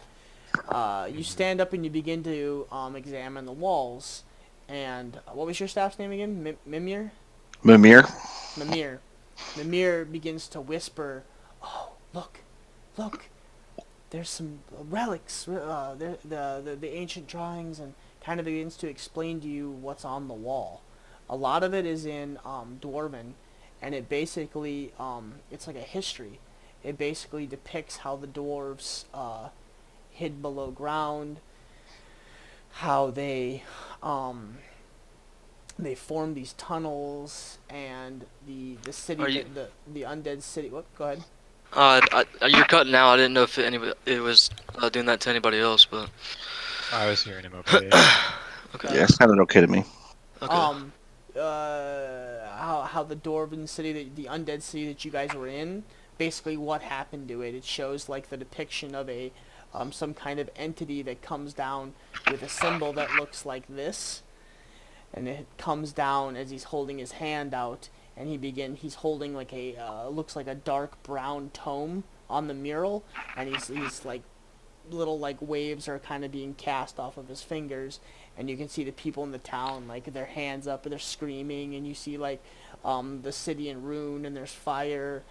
You stand up and you begin to examine the walls. And what was your staff's name again? Mimir? Mimir. Mimir. Mimir begins to whisper, "Oh, look, look! There's some relics. The ancient drawings," and kind of begins to explain to you what's on the wall. A lot of it is in Dwarven, and it basically it's like a history. It basically depicts how the dwarves hid below ground, how they formed these tunnels, and the city, Are you- the undead city. What? Go ahead. You're cutting out. I didn't know if it was doing that to anybody else, but I was hearing him okay. okay. Yeah, it sounded okay to me. Okay. How the Dwarven city, the undead city that you guys were in, basically what happened to it. It shows like the depiction of a some kind of entity that comes down with a symbol that looks like this, and it comes down as he's holding his hand out, and he's holding like a looks like a dark brown tome on the mural, and he's like little like waves are kind of being cast off of his fingers, and you can see the people in the town like their hands up and they're screaming, and you see like the city in ruin and there's fire.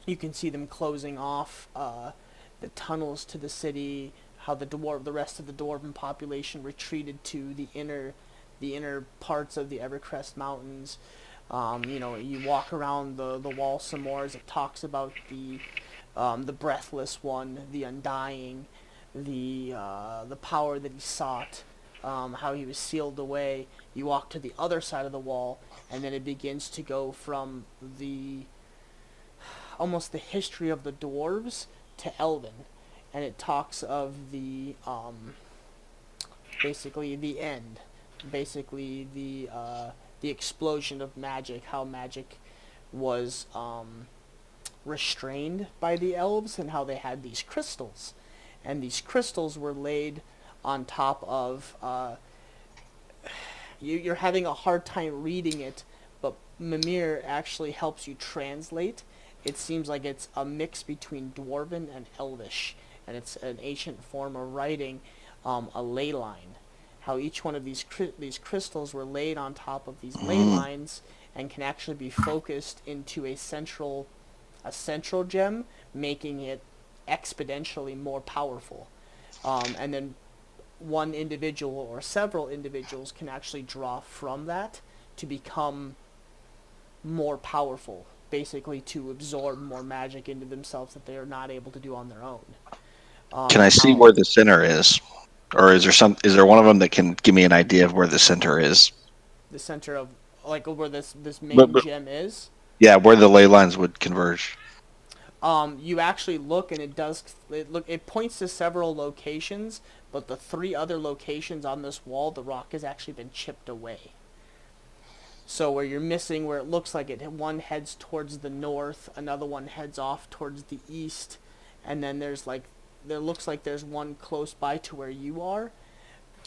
You can see them closing off the tunnels to the city, how the rest of the dwarven population retreated to the inner parts of the Evercrest Mountains. You know, you walk around the wall some more as it talks about the breathless one, the undying, the power that he sought, how he was sealed away. You walk to the other side of the wall, and then it begins to go from almost the history of the dwarves to Elven, and it talks of the basically the end, basically the explosion of magic, how magic was restrained by the elves, and how they had these crystals, and these crystals were laid on top of you're having a hard time reading it, but Mimir actually helps you translate. It seems like it's a mix between Dwarven and Elvish, and it's an ancient form of writing, a ley line. How each one of these crystals were laid on top of these ley lines and can actually be focused into a central gem, making it exponentially more powerful. And then one individual or several individuals can actually draw from that to become more powerful, basically to absorb more magic into themselves that they are not able to do on their own. Can I see where the center is, or is there one of them that can give me an idea of where the center is? The center of like where this main But- gem is? Yeah, where the ley lines would converge. You actually look, and it points to several locations, but the 3 other locations on this wall, the rock has actually been chipped away. So where you're missing, where it looks like one heads towards the north, another one heads off towards the east, and then there looks like there's one close by to where you are,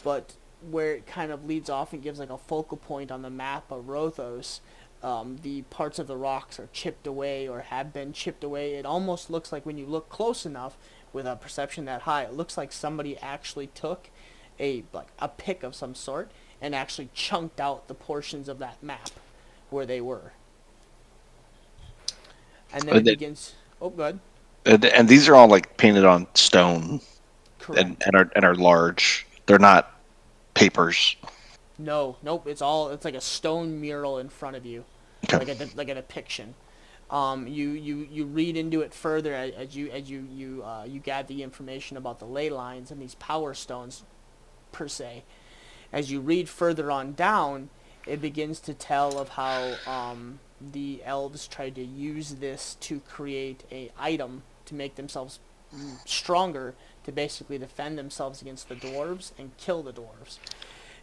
but where it kind of leads off and gives like a focal point on the map of Rothos, the parts of the rocks are chipped away or have been chipped away. It almost looks like when you look close enough with a perception that high, it looks like somebody actually took a pick of some sort and actually chunked out the portions of that map where they were. And then it begins. Oh, good. And these are all like painted on stone, Correct. and are large. They're not papers. No, nope. It's like a stone mural in front of you, Okay. like a depiction. You read into it further as you gather the information about the ley lines and these power stones, per se. As you read further on down, it begins to tell of how the elves tried to use this to create a item to make themselves stronger, to basically defend themselves against the dwarves and kill the dwarves,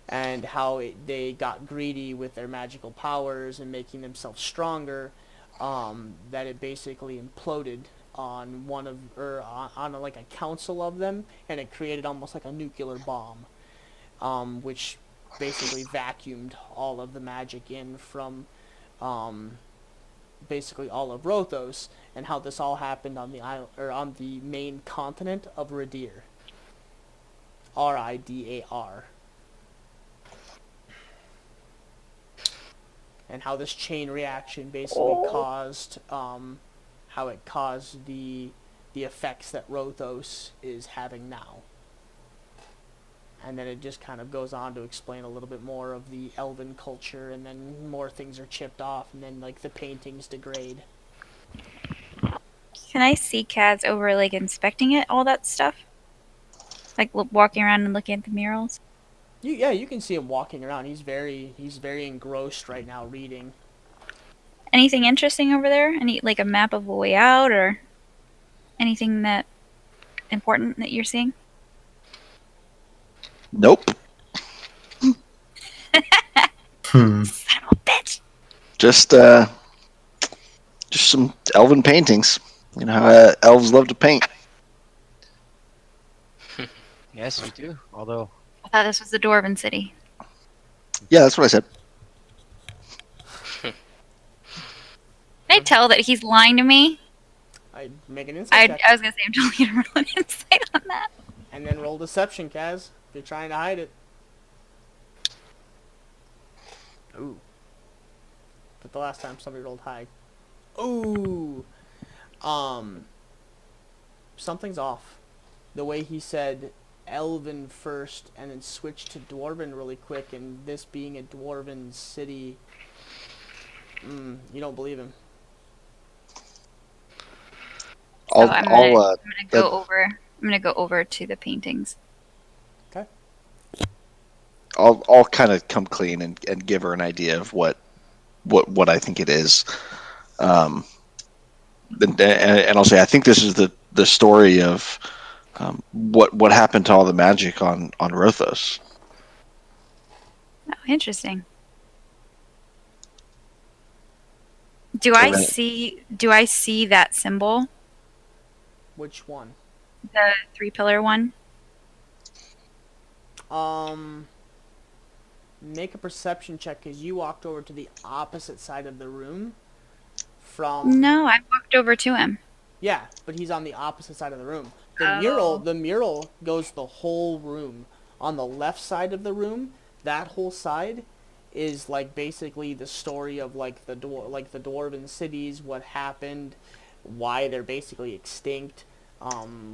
and how they got greedy with their magical powers and making themselves stronger, that it basically imploded on one of, or on like a council of them, and it created almost like a nuclear bomb, which basically vacuumed all of the magic in from basically all of Rothos, and how this all happened on the island, or on the main continent of Ridar. Ridar. And how this chain reaction basically caused, how it caused the effects that Rothos is having now. And then it just kind of goes on to explain a little bit more of the elven culture, and then more things are chipped off, and then like the paintings degrade. Can I see Kaz over like inspecting it, all that stuff? Like walking around and looking at the murals? You can see him walking around. He's very engrossed right now reading. Anything interesting over there? Any like a map of a way out or anything that important that you're seeing? Nope. Son of a bitch! Just some elven paintings. You know how elves love to paint. Yes, we do. Although, I thought this was the Dwarven city. Yeah, that's what I said. Can I tell that he's lying to me? I'd make an insight check. I was gonna say I'm totally gonna roll an insight on that. And then roll deception, Kaz, if you're trying to hide it. Ooh. But the last time somebody rolled high. Ooh. Something's off. The way he said Elven first and then switched to Dwarven really quick, and this being a Dwarven city, you don't believe him. So I'm gonna go over. I'm gonna go over to the paintings. Okay. I'll kind of come clean and give her an idea of what I think it is. And I'll say I think this is the story of what happened to all the magic on Rothos. Oh, interesting. Do I see that symbol? Which one? The 3-pillar one? Make a perception check, because you walked over to the opposite side of the room from... No, I walked over to him. Yeah, but he's on the opposite side of the room. Oh. The mural goes the whole room. On the left side of the room, that whole side is like basically the story of like the Dwarven cities, what happened, why they're basically extinct,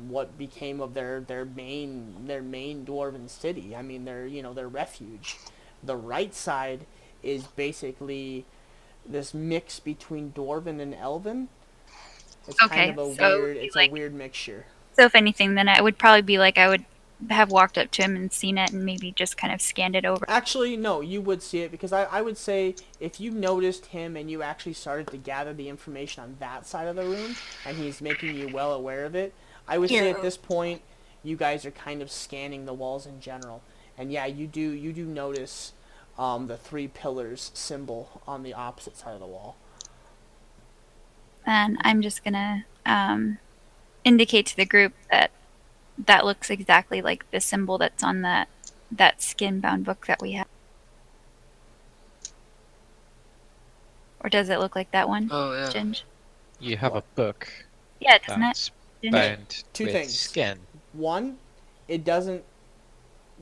what became of their main Dwarven city. I mean, their refuge. The right side is basically this mix between Dwarven and Elven. It's Okay, kind of so a weird mixture. So if anything, then I would probably be like, I would have walked up to him and seen it and maybe just kind of scanned it over. Actually, no, you would see it, because I would say if you noticed him and you actually started to gather the information on that side of the room, and he's making you well aware of it, I would say at this point you guys are kind of scanning the walls in general. And yeah, you do notice the 3 pillars symbol on the opposite side of the wall. And I'm just gonna indicate to the group that that looks exactly like the symbol that's on that skin-bound book that we have. Or does it look like that one? Oh yeah. Ginge? You have a book Yeah, doesn't it? that's Didn't it? bound Two with things. skin. One, it doesn't...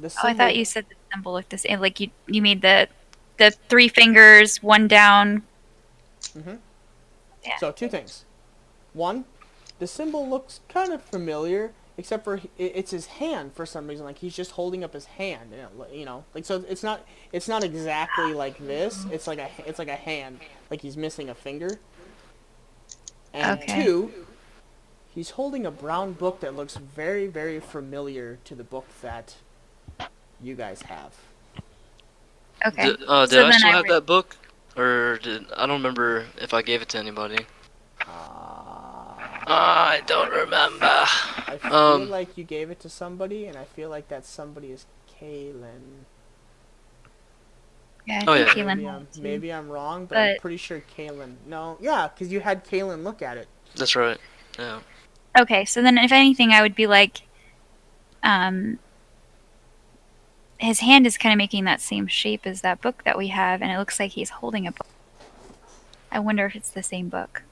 The Oh, symbol, I thought you said the symbol looked the same. Like you made the 3 fingers, one down. Mm-hmm. Yeah. So 2 things. One, the symbol looks kind of familiar, except for it's his hand for some reason. Like he's just holding up his hand, like so. It's not exactly like this. It's like a hand, like he's missing a finger. And Okay. 2, he's holding a brown book that looks very, very familiar to the book that you guys have. Okay. Did So I then still I have re- that book, or I don't remember if I gave it to anybody. I don't remember. I feel like you gave it to somebody, and I feel like that somebody is Kaylin. Yeah, I Oh, think yeah. Keelan Maybe had I'm, it too. maybe I'm wrong, but I'm But- pretty sure Kaylin. No, yeah, because you had Kaylin look at it. That's right. Yeah. Okay, so then if anything, I would be like, his hand is kind of making that same shape as that book that we have, and it looks like he's holding a book. I wonder if it's the same book.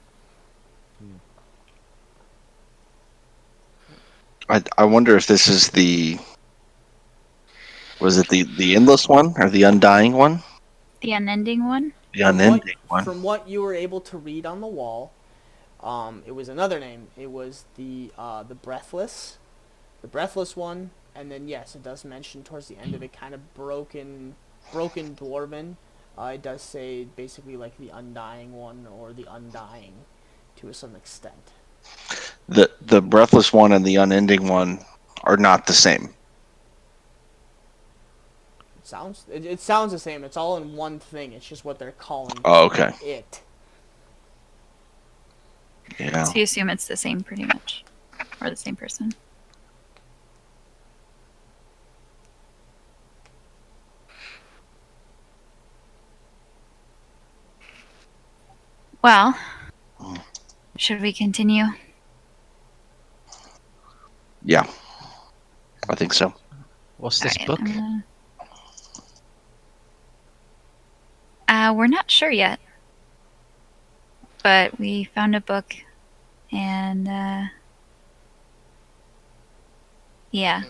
I wonder if this is the. Was it the endless one or the undying one? The unending one? The unending one. From what you were able to read on the wall, it was another name. It was the breathless one, and then yes, it does mention towards the end of it, kind of broken dwarven. It does say basically like the undying one or the undying, to some extent. The breathless one and the unending one are not the same. It sounds the same. It's all in one thing. It's just what they're calling Oh, okay. it. Yeah. So you assume it's the same pretty much. Or the same person. Well, should we continue? Yeah. I think so. What's this Alright, book? we're not sure yet. But we found a book, and, yeah.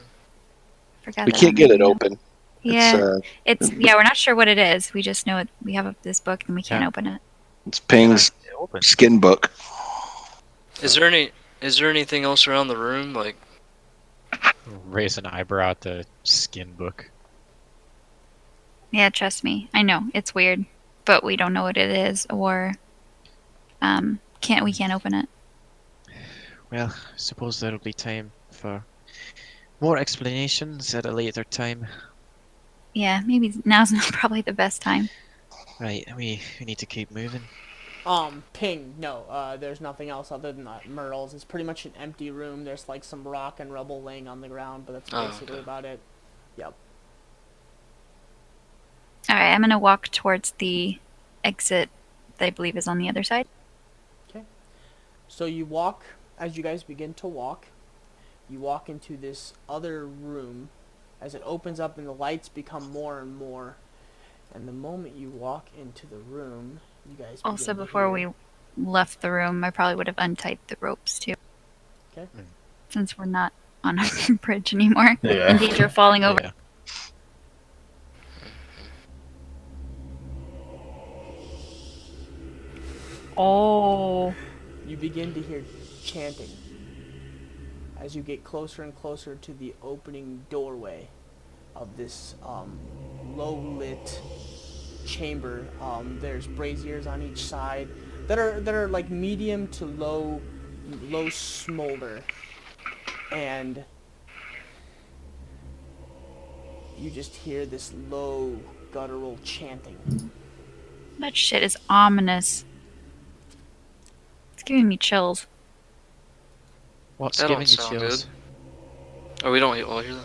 Forgot We that can't on get the it email. open. Yeah, we're not sure what it is. We just know we have this book and we can't Yeah. open it. It's Ping's Open. skin book. Is there anything else around the room? Like, Raise an eyebrow at the skin book. Yeah, trust me. I know, it's weird, but we don't know what it is, or, we can't open it. Well, I suppose there'll be time for more explanations at a later time. Yeah, maybe now's not probably the best time. Right, we need to keep moving. Ping, no, there's nothing else other than that. Myrtle's. It's pretty much an empty room. There's like some rock and rubble laying on the ground, but that's basically about it. Yep. Alright, I'm gonna walk towards the exit that I believe is on the other side. Okay. So you walk, as you guys begin to walk, you walk into this other room as it opens up and the lights become more and more. And the moment you walk into the room, you guys begin Also, to before hear- we left the room, I probably would have untied the ropes too. Okay. Since we're not on a bridge anymore. Yeah. In danger of falling over. Yeah. Oh. You begin to hear chanting as you get closer and closer to the opening doorway of this low-lit chamber. There's braziers on each side that are like medium to low smolder, and you just hear this low guttural chanting. That shit is ominous. It's giving me chills. What's that giving don't you sound chills? good. Oh, we don't all hear that?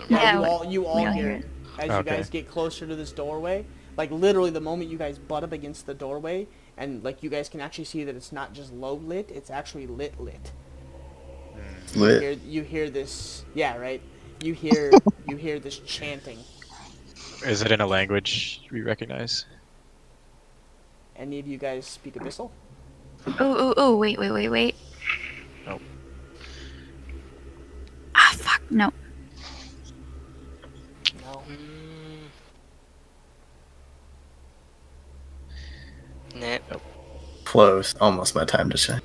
Yeah, Yeah, you all we all hear hear it as you Okay. guys get closer to this doorway. Like literally, the moment you guys butt up against the doorway, and like you guys can actually see that it's not just low lit; it's actually lit. Lit. You hear this, yeah, right. You hear this chanting. Is it in a language we recognize? Any of you guys speak Abyssal? Ooh, wait. Nope. Ah, fuck, no. No. Nah. Close. Almost my time to shine.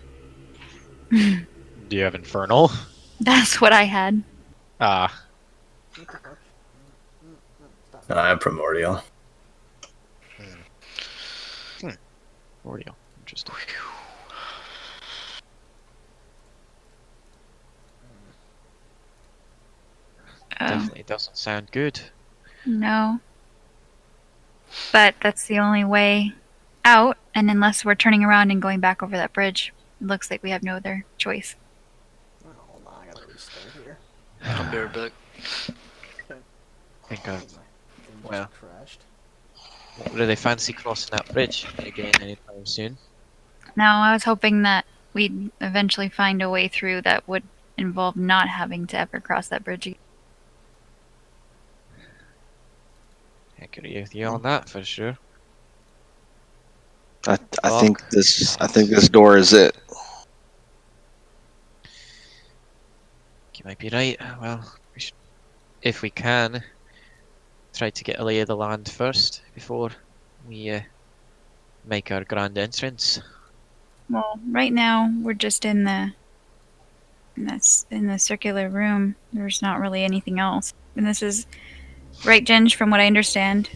Do you have Infernal? That's what I had. Ah, What the fuck? Stop. No, I have Primordial. Audio. Interesting. Oh, Definitely doesn't sound good. no. But that's the only way out, and unless we're turning around and going back over that bridge, it looks like we have no other choice. Oh, hold on, I gotta restart here. I'll be right back. I think I've... Thing just Well. crashed. Do they fancy crossing that bridge again anytime soon? No, I was hoping that we'd eventually find a way through that would involve not having to ever cross that bridge again. I agree with you on that for sure. I Fuck. think this door is it. You might be right. Well, we should, if we can, try to get a lay of the land first before we make our grand entrance. Well, right now we're just in the circular room. There's not really anything else. And this is right, Ginge, from what I understand,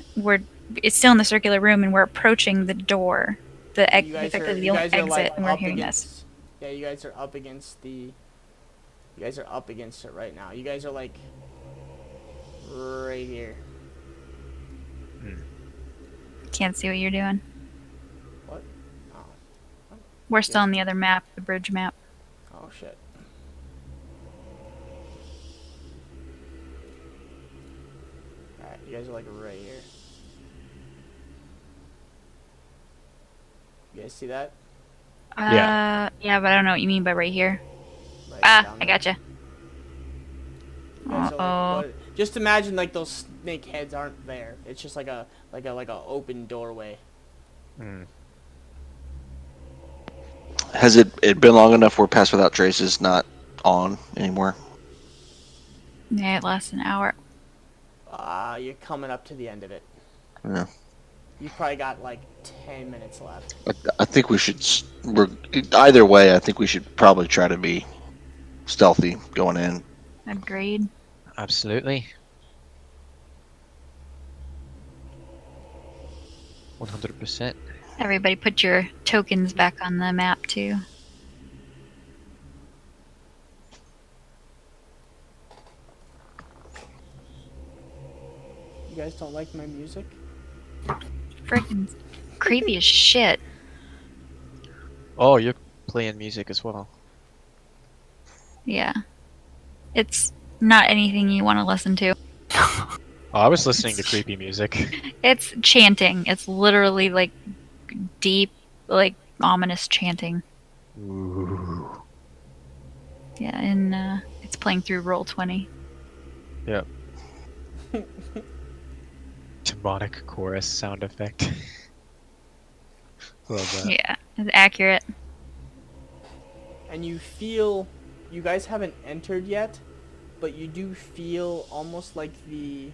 it's still in the circular room and we're approaching the door. Effectively the only exit, and we're hearing this. Yeah, you guys are up against the. You guys are up against it right now. You guys are like right here. Can't see what you're doing. What? Oh. We're still on the other map, the bridge map. Oh shit. Alright, you guys are like right here. You guys see that? Yeah. Yeah, but I don't know what you mean by right here. Right I down there. gotcha. You guys are Uh-oh. like, just imagine like those snake heads aren't there. It's just like a open doorway. Has it been long enough where Pass Without Trace is not on anymore? Yeah, it lasts an hour. You're coming up to the end of it. Yeah. You probably got like 10 minutes left. I think we should. Either way, I think we should probably try to be stealthy going in. Agreed. Absolutely. 100%. Everybody put your tokens back on the map, too. You guys don't like my music? Freaking creepy as shit. Oh, you're playing music as well. Yeah. It's not anything you want to listen to. Oh, I was listening to creepy music. It's chanting. It's literally like deep, like ominous chanting. Ooh. Yeah, and it's playing through Roll20. Yep. Demonic chorus sound effect. Love that. Yeah, it's accurate. And you feel, you guys haven't entered yet, but you do feel almost like the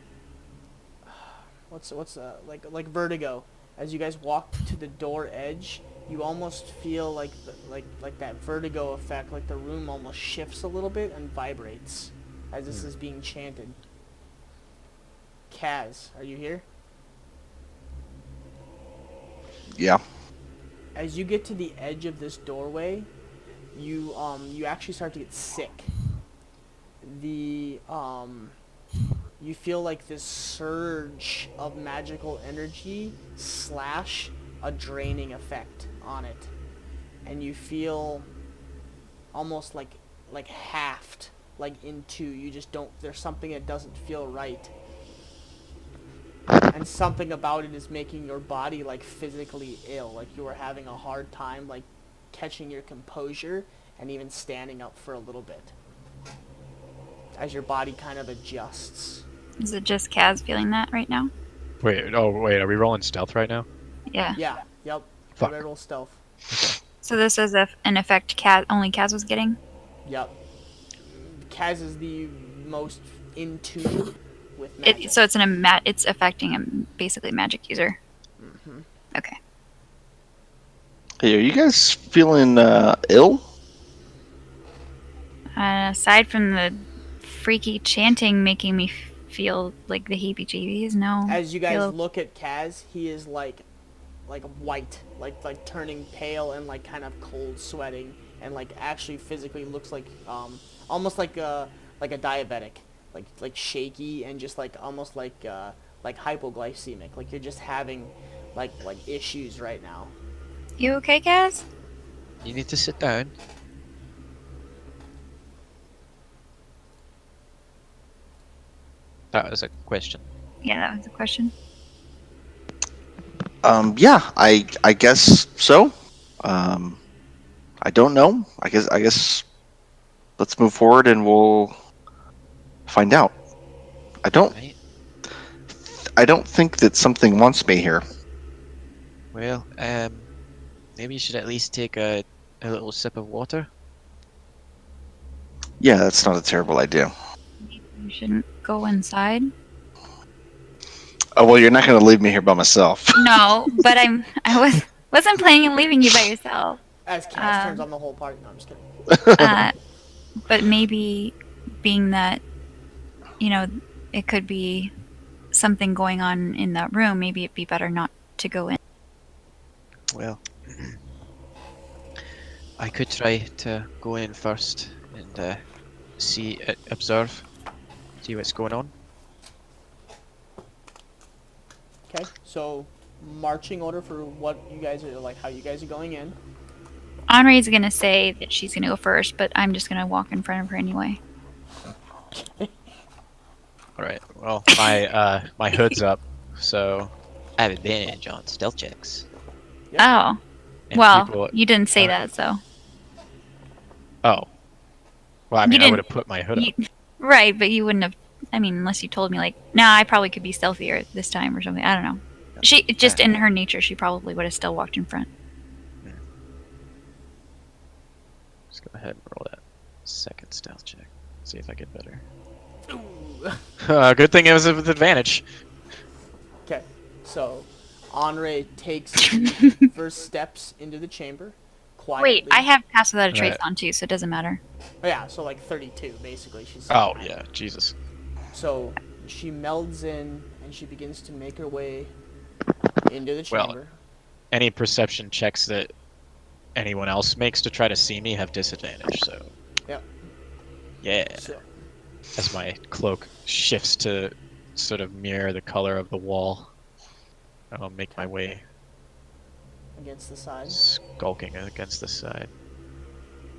like vertigo as you guys walk to the door edge. You almost feel like that vertigo effect, like the room almost shifts a little bit and vibrates as this is being chanted. Kaz, are you here? Yeah. As you get to the edge of this doorway, you actually start to get sick. You feel like this surge of magical energy / a draining effect on it, and you feel almost like halved, like into, you just don't, there's something that doesn't feel right, and something about it is making your body like physically ill, like you are having a hard time like catching your composure and even standing up for a little bit as your body kind of adjusts. Is it just Kaz feeling that right now? Wait, are we rolling stealth right now? Yeah. Yeah, yep. Fuck. Roll stealth. So this is an effect only Kaz was getting? Yep. Kaz is the most in tune with magic. So it's it's affecting basically magic user. Mm-hmm. Okay. Hey, are you guys feeling ill? Aside from the freaky chanting making me feel like the heebie-jeebies, no. As you guys look at Kaz, he is like white, like turning pale and like kind of cold sweating, and like actually physically looks like almost like a diabetic, like shaky and just like almost like hypoglycemic, like you're just having like issues right now. You okay, Kaz? You need to sit down. That was a question. Yeah, that was the question. Yeah, I guess so. I don't know. I guess let's move forward and we'll find out. I don't Right. I don't think that something wants me here. Well, maybe you should at least take a little sip of water. Yeah, that's not a terrible idea. You shouldn't go inside. Oh well, you're not going to leave me here by myself. No, but wasn't planning on leaving you by yourself. As Cass turns on the whole party. No, I'm just kidding. But maybe being that, you know, it could be something going on in that room, maybe it'd be better not to go in. Well, I could try to go in first and observe, see what's going on. Okay, so marching order for what you guys are like, how you guys are going in. Henri's gonna say that she's gonna go first, but I'm just gonna walk in front of her anyway. All right. Well, my hood's up, so I have advantage on stealth checks. Yep. Oh, and well, people- you didn't say that, so. Oh. Well, I mean, I didn't- would have put my hood up. Right, but you wouldn't have. I mean, unless you told me, like, nah, I probably could be stealthier this time or something. I don't know. She just in her nature, she probably would have still walked in front. Let's go ahead and roll that second stealth check. See if I get better. Ooh. Good thing it was with advantage. Okay, so Henri takes the first steps into the chamber quietly. Wait, I have Pass Without a Trace Right. on too, so it doesn't matter. Oh, yeah, so like 32 basically. She's Oh yeah, Jesus. So she melds in and she begins to make her way into the Well, chamber. Any perception checks that anyone else makes to try to see me have disadvantage. So Yep. yeah, So as my cloak shifts to sort of mirror the color of the wall, I'll make my way against the side. skulking against the side.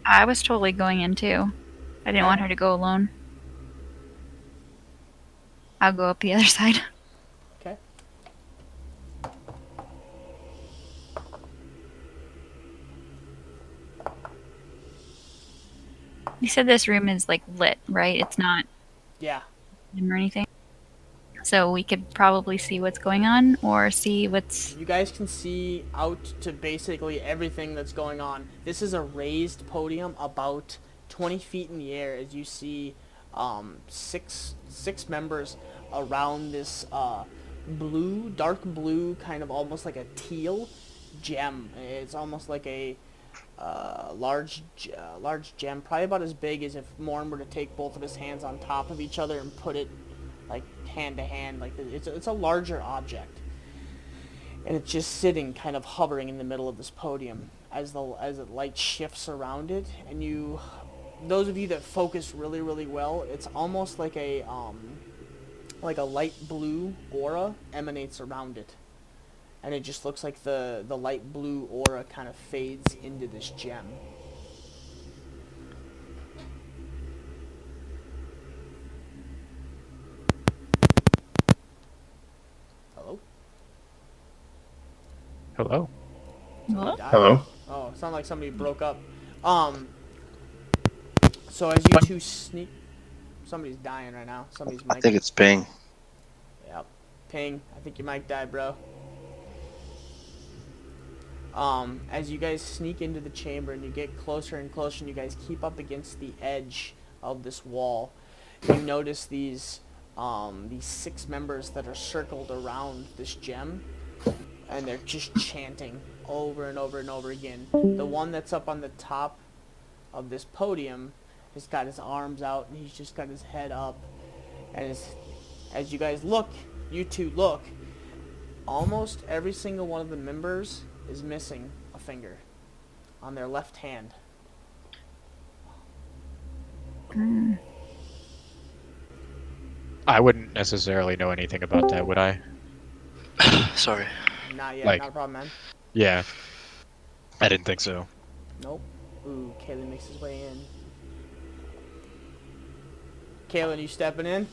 I was totally going in too. I didn't want her to go alone. I'll go up the other side. Okay. You said this room is like lit, right? It's not Yeah. dim or anything. So we could probably see what's going on or see what's. You guys can see out to basically everything that's going on. This is a raised podium about 20 feet in the air as you see six members around this blue, dark blue, kind of almost like a teal gem. It's almost like a large gem, probably about as big as if Morn were to take both of his hands on top of each other and put it like hand to hand. Like it's a larger object, and it's just sitting, kind of hovering in the middle of this podium as the light shifts around it. And those of you that focus really well, it's almost like a light blue aura emanates around it. And it just looks like the light blue aura kind of fades into this gem. Hello? Hello. Somebody died? Hello? Oh, it sounded like somebody broke up. So as you two sneak... Somebody's dying right now. Somebody's mic... I think it's Ping. Yep. Ping, I think your mic died, bro. As you guys sneak into the chamber and you get closer and closer and you guys keep up against the edge of this wall, you notice these 6 members that are circled around this gem, and they're just chanting over and over and over again. The one that's up on the top of this podium has got his arms out and he's just got his head up, and as you guys look, you two look, almost every single one of the members is missing a finger on their left hand. I wouldn't necessarily know anything about that, would I? Sorry. Not yet, Like- not a problem, man. Yeah. I didn't think so. Nope. Ooh, Kalen makes his way in. Kalen, you stepping in?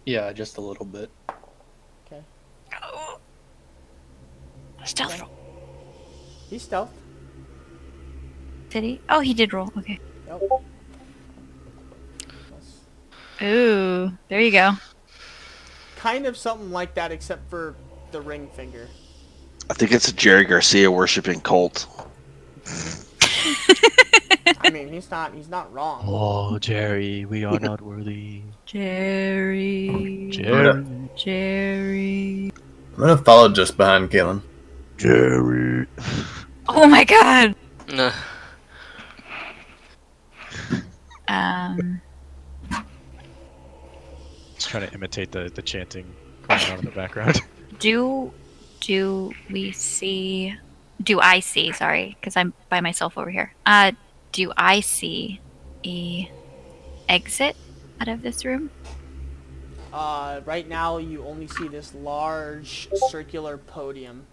Yeah, just a little bit. Stealth roll. He's stealth. Did he? Oh, he did roll. Okay. Yep. Ooh, there you go. Kind of something like that, except for the ring finger. I think it's a Jerry Garcia worshiping cult. I mean, he's not wrong. Oh, Jerry, we are not worthy. Jerry. Jerry. I'm gonna follow just behind Galen. Jerry. Oh my god. Nah. Just trying to imitate the chanting going on in the background. Do I see, sorry, because I'm by myself over here. Do I see a exit out of this room? Right now you only see this large circular podium.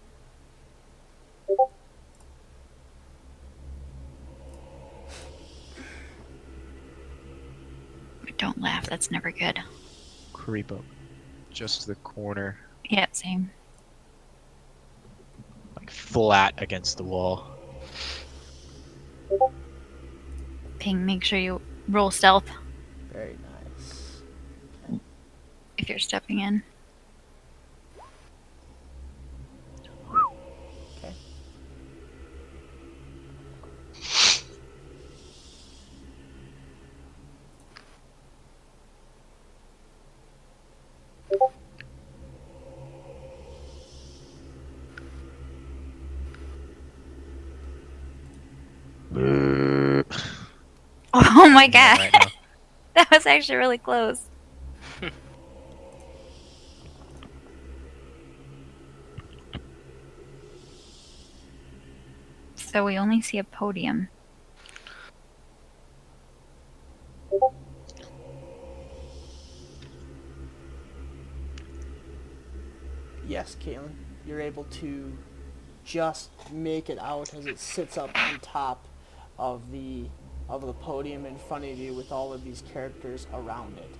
Don't laugh, that's never good. Creep up. Just to the corner. Yeah, same. Like flat against the wall. Ping, make sure you roll stealth Very nice. if you're stepping in. Okay. Oh my god. Right now. That was actually really close. So we only see a podium. Yes, Caitlin, you're able to just make it out as it sits up on top of the podium in front of you with all of these characters around it.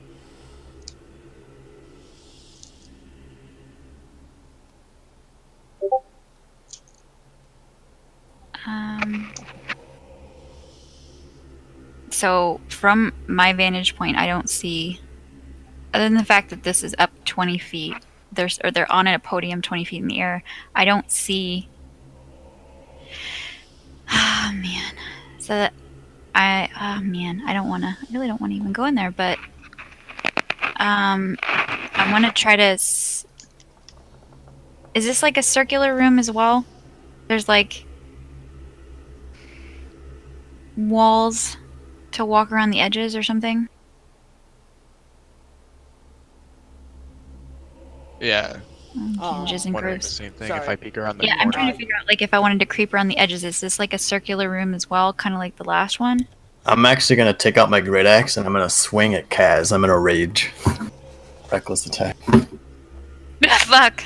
So from my vantage point, I don't see, other than the fact that this is up 20 feet, they're on a podium 20 feet in the air. I don't see. Oh man, so that I really don't want to even go in there, but I want to try to. Is this like a circular room as well? There's like walls to walk around the edges or something? Yeah. Changes and Wondering the grooves. same thing Sorry. if I peek around the Yeah, I'm corner. trying to figure out like if I wanted to creep around the edges. Is this like a circular room as well, kind of like the last one? I'm actually gonna take out my great axe and I'm gonna swing at Kaz. I'm gonna rage. Reckless attack. Fuck!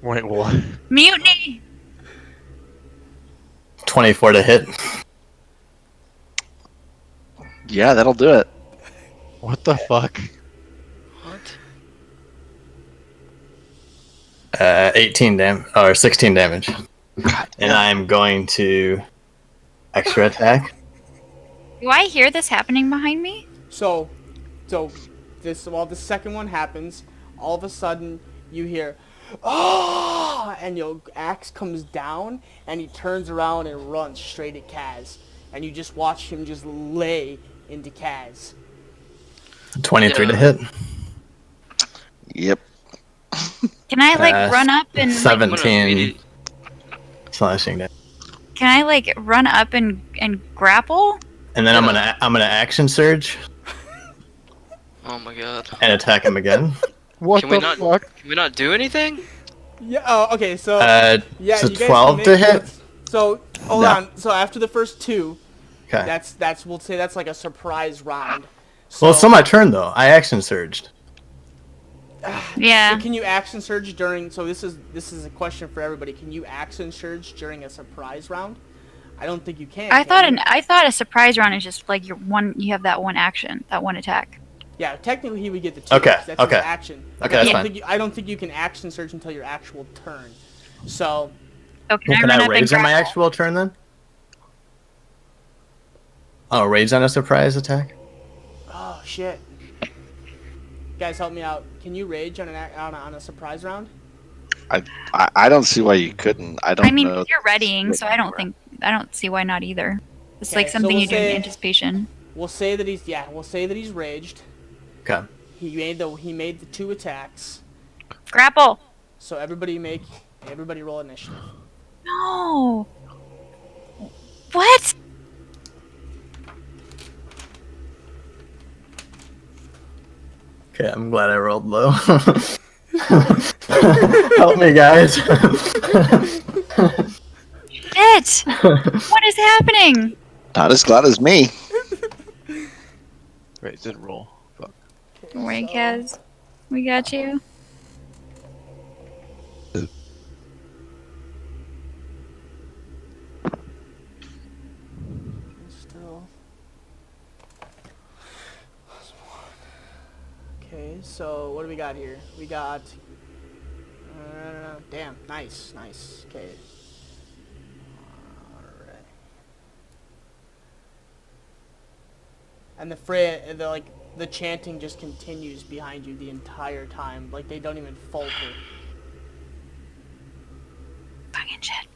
Wait, what? Mutiny! 24 to hit. Yeah, that'll do it. What the fuck? What? 16 damage. And I'm going to extra attack. Do I hear this happening behind me? So while the second one happens, all of a sudden you hear, "Ah!" and your axe comes down, and he turns around and runs straight at Kaz, and you just watch him just lay into Kaz. 23 to Yeah. hit. Yep. Can I like run up and like, 17 slashing damage. can I like run up and grapple? And then I'm gonna action surge Oh my god. and attack him again. What Can we the not- fuck? Can we not do anything? Yeah. Oh, okay. So yeah, so you guys 12 can to make hit. it. So hold No. on. So after the first two, Okay. that's we'll say that's like a surprise round. Well, it's still my turn though. I action surged. Yeah. So can you action surge during? So this is a question for everybody. Can you action surge during a surprise round? I don't think you can. I can you? thought a surprise round is just like you have that one action, that one attack. Yeah, technically he would get the two. Okay, That's okay. his action. Okay, that's I fine. I don't think you can action surge until your actual turn. So So can Well, I can run I up and rage on my grapple? actual turn then? Oh, rage on a surprise attack? Oh shit! Guys, help me out. Can you rage on on a surprise round? I don't see why you couldn't. I don't I mean, know. you're readying, so I don't see why not either. It's like Okay, so something we'll you do in say- anticipation. We'll say that he's raged. Okay. He made the 2 attacks. Grapple. So everybody roll initiative. No. What? Okay, I'm glad I rolled low. Help me, guys. Shit! What is happening? Not as glad as me. Wait, it didn't roll. Fuck. Don't worry, Kaz. We got you. Still. Okay, so what do we got here? We got. Damn, nice. Okay. Alright. And the chanting just continues behind you the entire time. Like they don't even falter. Fucking shit.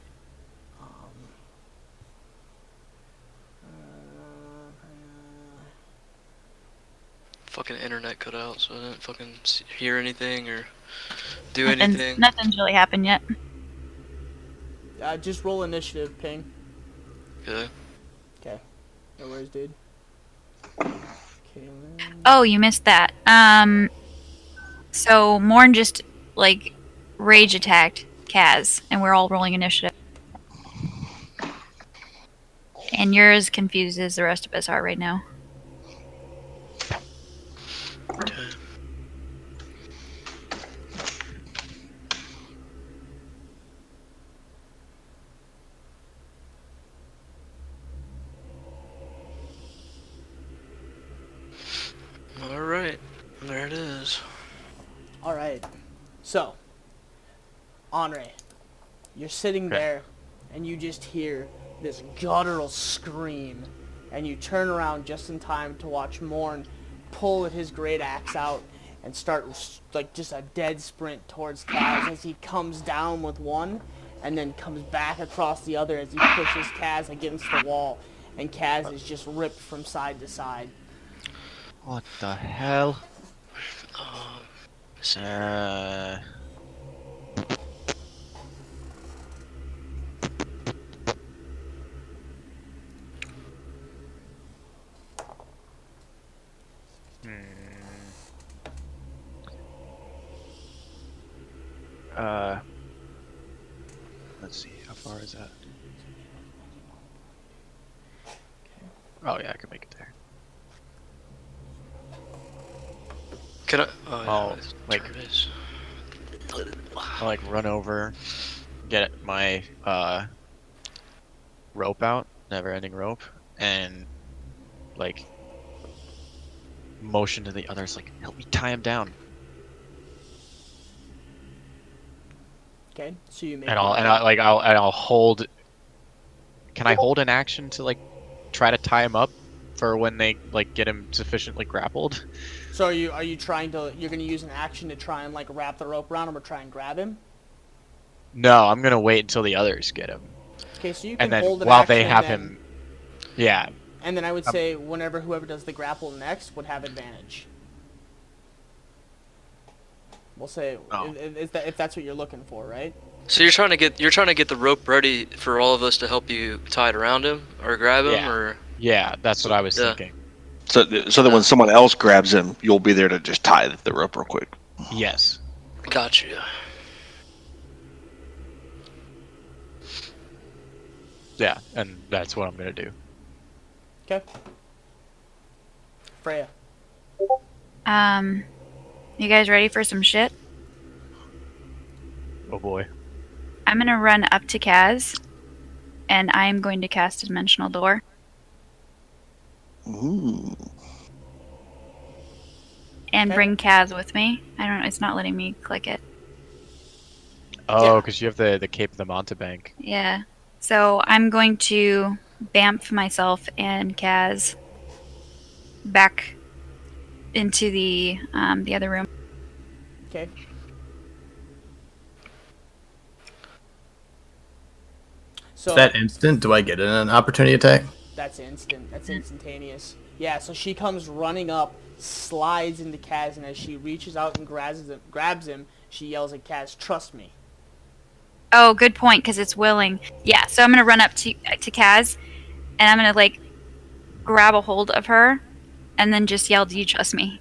Fucking internet cut out, so I didn't fucking hear anything or do anything. Nothing's really happened yet. Just roll initiative, ping. Okay. Okay. No worries, dude. Kaylin. Oh, you missed that. So Morn just like rage attacked Kaz, and we're all rolling initiative. And you're as confused as the rest of us are right now. Okay. Alright, there it is. Alright. So, Henri, you're sitting there, and you just hear this guttural scream, and you turn around just in time to watch Morn pull his great axe out and start like just a dead sprint towards Kaz as he comes down with one, and then comes back across the other as he pushes Kaz against the wall, and Kaz is just ripped from side to side. What the hell? So, Let's see, how far is that? Oh yeah, I can make it there. can I? Oh, yeah, I'll, it's like- Travis. I'll like run over, get my rope out, never-ending rope, and like motion to the others, like help me tie him down. Okay, so you make. And I'll hold. Can I hold an action to like try to tie him up for when they like get him sufficiently grappled? So are you trying to? You're gonna use an action to try and like wrap the rope around him or try and grab him? No, I'm gonna wait until the others get him, Okay, so you can and then hold an while action they have and then, him, yeah, And then I would say whoever does the grapple next would have advantage. We'll say Oh. if that's what you're looking for, right? So you're trying to get the rope ready for all of us to help you tie it around him or grab him Yeah. or. yeah, that's what I was Yeah. thinking. So that when someone else grabs him, you'll be there to just tie the rope real quick. Yes. Got you. Yeah, and that's what I'm gonna do. Okay. Freya. You guys ready for some shit? Oh boy. I'm gonna run up to Kaz, and I'm going to cast a dimensional door. Ooh. And Okay. bring Kaz with me. I don't know, it's not letting me click it. Oh, Yeah. because you have the Cape of the Montebank. Yeah. So I'm going to bamf myself and Kaz back into the other room. Okay. So Is that instant? Do I get an opportunity attack? that's instant. That's instantaneous. Yeah, so she comes running up, slides into Kaz, and as she reaches out and grabs him, she yells at Kaz, "Trust me." Oh, good point, because it's willing. Yeah, so I'm gonna run up to Kaz, and I'm gonna like grab a hold of her, and then just yell, "Do you trust me?"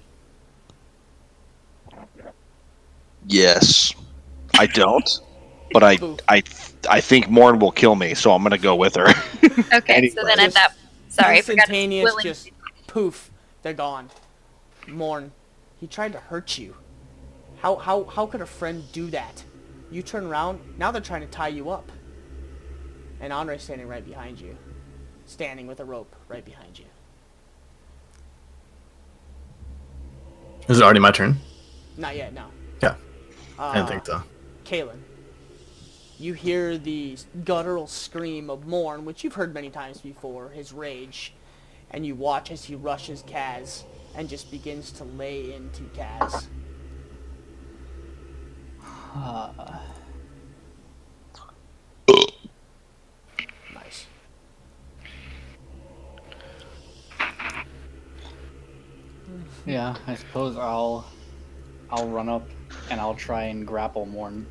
Yes. I don't, but Boof. I think Morn will kill me, so I'm gonna go with her. Okay, Anyway. so then at that, sorry, I forgot it's Instantaneous, willing. just poof, they're gone. Morn, he tried to hurt you. How could a friend do that? You turn around, now they're trying to tie you up. And Andre's standing right behind you. Standing with a rope right behind you. Is it already my turn? Not yet, no. Yeah. I didn't think so. Kalen, you hear the guttural scream of Morn, which you've heard many times before, his rage, and you watch as he rushes Kaz and just begins to lay into Kaz. Nice. Yeah, I suppose I'll run up and I'll try and grapple Morn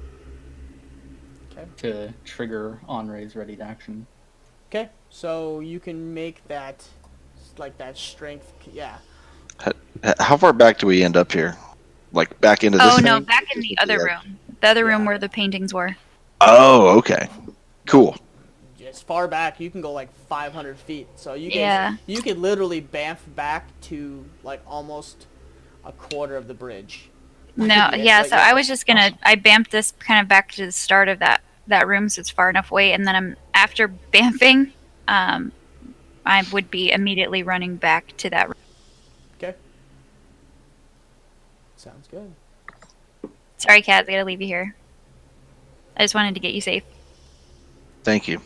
Okay. to trigger Henri's ready to action. Okay, so you can make that, like that strength, yeah. How far back do we end up here? Like back into this Oh no, thing? back in the other room. The other room where the paintings were. Oh, okay. Cool. As far back, you can go like 500 feet. So you can, Yeah. you could literally bamf back to like almost a quarter of the bridge. No, Yeah, yeah, like, so yeah. I was just gonna, I bamped this kind of back to the start of that room, so it's far enough away, and then after bamfing, I would be immediately running back to that room. Okay. Sounds good. Sorry, Kaz, I gotta leave you here. I just wanted to get you safe. Thank you.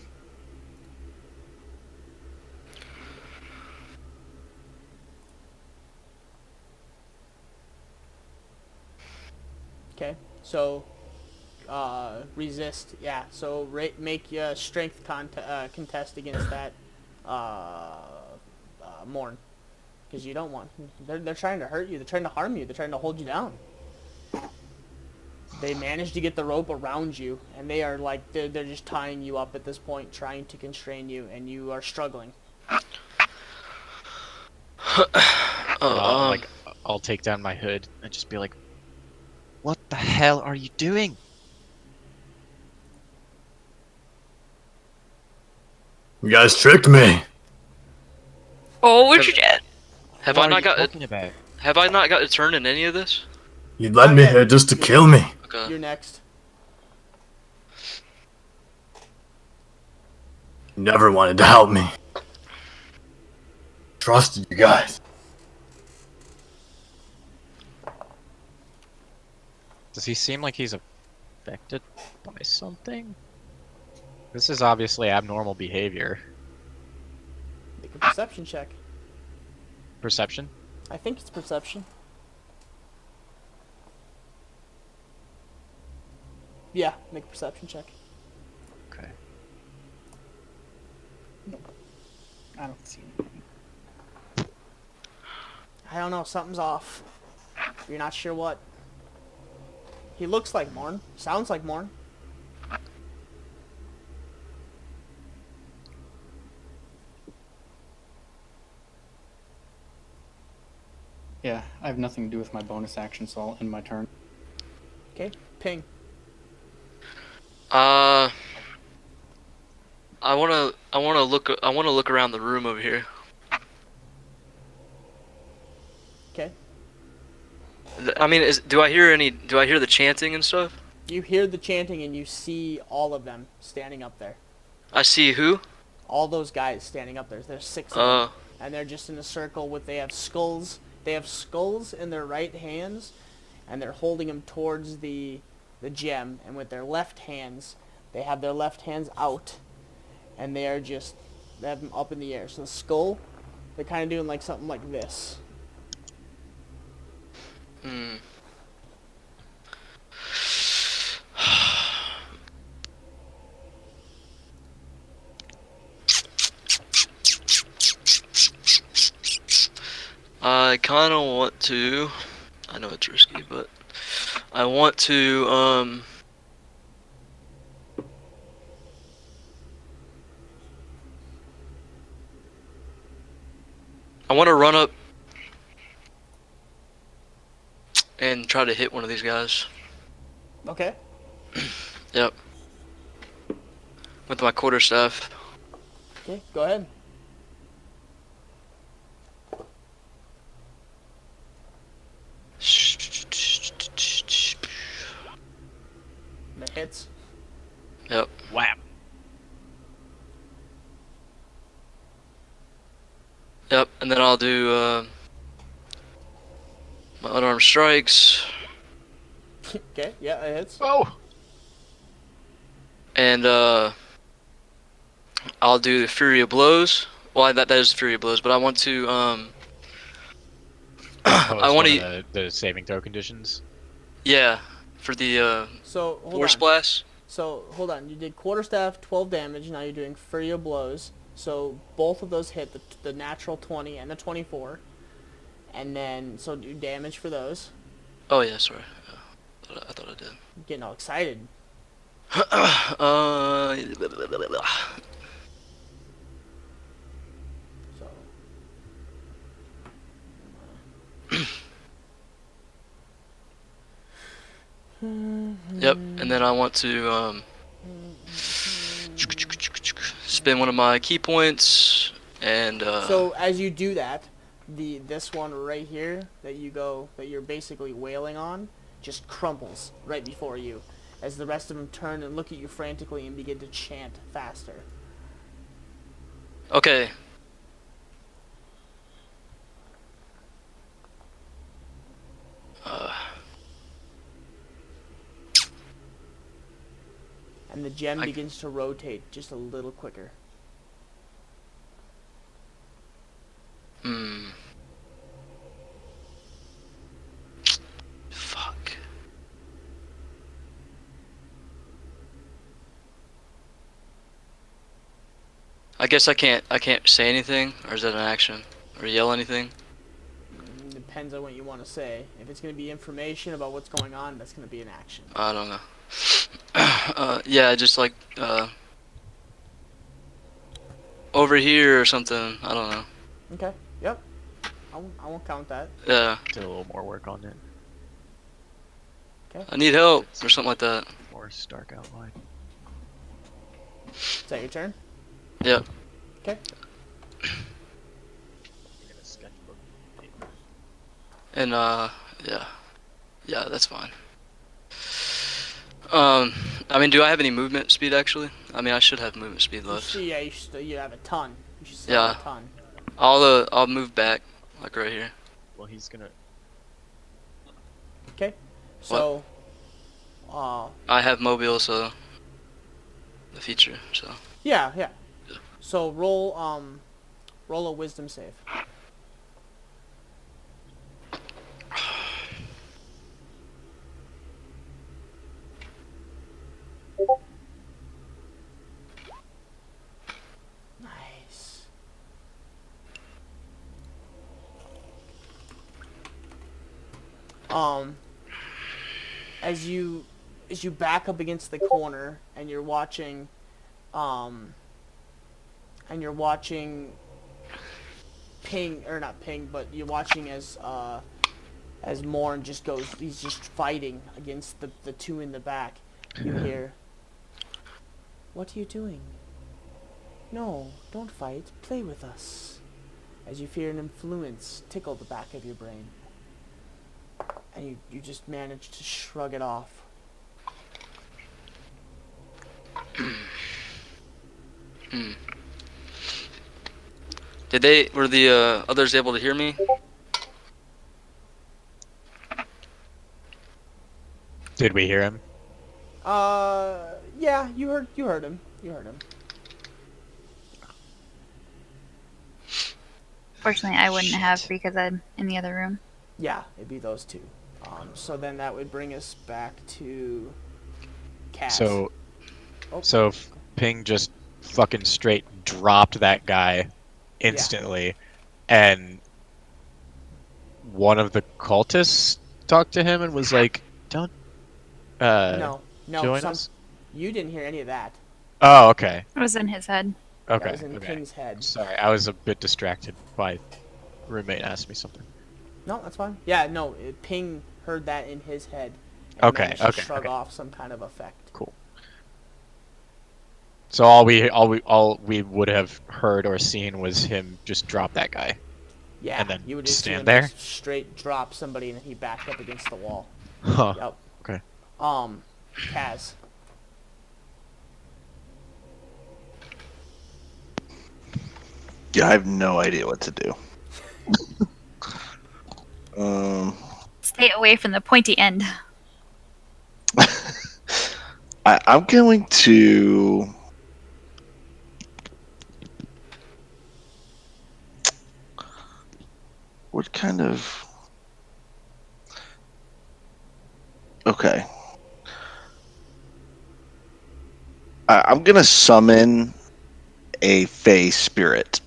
Okay, so resist, yeah. So make a strength contest against that Morn, because you don't want. They're trying to hurt you. They're trying to harm you. They're trying to hold you down. They managed to get the rope around you, and they are like they're just tying you up at this point, trying to constrain you, and you are struggling. Like, I'll take down my hood and just be like, "What the hell are you doing?" You guys tricked me. Oh, what you did? Have What I are not you got talking about? Have I not got a turn in any of this? You led me here just to kill me. Okay. You're next. You never wanted to help me. Trusted you guys. Does he seem like he's affected by something? This is obviously abnormal behavior. Make a perception check. Perception? I think it's perception. Yeah, make a perception check. Okay. I don't see anything. I don't know, something's off. You're not sure what. He looks like Morn. Sounds like Morn. Yeah, I have nothing to do with my bonus action, so I'll end my turn. Okay, ping. I wanna look around the room over here. Okay. I mean, do I hear the chanting and stuff? You hear the chanting and you see all of them standing up there. I see who? All those guys standing up there. There's 6 of them. Uh, And they're just in a circle with, they have skulls. They have skulls in their right hands, and they're holding them towards the gem. And with their left hands, they have their left hands out, and they are just They have them up in the air. So the skull, they're kind of doing like something like this. Hmm. I kind of want to. I know it's risky, but I want to. I want to run up and try to hit one of these guys. Okay. Yep. With my quarterstaff. Okay, go ahead. That hits. Yep. Wham. Yep. And then I'll do my unarmed strikes. Okay, yeah, it hits. Oh. And I'll do the Fury of Blows. Well, that is Fury of Blows, but I want to I want to the saving throw conditions. yeah, for the So hold Force on. Blast. So hold on. You did quarterstaff, 12 damage. Now you're doing Fury of Blows. So both of those hit the natural 20 and the 24. And then so do damage for those. Oh yeah, sorry. Yeah. I thought I did. I'm getting all excited. So Yep, and then I want to spin one of my key points and so as you do that, this one right here that you're basically wailing on just crumples right before you as the rest of them turn and look at you frantically and begin to chant faster. okay. And the gem begins to rotate just a little quicker. Fuck. I guess I can't say anything, or is that an action? Or yell anything? Depends on what you want to say. If it's going to be information about what's going on, that's going to be an action. I don't know. Yeah, just like over here or something. I don't know. Okay. Yep. I won't count that. Yeah. Do a little more work on it. Okay. I need help or something like that. More stark outline. Is that your turn? Yep. Okay. And yeah. Yeah, that's fine. I mean, do I have any movement speed actually? I mean, I should have movement speed left. Yeah, you have a ton. You should still have a ton. I'll move back, like right here. Well, he's gonna. Okay. So, I have mobile, so the feature. So. Yeah. So roll a wisdom save. Nice. As you back up against the corner and you're watching Ping, or not Ping, but you're watching as Morn just goes, he's just fighting against the two in the back. You hear, "What are you doing? No, don't fight, play with us." As you fear an influence tickle the back of your brain. And you just manage to shrug it off. Were the others able to hear me? Did we hear him? Yeah, you heard him. Fortunately, I wouldn't have Shit. because I'm in the other room. Yeah, it'd be those two. So then that would bring us back to Kaz. So Oh, so Ping just fucking straight dropped that guy instantly, and one of the cultists talked to him and was like, "Don't no, join us." you didn't hear any of that. Oh, okay. It was in his head. Okay. That was in Okay. Ping's head. Sorry, I was a bit distracted by roommate asked me something. No, that's fine. Yeah, no, Ping heard that in his head. And Okay, managed to okay, shrug okay. off some kind of effect. Cool. So all we would have heard or seen was him just drop that guy. Yeah, And then you would just see stand him there? just straight drop somebody and then he backed up against the wall. Huh. Yep. Okay. Kaz. Yeah, I have no idea what to do. Stay away from the pointy end. I'm going to. What kind of. Okay. I'm going to summon a Fey spirit.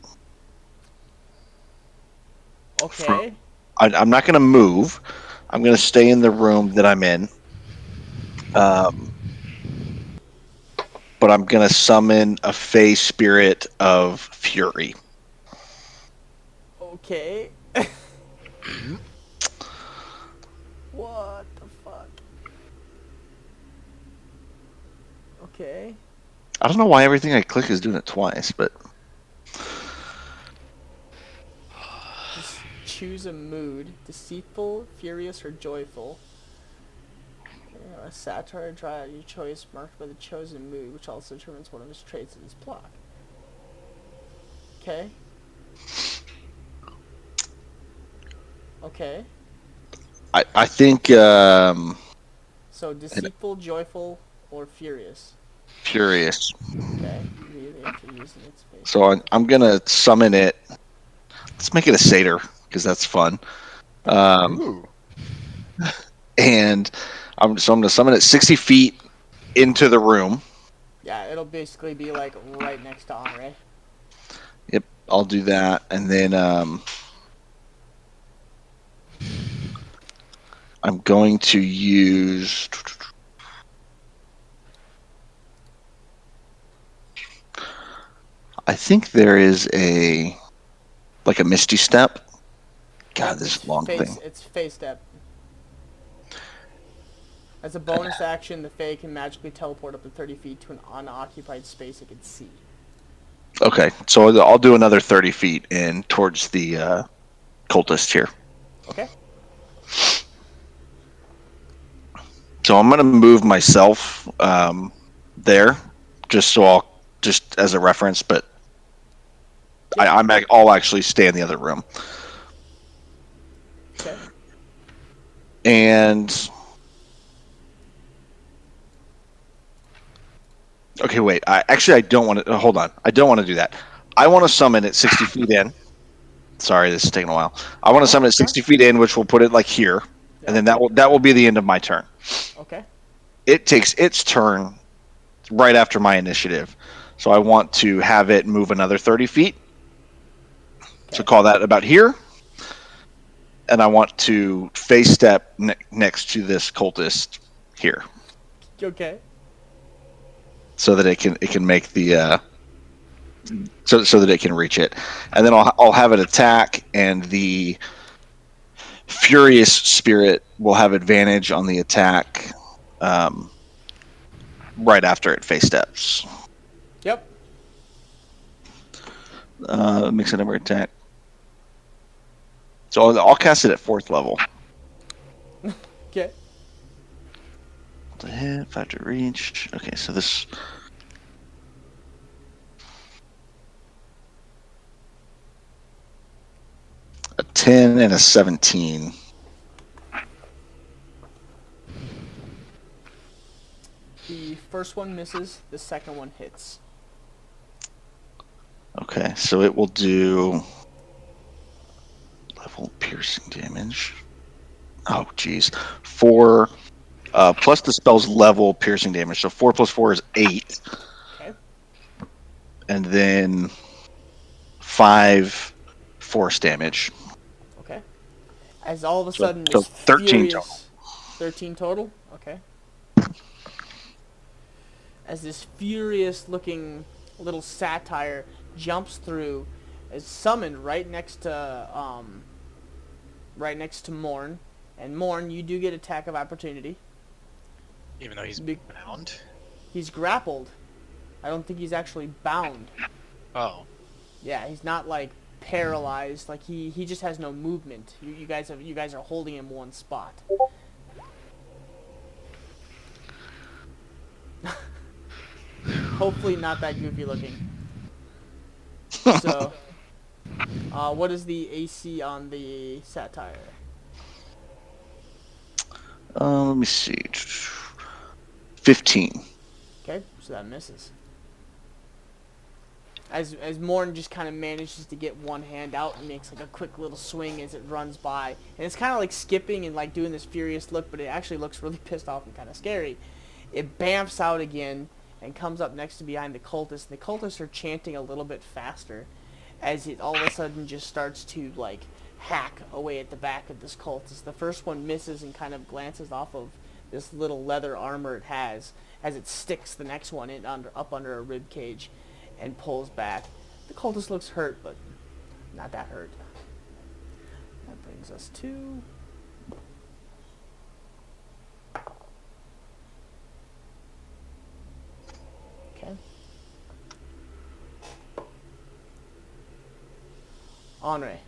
Okay. I'm not going to move. I'm going to stay in the room that I'm in. But I'm going to summon a Fey spirit of fury. Okay. What the fuck? Okay. I don't know why everything I click is doing it twice, but Just choose a mood. Deceitful, furious, or joyful. A satire, draw out your choice marked by the chosen mood, which also determines one of his traits in his block. Okay. Okay. I think So deceitful, joyful, or furious. furious. Okay. Immediately after using its face. So I'm going to summon it. Let's make it a satyr because that's fun. Ooh. And I'm going to summon it 60 feet into the room. Yeah, it'll basically be like right next to Henri. Yep, I'll do that, and then I'm going to use. I think there is a misty step. God, this is a long thing. It's phase step. As a bonus action, the Fae can magically teleport up to 30 feet to an unoccupied space it can see. Okay, so I'll do another 30 feet in towards the cultist here. Okay. So I'm going to move myself there, just as a reference, but I'll actually stay in the other room. Okay. And okay, wait. I don't want to. Hold on. I don't want to do that. I want to summon it 60 feet in. Sorry, this is taking a while. I want to summon it 60 feet in, which will put it like here, and then that will be the end of my turn. Okay. It takes its turn right after my initiative, so I want to have it move another 30 feet. Okay. So call that about here, and I want to face step next to this cultist here, Okay. so that it can make the so that it can reach it, and then I'll have it attack, and the furious spirit will have advantage on the attack right after it face steps. Yep. Mix a number attack. So I'll cast it at 4th level. Okay. To hit, 5 to reach. Okay, so this. A 10 and a 17. The first one misses. The second one hits. Okay, so it will do Level piercing damage. Oh, geez. 4 plus the spell's level piercing damage. So 4 plus 4 is 8. Okay. And then 5 force damage. Okay. As all of a So- sudden, so this 13 furious... 13 total? Okay. As this furious-looking little satire jumps through, is summoned right next to Morn. And Morn, you do get attack of opportunity. Even though he's Be- bound. He's grappled. I don't think he's actually bound. Oh. Yeah, he's not like paralyzed. Like he just has no movement. You guys are holding him one spot. Hopefully not that goofy looking. So, what is the AC on the satire? Let me see. 15. Okay, so that misses. As Morn just kind of manages to get one hand out and makes like a quick little swing as it runs by. And it's kind of like skipping and like doing this furious look, but it actually looks really pissed off and kind of scary. It bamfs out again and comes up next to behind the cultists. And the cultists are chanting a little bit faster as it all of a sudden just starts to like hack away at the back of this cultist. The first one misses and kind of glances off of this little leather armor it has as it sticks the next one in up under a rib cage and pulls back. The cultist looks hurt, but not that hurt. That brings us to... Okay. Henri,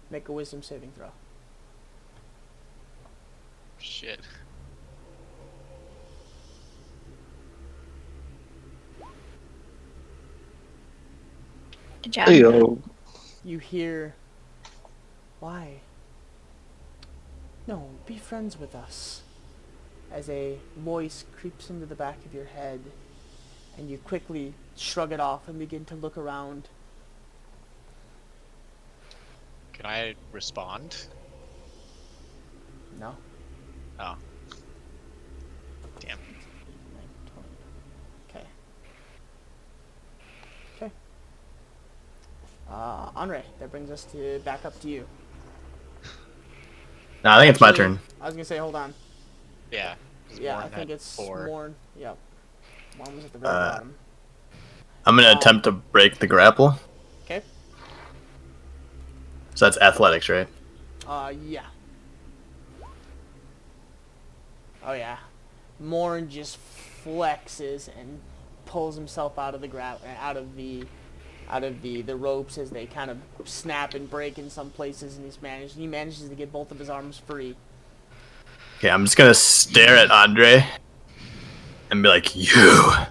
make a wisdom saving throw. Shit. Good job. Heyo. You hear, why? No, be friends with us. As a voice creeps into the back of your head, and you quickly shrug it off and begin to look around. Can I respond? No? Oh. Damn. Okay. Okay. Henri, that brings us to back up to you. No, I think it's my Actually, turn. I was gonna say, hold on. Yeah. 'cause Yeah, I Morn think had it's 4. Morn. Yep. Morn was at the very bottom. I'm gonna attempt to break the grapple. Okay. So that's athletics, right? Yeah. Oh yeah. Morn just flexes and pulls himself out of the out of the ropes as they kind of snap and break in some places, and he manages to get both of his arms free. Okay, I'm just gonna stare at Andre and be like, You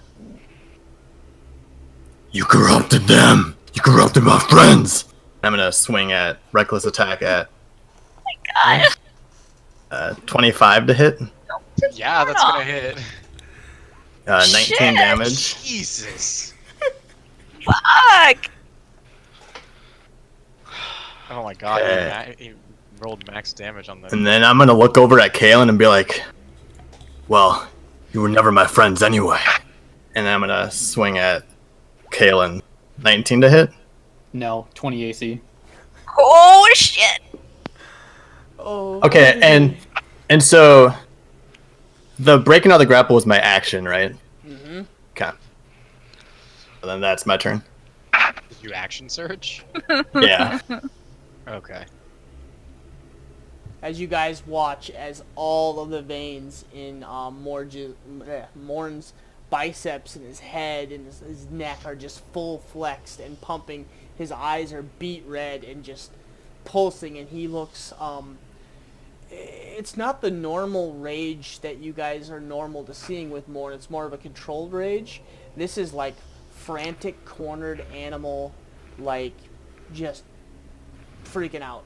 corrupted them! You corrupted my friends! I'm gonna swing at reckless attack at 25 to hit. Yeah, that's gonna hit. 19 Shit. damage. Jesus. Fuck! Oh my god, Okay. he rolled max damage on the... And then I'm gonna look over at Kalen and be like, well, you were never my friends anyway. And then I'm gonna swing at Kalen. 19 to hit? No, 20 AC. Oh shit! Oh. Okay, and so the breaking out the grapple was my action, right? Mm-hmm. Okay. And then that's my turn. Did you action surge? Yeah. Okay. As you guys watch as all of the veins in Morn's biceps and his head and his neck are just full flexed and pumping. His eyes are beet red and just pulsing, and he looks it's not the normal rage that you guys are normal to seeing with Morn. It's more of a controlled rage. This is like frantic, cornered animal, like just freaking out.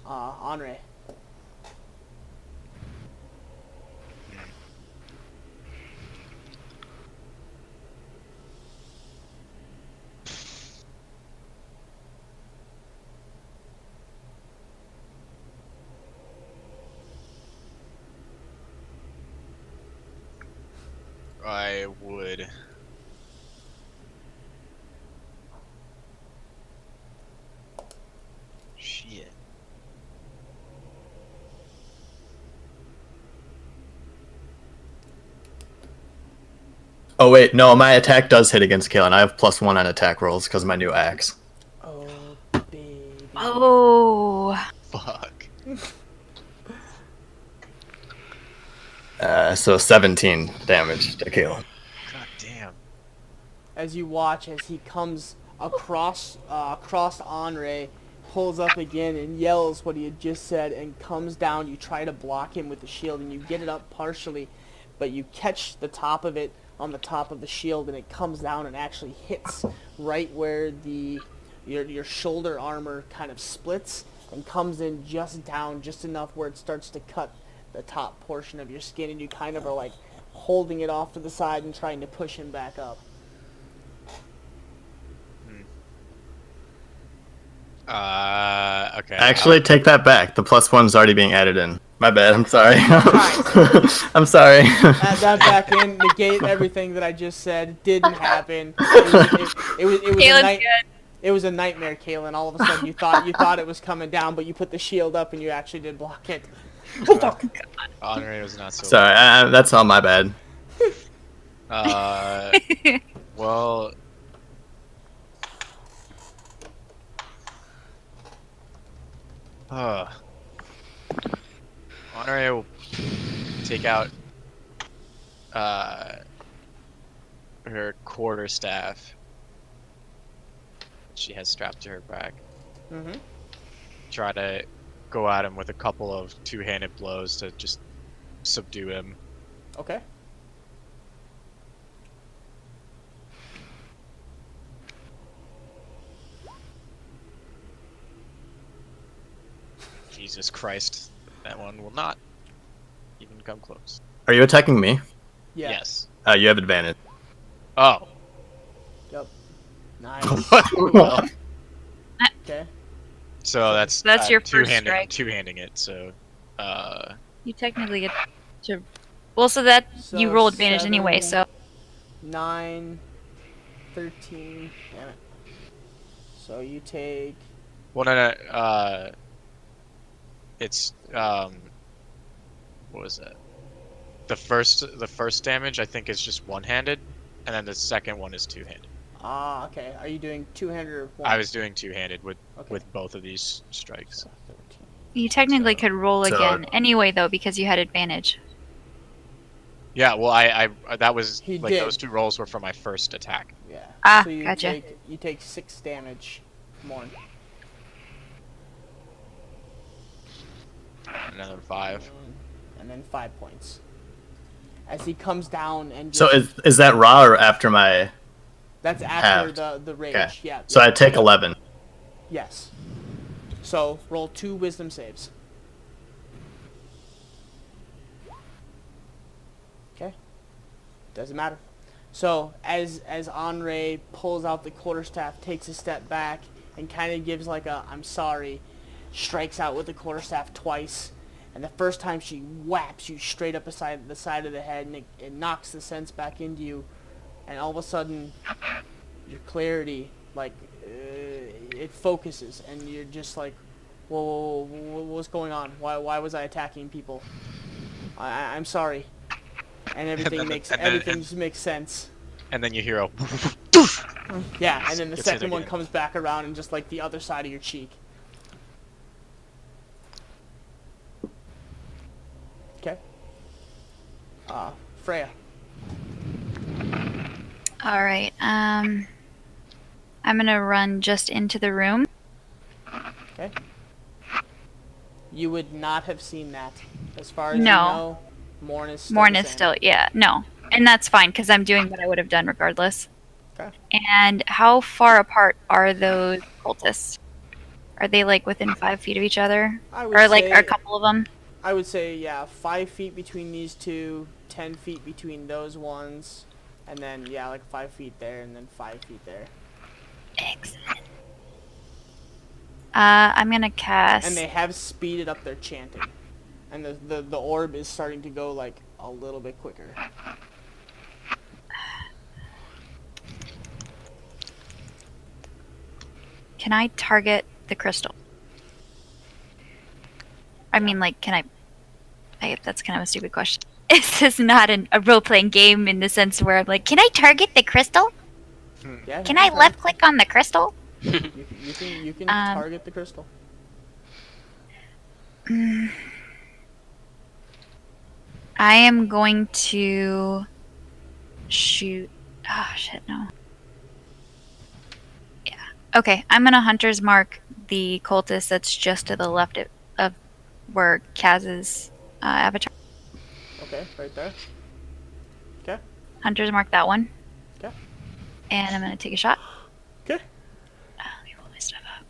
Henri. I would. Shit. Oh wait, no, my attack does hit against Kalen. I have +1 on attack rolls because of my new axe. Oh, baby. Oh. Fuck. So 17 damage to Kalen. God damn. As you watch as he comes across Henri, pulls up again and yells what he had just said and comes down. You try to block him with the shield and you get it up partially, but you catch the top of it on the top of the shield and it comes down and actually hits right where your shoulder armor kind of splits and comes in just down just enough where it starts to cut the top portion of your skin, and you kind of are like holding it off to the side and trying to push him back up. Okay. Actually, take that back. The +1's already being added in. My bad. I'm sorry. I'm sorry. Add that back in, negate everything that I just said. Didn't happen. It was Kalen's good. it was a nightmare, Kalen. All of a sudden, you thought it was coming down, but you put the shield up and you actually did block it. Henri was not so. Sorry, that's all my bad. Well. Henri will take out her quarterstaff she has strapped to her back. Mm-hmm. Try to go at him with a couple of two-handed blows to just subdue him. Okay. Jesus Christ. That one will not even come close. Are you attacking me? Yeah. Yes. You have advantage. Oh. Yep. Nice. Well, Okay. so that's your first two-handing. I'm strike. two-handing it, so You technically get to. Well, so that you So roll advantage anyway, 7, so. 9, 13. Damn it. So you take. well no, it's what was that? The first damage I think is just one-handed, and then the second one is two-handed. Ah, okay. Are you doing two-handed or one? I was doing two-handed with Okay. both of these strikes. So 13. You technically could roll So- again anyway, though, because you had advantage. Yeah, well I that was He like did. those two rolls were for my first attack. Yeah. Ah, so you gotcha. take 6 damage more. Another 5. And then 5 points. As he comes down and So just, is that raw or after my? that's after halved. the rage. Okay. Yeah. So yeah. I take 11. Yes. So roll 2 wisdom saves. Okay. Doesn't matter. So as Henri pulls out the quarterstaff, takes a step back, and kind of gives like a "I'm sorry," strikes out with the quarterstaff twice, and the first time she whaps you straight up beside the side of the head, and it knocks the sense back into you, and all of a sudden, your clarity, like, it focuses, and you're just like, whoa, what's going on? Why was I attacking people? I'm sorry. And everything just makes sense. And then you hear a Yeah, and then the Gets hit second one again. comes back around and just like the other side of your cheek. Okay. Freya. All right. I'm gonna run just into the room. Okay. You would not have seen that, as far as No. you know. Morn is still. Morn the is same. still, yeah, no, and that's fine because I'm doing what I would have done regardless. Okay. And how far apart are those cultists? Are they like within 5 feet of each other, I would or like say, are a couple of them? I would say, yeah, 5 feet between these two, 10 feet between those ones, and then, yeah, like 5 feet there, and then 5 feet there. Excellent. I'm gonna cast. And they have speeded up their chanting. And the orb is starting to go, like, a little bit quicker. can I target the crystal? I mean, like, can I that's kind of a stupid question. This is not a role-playing game in the sense where I'm like, can I target the crystal? Yeah, Can I left-click on the crystal? You can target the crystal. I am going to shoot. Oh, shit, no. Yeah. Okay, I'm going to hunter's mark the cultist that's just to the left of where Kaz's avatar. Okay, right there. Okay. Hunter's mark that one. Okay. And I'm going to take a shot. Okay. Let me pull my stuff up.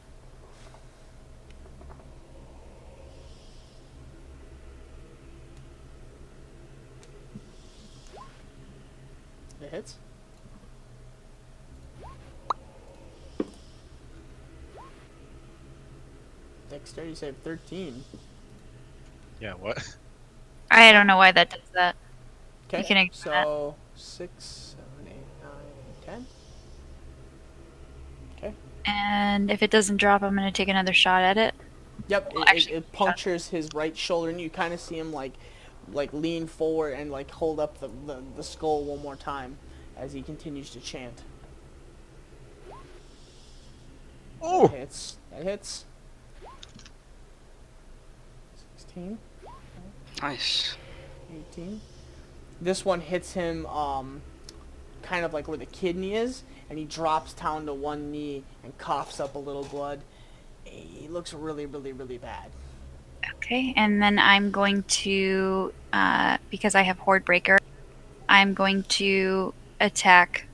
It hits. Dexterity save 13. Yeah, what? I don't know why that does that. Okay. You can ignore so 6, 7, 8, 9, 10. Okay. And if it doesn't drop, I'm going to take another shot at it. Yep. Well, It punctures his right shoulder, and you kind of see him like lean forward and like hold up the skull one more time as he continues to chant. Oh! That hits. That hits. 16. Nice. 18. This one hits him kind of like where the kidney is, and he drops down to one knee and coughs up a little blood. He looks really, really, really bad. Okay, and then I'm going to, because I have Horde Breaker, I'm going to attack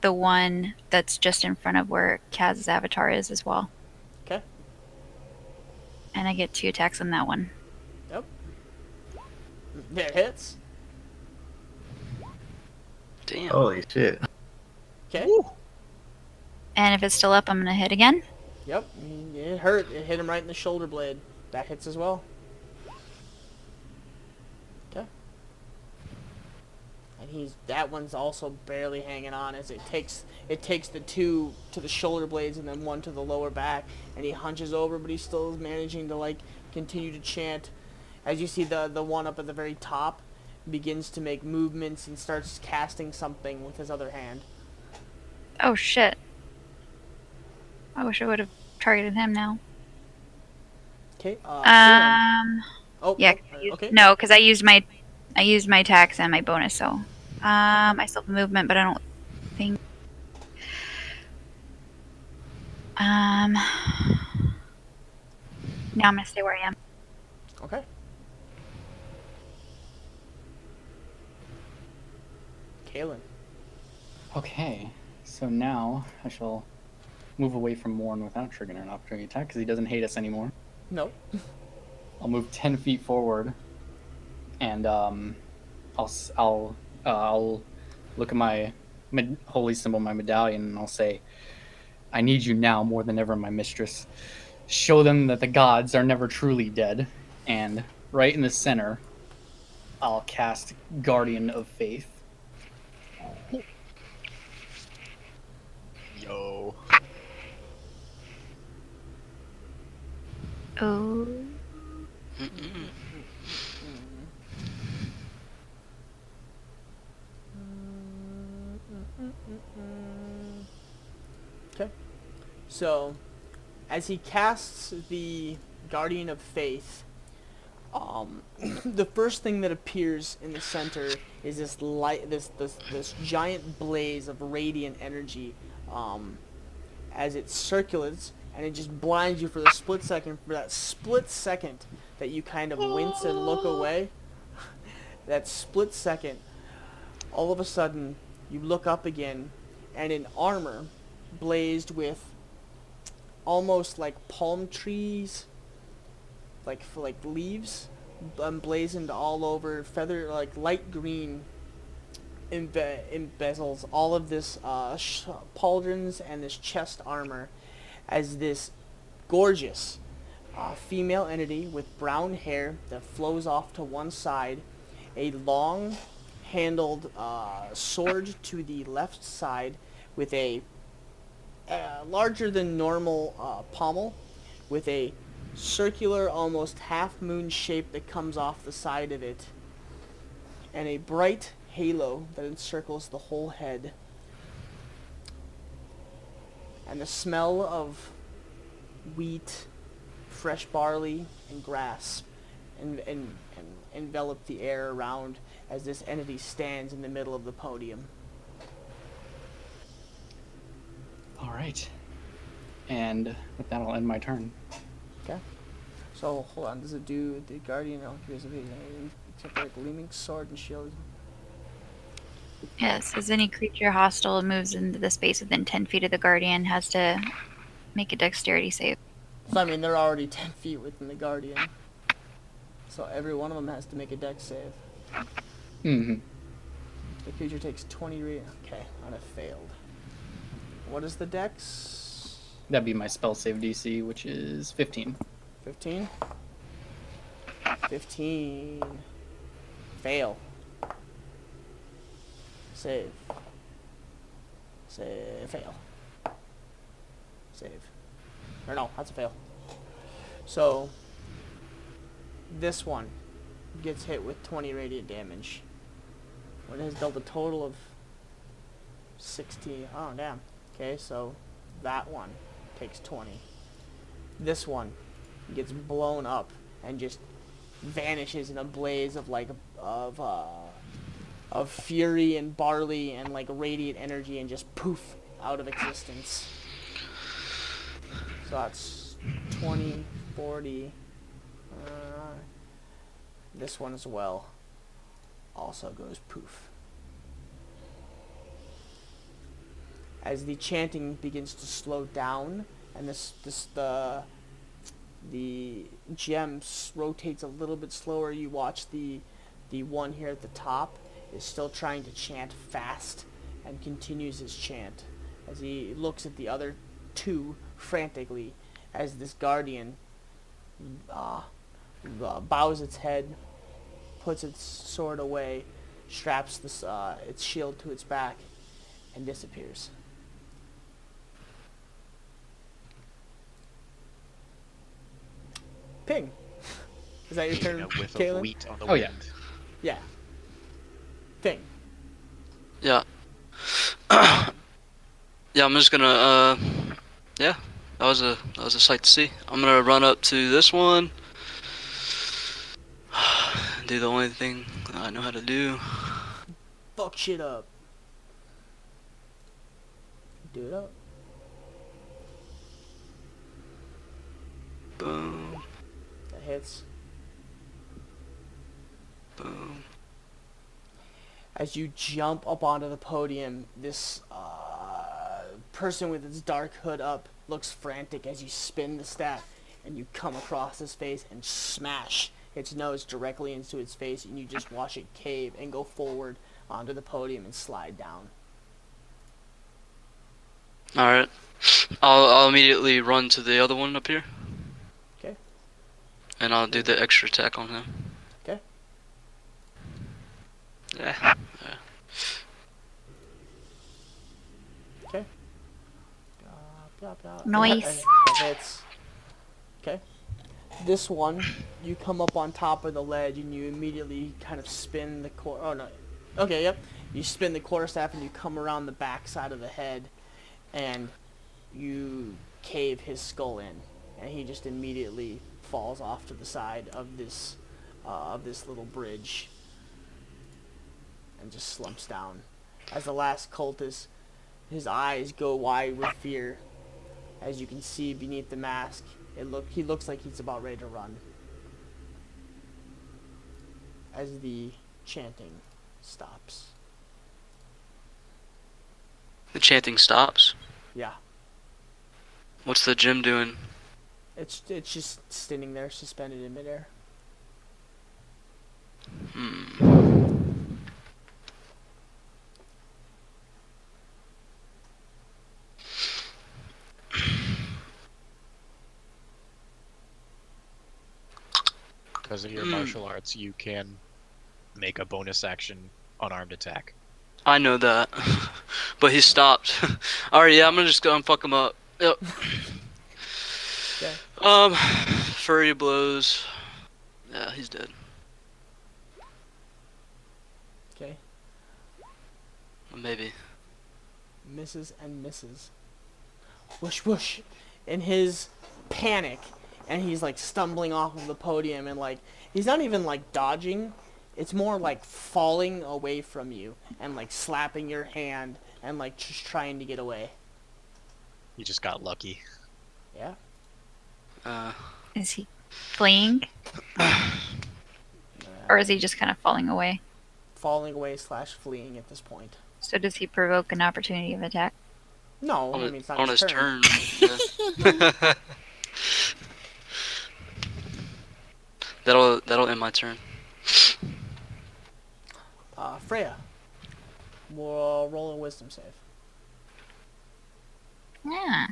the one that's just in front of where Kaz's avatar is as well. Okay. And I get 2 attacks on that one. Yep. That hits. Damn. Holy shit. Okay. And if it's still up, I'm going to hit again. Yep. It hurt. It hit him right in the shoulder blade. That hits as well. Okay. And that one's also barely hanging on as it takes the 2 to the shoulder blades and then 1 to the lower back, and he hunches over, but he's still managing to like continue to chant. As you see the one up at the very top begins to make movements and starts casting something with his other hand. Oh, shit. I wish I would have targeted him now. Okay. Yeah. Okay. No, because I used my attacks and my bonus, so I still have movement, but I don't think. Now I'm gonna stay where I am. Okay. Kalen. Okay, so now I shall move away from Morn without triggering an opportunity attack because he doesn't hate us anymore. No. I'll move 10 feet forward, and I'll look at my holy symbol, my medallion, and I'll say, "I need you now more than ever, my mistress. Show them that the gods are never truly dead." And right in the center, I'll cast Guardian of Faith. Yo. Oh. Okay. So, as he casts the Guardian of Faith, the first thing that appears in the center is this light, this giant blaze of radiant energy, as it circulates, and it just blinds you for the split second. For that split second that you kind of wince and look away, that split second, all of a sudden you look up again, and in armor blazed with almost like palm trees, like leaves, emblazoned all over, feather like light green embezels all of this pauldrons and this chest armor, as this gorgeous female entity with brown hair that flows off to one side, a long handled sword to the left side with a larger than normal pommel with a circular, almost half-moon shape that comes off the side of it, and a bright halo that encircles the whole head. And the smell of wheat, fresh barley, and grass and envelop the air around as this entity stands in the middle of the podium. All right. And with that, I'll end my turn. Okay. So hold on. Does it do the guardian? Except for a gleaming sword and shield. Yes, as any creature hostile moves into the space within 10 feet of the guardian has to make a dexterity save. So I mean, they're already 10 feet within the guardian. So every one of them has to make a dex save. Mm-hmm. The creature takes 20 Okay, on a failed. What is the dex? That'd be my spell save DC, which is 15. 15? 15. Fail. Save. Fail. Save. Or no, that's a fail. So, this one gets hit with 20 radiant damage. When it has dealt a total of 60. Oh, damn. Okay, so that one takes 20. This one gets blown up and just vanishes in a blaze of of fury and barley and like radiant energy and just poof out of existence. So that's 20, 40. This one as well also goes poof. As the chanting begins to slow down and the gem rotates a little bit slower, you watch the one here at the top is still trying to chant fast and continues his chant as he looks at the other two frantically as this guardian bows its head, puts its sword away, straps its shield to its back, and disappears. Ping. Is that your turn, A whiff of Kaylin? wheat on the Oh, wind. yeah. Yeah. Ping. Yeah. Yeah, I'm just gonna yeah, that was a sight to see. I'm gonna run up to this one. Do the only thing I know how to do. Fuck shit up. Do it up. Boom, That hits. boom. As you jump up onto the podium, this person with its dark hood up looks frantic as you spin the staff and you come across his face and smash its nose directly into its face, and you just watch it cave and go forward onto the podium and slide down. Alright. I'll immediately run to the other one up here. Okay. And I'll do the extra attack on him. Okay. Yeah. Okay. Blah, blah, blah. Nice. That hits. Okay. This one, you come up on top of the ledge and you immediately kind of spin the oh no. Okay, yep. You spin the quarterstaff and you come around the back side of the head and you cave his skull in, and he just immediately falls off to the side of this little bridge and just slumps down. As the last cultist, his eyes go wide with fear. As you can see beneath the mask, he looks like he's about ready to run. As the chanting stops. The chanting stops. Yeah. What's the gym doing? It's just standing there suspended in midair. Because of your martial arts, you can make a bonus action unarmed attack. I know that. But he stopped. Alright, yeah, I'm gonna just go and fuck him up. Yep. Okay. Furry blows. Yeah, he's dead. Okay. Maybe. Misses and misses. Whoosh whoosh. In his panic, and he's like stumbling off of the podium, and like he's not even like dodging. It's more like falling away from you and like slapping your hand and like just trying to get away. You just got lucky. Yeah. Is he fleeing? Or is he just kind of falling away? Falling away / fleeing at this point. So does he provoke an opportunity of attack? No, On, I mean it's not on his his turn. turn. Yeah. That'll end my turn. Freya. We'll roll a wisdom save. Yeah.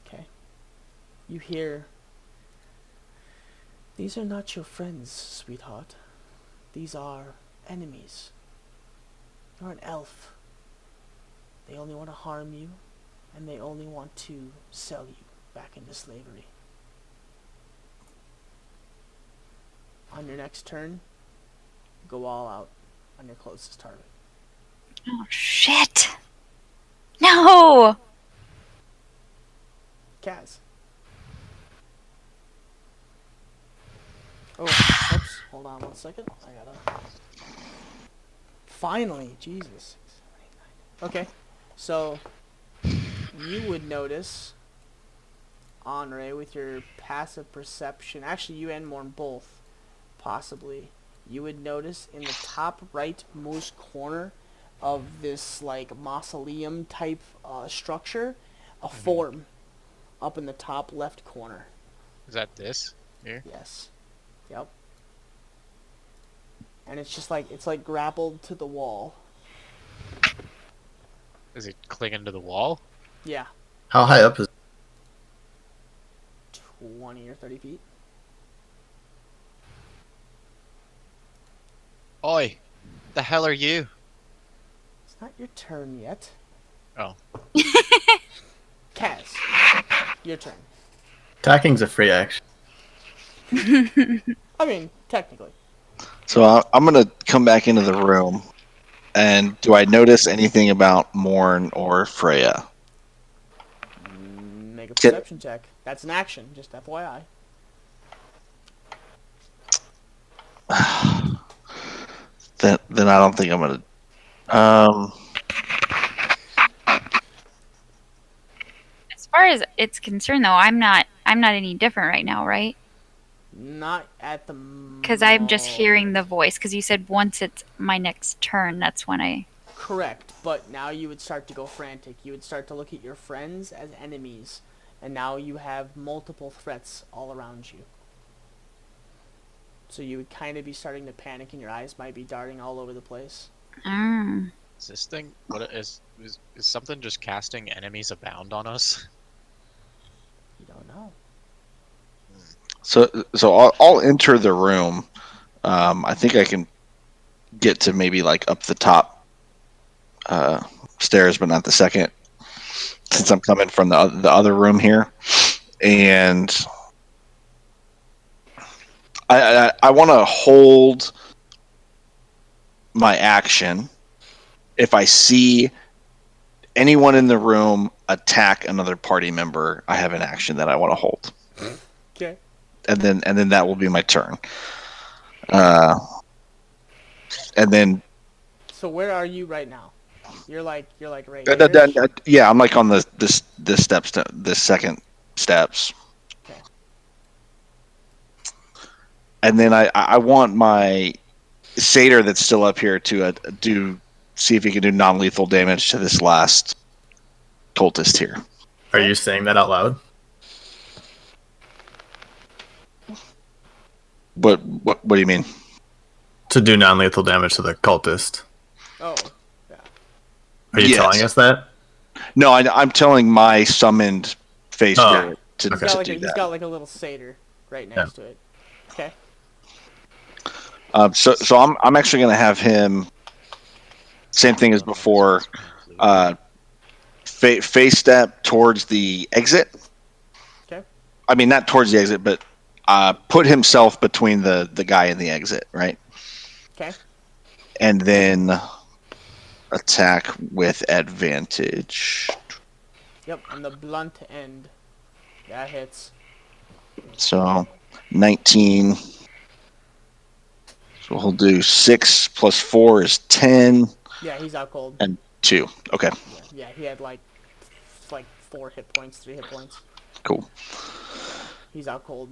Okay. You hear, "These are not your friends, sweetheart. These are enemies. You're an elf. They only want to harm you, and they only want to sell you back into slavery. On your next turn, go all out on your closest target." Oh, shit. No! Kaz. Oh, oops. Hold on 1 second. I gotta... Finally, Jesus. Okay, so you would notice, Andre, with your passive perception, actually you and Morn both, possibly, you would notice in the top right most corner of this like mausoleum type structure, a form up in the top left corner. Is that this here? Yes. Yep. And it's just like, it's like grappled to the wall. Is it clinging to the wall? Yeah. How high up is 20 or 30 feet. Oi, the hell are you? It's not your turn yet. Oh. Kaz, your turn. attacking's a free action? I mean, technically. So I'm going to come back into the room. And do I notice anything about Morn or Freya? Make a perception check. That's an action, just FYI. Then I don't think I'm going to... As far as it's concerned, though, I'm not any different right now, right? Not at the moment. Because I'm just hearing the voice. Because you said once it's my next turn, that's when I... Correct, but now you would start to go frantic. You would start to look at your friends as enemies. And now you have multiple threats all around you. So you would kind of be starting to panic and your eyes might be darting all over the place. Is this thing... What is something just casting enemies abound on us? You don't know. So I'll enter the room. I think I can get to maybe like up the top stairs, but not the second, since I'm coming from the other room here. And I want to hold my action if I see anyone in the room attack another party member. I have an action that I want to hold. Okay. And then that will be my turn. And then. So where are you right now? You're like right here. Yeah, I'm like on the steps, the second steps. Okay. And then I want my satyr that's still up here to see if he can do non-lethal damage to this last cultist here. Are you saying that out loud? What do you mean? To do non-lethal damage to the cultist. Oh, yeah. Are you telling us that? No, I'm telling my summoned face spirit to He's got do that. He's got like a little satyr right next to it. Okay. So I'm actually going to have him. Same thing as before. Face step towards the exit. Okay. I mean, not towards the exit, but put himself between the guy and the exit, right? Okay. And then attack with advantage. Yep, on the blunt end. That hits. So 19. So he'll do 6 plus 4 is 10, Yeah, he's out cold. and 2. Okay, Yeah, he had like 4 hit points, 3 hit points. cool. Yeah, he's out cold.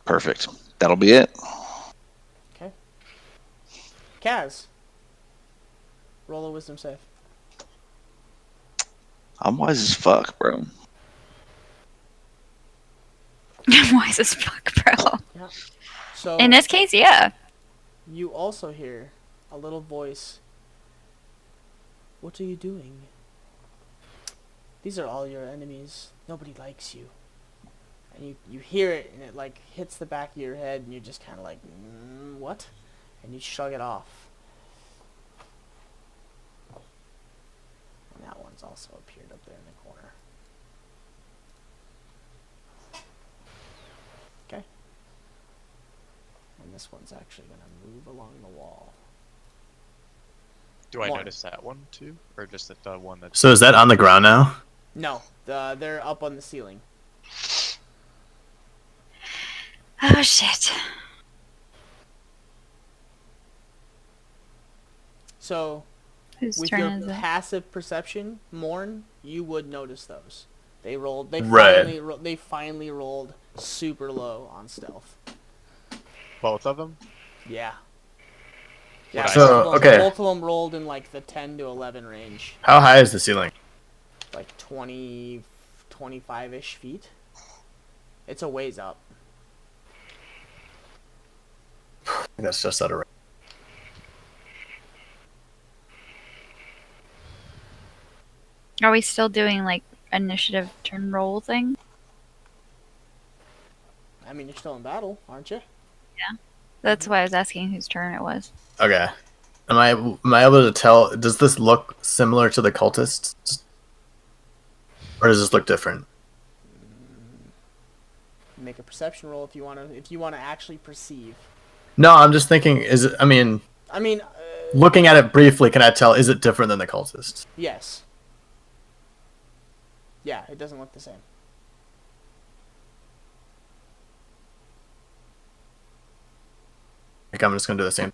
Perfect. That'll be it. Okay. Kaz. Roll a wisdom save. I'm wise as fuck, bro. Wise as fuck, bro. Yeah. So In this case, yeah. you also hear a little voice. What are you doing? These are all your enemies. Nobody likes you. And you hear it, and it like hits the back of your head, and you're just kind of like, what? And you shrug it off. And that one's also appeared up there in the corner. Okay. And this one's actually going to move along the wall. Do I One. notice that one too, or just the one that's? So is that on the ground now? No, they're up on the ceiling. Oh shit. So, Whose with turn your is it? passive perception, Morn, you would notice those. They rolled. They Right. finally rolled super low on stealth. Both of them? Yeah. What Yeah. I So, both of them- okay. Both of them rolled in like the 10 to 11 range, How high is the ceiling? like 20, 25-ish feet. It's a ways up. That's just out of range. Are we still doing like initiative turn roll thing? I mean, you're still in battle, aren't you? That's why I was asking whose turn it was. Okay. Am I able to tell? Does this look similar to the cultists, or does this look different? Make a perception roll if you want to actually perceive. No, I'm just thinking. Is it? I mean, I mean, looking at it briefly, can I tell? Is it different than the cultists? yes. Yeah, it doesn't look the same. Like I'm just gonna do the same.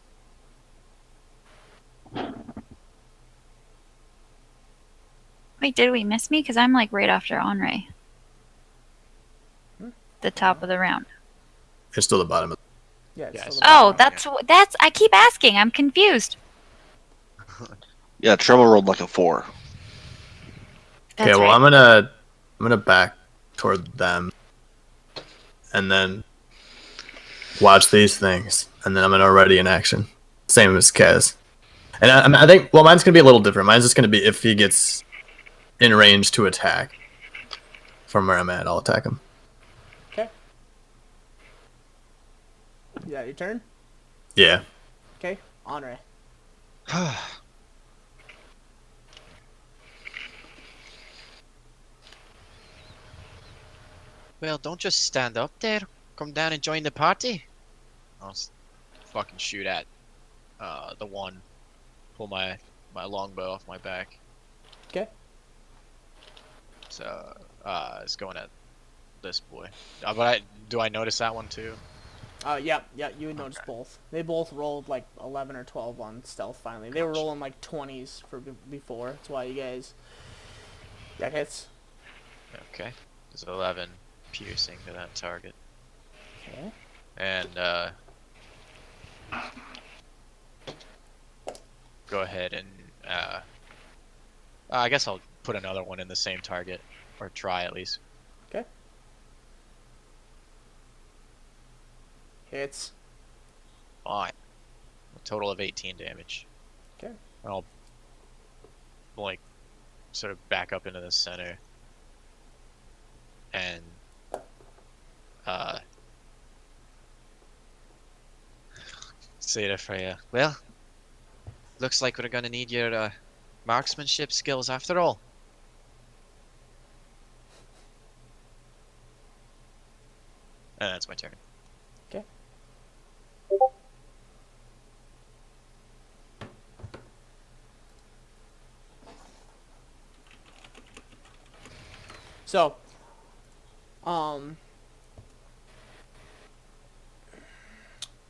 Wait, did we miss me? Because I'm like right after Henri. The top of the round. It's still the bottom of. Yeah. It's Yes. still the Oh, bottom. that's. I keep asking. I'm confused. Yeah, Trevor rolled like a 4. That's Okay, well right. I'm gonna back toward them, and then watch these things, and then I'm gonna ready in action. Same as Kaz. And I think mine's gonna be a little different. Mine's just gonna be if he gets in range to attack from where I'm at, I'll attack him. Okay. Yeah, your turn. Yeah. Okay, Henri. Well, don't just stand up there. Come down and join the party. I'll fucking shoot at the one. Pull my longbow off my back. Okay. So it's going at this boy. But do I notice that one too? Yeah, you would notice both. They both rolled like 11 or 12 on stealth finally. They were rolling like 20s for before. That's why you guys got hits. Okay. There's 11 piercing to that target. Okay. And go ahead and I guess I'll put another one in the same target, or try at least. Okay. Hits. Fine. A total of 18 damage. Okay. I'll like sort of back up into the center and say to Freya, well, looks like we're gonna need your marksmanship skills after all. That's my turn. Okay. So,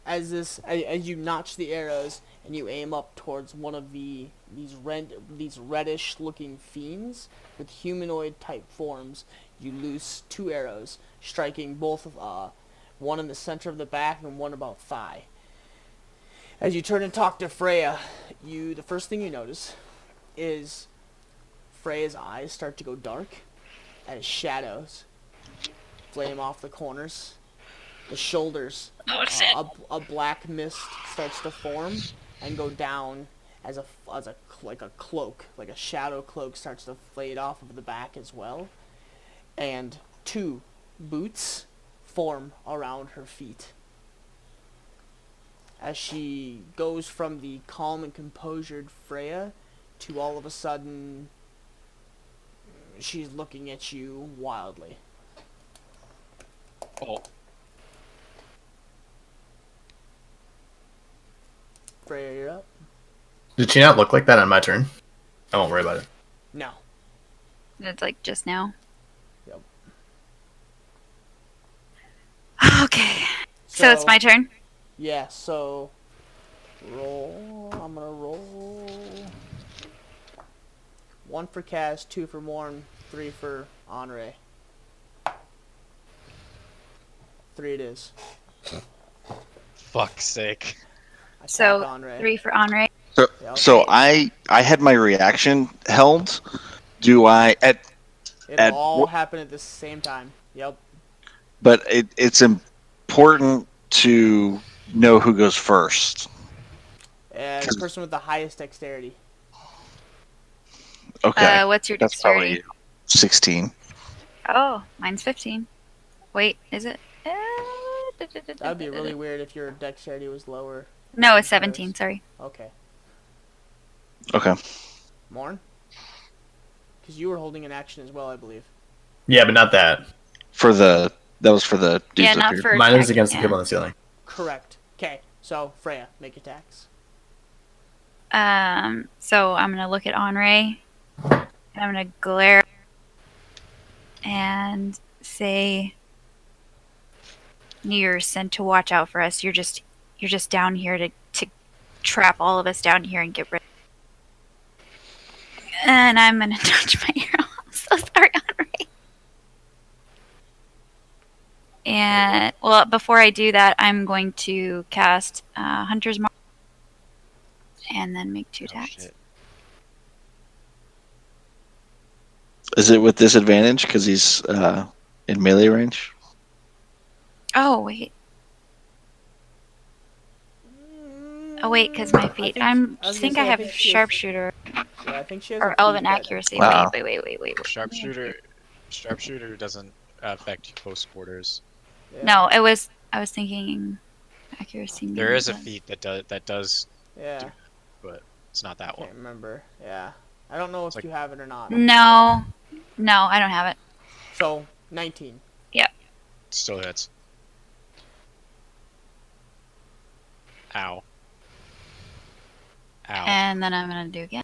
as you notch the arrows and you aim up towards one of these reddish looking fiends with humanoid type forms, you loose 2 arrows, striking both one in the center of the back and one about thigh. As you turn and talk to Freya, the first thing you notice is Freya's eyes start to go dark as shadows flame off the corners. The shoulders, a black mist starts to form and go down as a cloak, like a shadow cloak starts to fade off of the back as well, and 2 boots form around her feet. As she goes from the calm and composured Freya to all of a sudden, she's looking at you wildly. Oh. Freya, you're up. Did she not look like that on my turn? I won't worry about it. No. It's like just now. Yep. Okay. So it's my turn. Yeah, so roll. I'm gonna roll 1 for Kaz, 2 for Morn, 3 for Henri. 3 it is. Fuck's sake. Attack So Henri. 3 for Henri. So, Yeah, so okay. I had my reaction held. Do I It'll all happen at the same time. Yep. But it's important to know who goes first. The person with the highest dexterity. Okay. What's your That's dexterity? probably 16. Oh, mine's 15. Wait, is it? That would be really weird if your dexterity was lower. No, it's 17. Sorry. Okay. Okay. Morn? Because you were holding an action as well, I believe. Yeah, but not that. That was for the dudes Yeah, up not here. for Mine was attack, against the yeah. people on the ceiling. Correct. Okay, so Freya, make attacks. So I'm gonna look at Henri. And I'm gonna glare and say, "You're sent to watch out for us. You're just down here to trap all of us down here and get rid." And I'm gonna touch my arrow. I'm so sorry, Henri. And well, before I do that, I'm going to cast Hunter's Mark and then make 2 attacks. Shit. Is it with disadvantage because he's in melee range? Oh wait. Oh wait, because my feet. I think I have sharpshooter Yeah, I think she has or a elven feat that- accuracy. Wow. Wait. Sharpshooter doesn't affect close quarters. Yeah. No, I was thinking accuracy. There is a but- feat that does, Yeah, but it's not that can't one. remember. Yeah. I don't know if like- you have it or not. No, I don't have it. So, 19. Still hits. Ow. Ow. And then I'm gonna do again.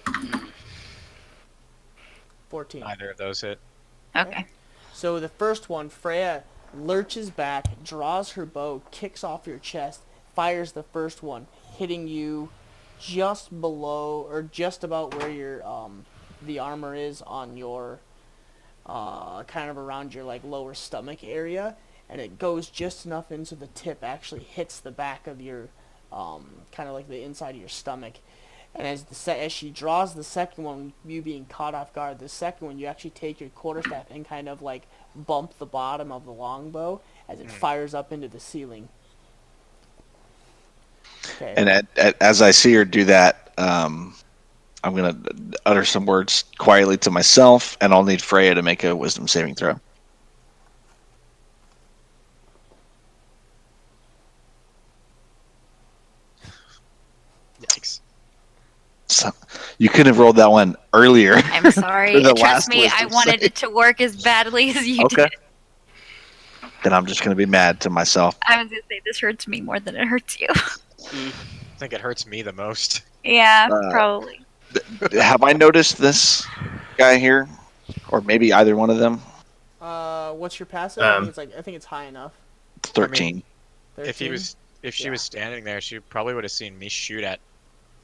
Mm. 14. Neither of those hit. Okay. So the first one, Freya lurches back, draws her bow, kicks off your chest, fires the first one, hitting you just below or just about where your the armor is on your kind of around your like lower stomach area, and it goes just enough into the tip actually hits the back of your kind of like the inside of your stomach. And as she draws the second one, you being caught off guard, the second one, you actually take your quarterstaff and kind of like bump the bottom of the longbow as it fires up into the ceiling. Okay. And as I see her do that, I'm going to utter some words quietly to myself, and I'll need Freya to make a wisdom saving throw. You could have rolled that one earlier. I'm sorry. For the Trust last me, I wisdom wanted save. it to work as badly as you Okay. did. Then I'm just going to be mad to myself. I was gonna say this hurts me more than it hurts you. I think it hurts me the most. Yeah, Uh, probably. Have I noticed this guy here? Or maybe either one of them? What's your passive? I Um, think it's high enough. 13. 13? If she Yeah. was standing there, she probably would have seen me shoot at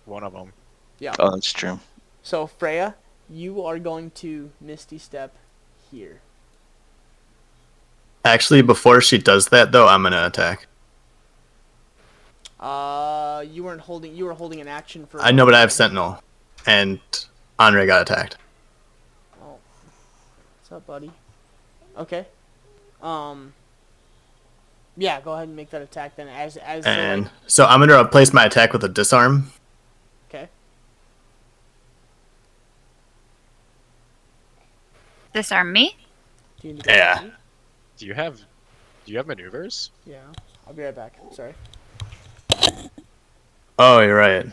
one of them. Yeah. Oh, that's true. So Freya, you are going to Misty Step here. Actually, before she does that, though, I'm gonna attack. You weren't holding. You were holding an action for. I know, but I have Sentinel, and Andre got attacked. Oh, what's up, buddy? Okay. Yeah, go ahead and make that attack then. And so I'm gonna replace my attack with a disarm. Okay. Disarm me? Do you need Yeah. Do you have maneuvers? Yeah. I'll be right back. Sorry. Oh, you're right.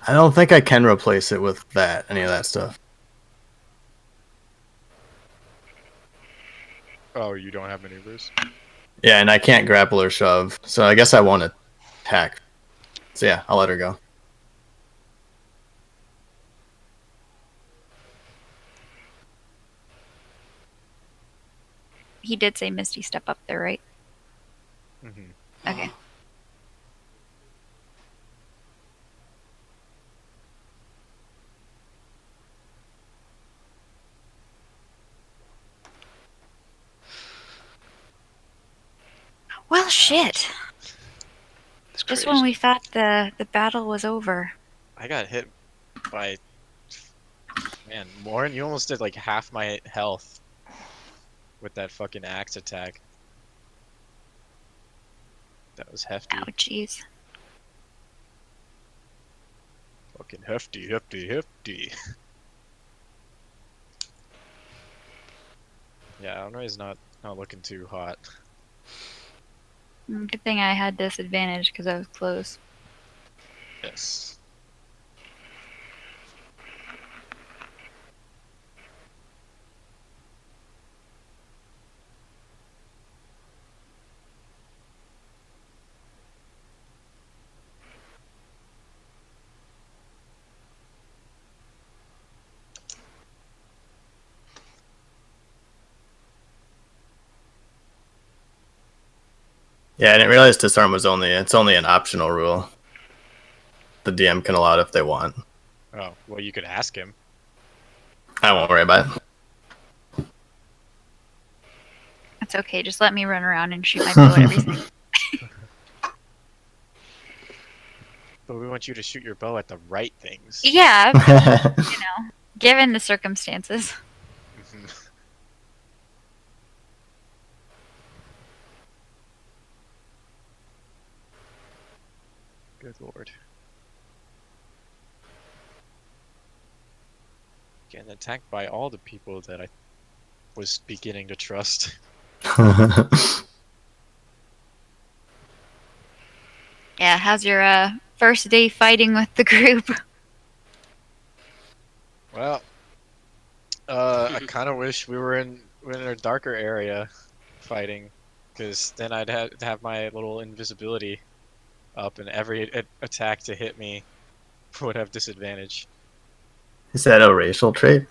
I don't think I can replace it with any of that stuff. Oh, you don't have maneuvers? Yeah, and I can't grapple or shove, so I guess I won't attack. So yeah, I'll let her go. He did say Misty Step up there, right? Mm-hmm. Okay. Well, shit. It's Just crazy. when we thought the battle was over. I got hit by... Man, Lauren, you almost did like half my health with that fucking axe attack. That was hefty. Oh, jeez. Fucking hefty, hefty, hefty. Yeah, Honore's not looking too hot. Good thing I had disadvantage because I was close. Yes. Yeah, I didn't realize disarm was only an optional rule. The DM can allow it if they want. Oh, well, you could ask him. I won't worry about it. That's okay. Just let me run around and shoot my bow at everything. But we want you to shoot your bow at the right things. Yeah, you know, given the circumstances. Mhm. Good lord. Getting attacked by all the people that I was beginning to trust. Yeah, how's your first day fighting with the group? Well, I kind of wish we were in a darker area fighting, because then I'd have my little invisibility up, and every attack to hit me would have disadvantage. Is that a racial trait?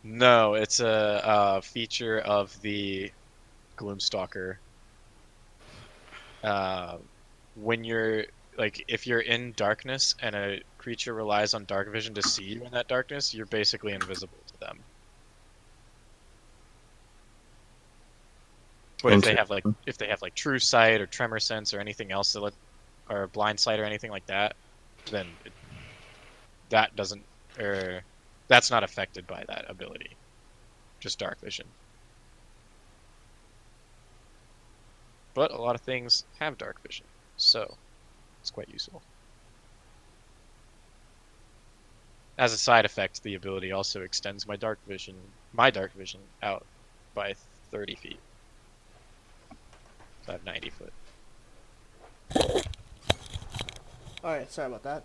No, it's a feature of the Gloomstalker. When you're if you're in darkness and a creature relies on dark vision to see you in that darkness, you're basically invisible to them. But if they have true sight or tremor sense or anything else or blind sight or anything like that, then that's not affected by that ability. Just dark vision. But a lot of things have dark vision, so it's quite useful. As a side effect, the ability also extends my dark vision out by 30 feet. So I have 90 foot. Alright, sorry about that.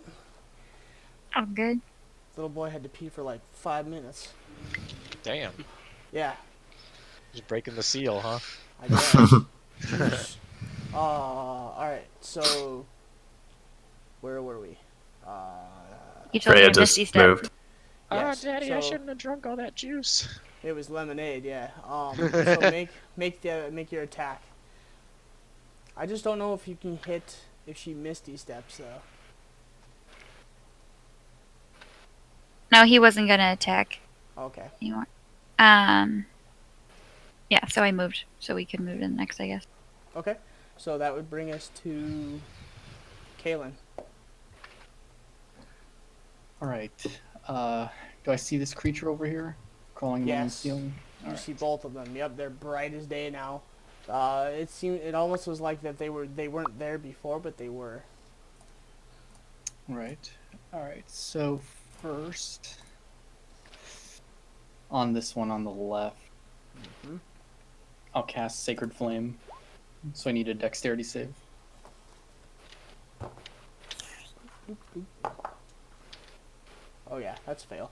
Oh, good. Little boy had to pee for like 5 minutes. Damn. Yeah, Just breaking the seal, huh? I guess. Jeez. Alright, so where were we? You told Freya me to just Misty Step. moved. Yes, Daddy, I so shouldn't have drunk all that juice. it was lemonade, yeah. So make your attack. I just don't know if you can hit if she Misty Steps though. No, he wasn't gonna attack Okay. anymore. Yeah, so I moved, so we could move to the next, I guess. Okay. So that would bring us to Kalen. All right. Do I see this creature over here crawling along the Yes. ceiling? You All right. see both of them. Yep, they're bright as day now. It almost was like that they weren't there before, but they were. Right. All right. So first, on this one on the left, Mhm. I'll cast Sacred Flame. So I need a Dexterity save. Oh yeah, that's a fail.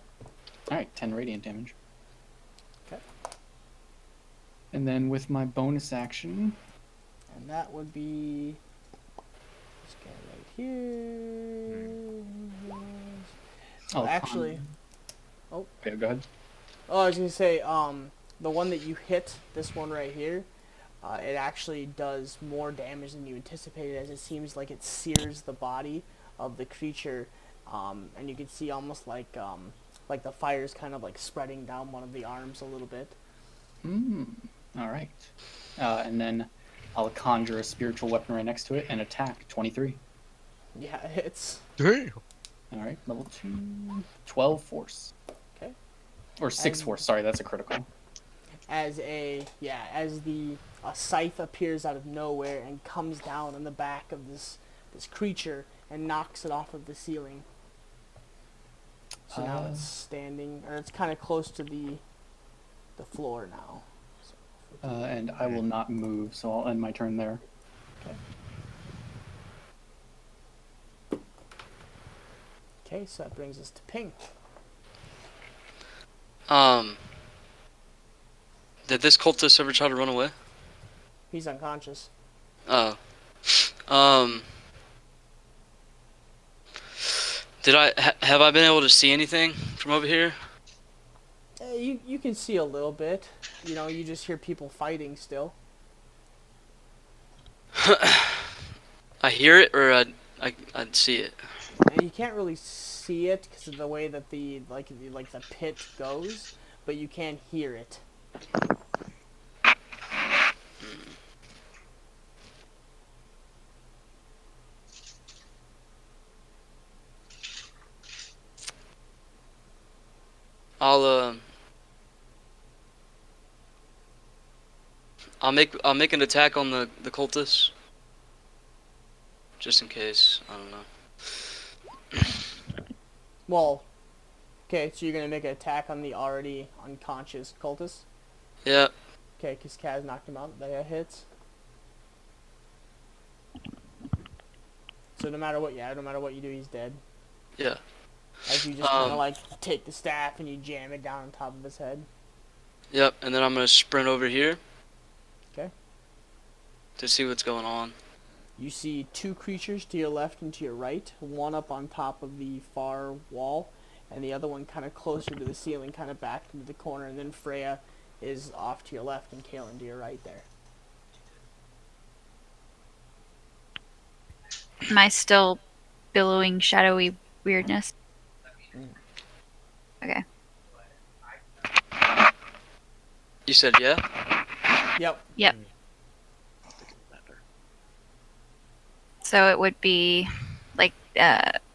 All right, 10 radiant damage. Okay. And then with my bonus action, And that would be this guy right here. I'll Actually, okay, go ahead. oh, I was gonna say, the one that you hit, this one right here, it actually does more damage than you anticipated, as it seems like it sears the body of the creature, and you can see almost like the fire's kind of like spreading down one of the arms a little bit. All right. And then I'll conjure a spiritual weapon right next to it and attack 23. Yeah, it's Damn. All right, level 2, 12 force. okay. Or 6 And- force, sorry, that's a critical. As a scythe appears out of nowhere and comes down on the back of this creature and knocks it off of the ceiling. So now it's standing, or it's kind of close to the floor now. So, And I will not move, so I'll end my turn there. okay, so that brings us to Ping. Did this cultist ever try to run away? He's unconscious. Oh. Have I been able to see anything from over here? You can see a little bit. You know, you just hear people fighting still. I hear it, or I'd see it. And you can't really see it because of the way that the pit goes, but you can hear it. I'll make an attack on the cultist. Just in case. I don't know. Well, okay, so you're gonna make an attack on the already unconscious cultist? Yeah. Okay, because Kaz knocked him out. That hits. So no matter what you do, he's dead. Yeah. As you just kind of like take the staff and you jam it down on top of his head. Yep, and then I'm gonna sprint over here. Okay. To see what's going on. You see two creatures to your left and to your right. One up on top of the far wall, and the other one kind of closer to the ceiling, kind of back into the corner. And then Freya is off to your left and Kalen to your right there. Am I still billowing shadowy weirdness? Okay. You said yeah? Yep. Yep. So it would be like the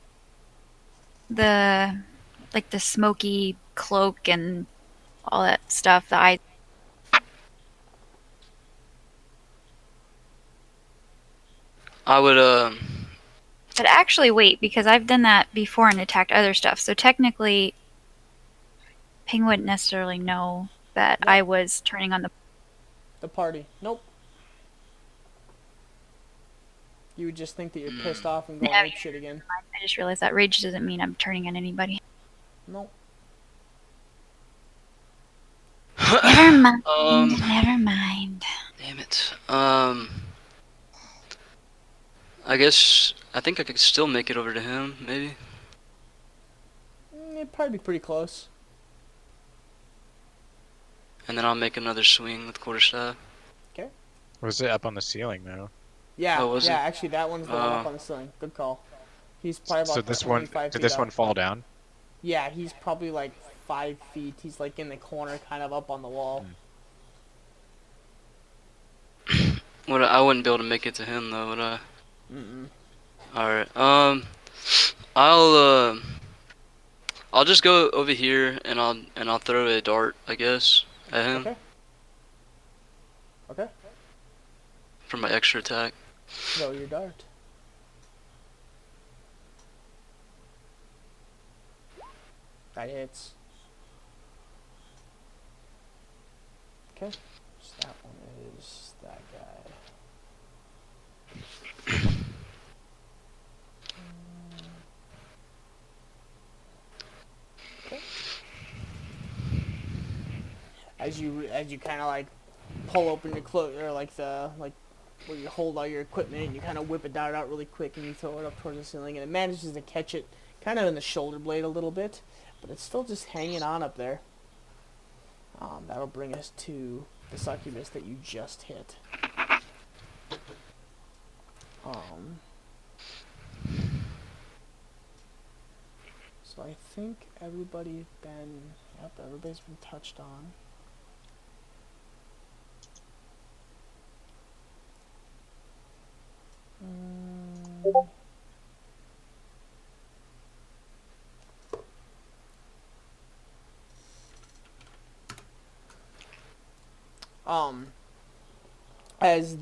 smoky cloak and all that stuff. The eyes. I would But actually, wait, because I've done that before and attacked other stuff. So technically, Ping wouldn't necessarily know that I was turning on the. The party. Nope. You would just think that you're pissed off and going Yeah, ape shit again. I just realized that rage doesn't mean I'm turning on anybody. Nope. Never mind. Um, Never mind. damn it. I think I could still make it over to him, maybe. It'd probably be pretty close. And then I'll make another swing with quarterstaff. Was it up on the ceiling though? Yeah, Oh, was yeah. it? Actually, that one's the one up on the ceiling. Good call. He's probably about So this one, 25 did feet this up. one fall down? Yeah, he's probably like 5 feet. He's like in the corner, kind of up on the wall. I wouldn't be able to make it to him though, would I? Mm-mm. Alright, I'll just go over here and I'll throw a dart, I guess, at him Okay. Okay. for my extra attack. Throw your dart. That hits. Okay. So that one is that guy. Okay. As you kind of like pull open your cloak, or like where you hold all your equipment, and you kind of whip a dart out really quick and you throw it up towards the ceiling, and it manages to catch it kind of in the shoulder blade a little bit, but it's still just hanging on up there. That'll bring us to the succubus that you just hit. So I think everybody's been touched on. As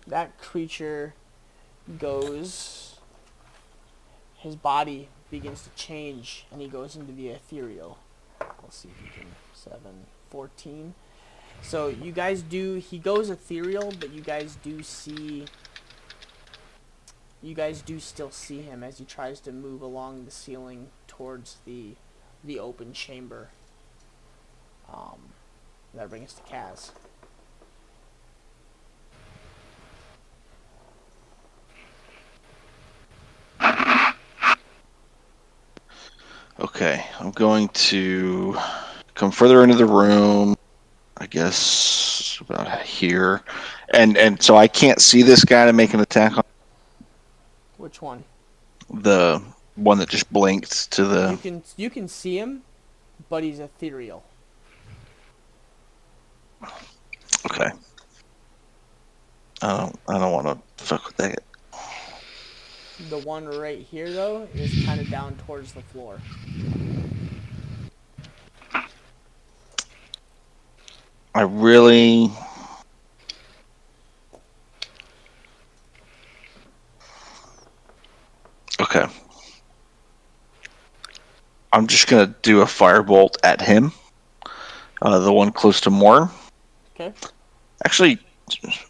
that creature goes, his body begins to change and he goes into the ethereal. Let's see if you can 14. So he goes ethereal, but you guys do still see him as he tries to move along the ceiling towards the open chamber. That brings us to Kaz. Okay, I'm going to come further into the room. I guess about here, and so I can't see this guy to make an attack on Which one? the one that just blinked to the. You can see him, but he's ethereal. Okay. I don't want to fuck with that. The one right here, though, is kind of down towards the floor. I really. Okay. I'm just gonna do a firebolt at him. The one close to Morn. Okay. Actually,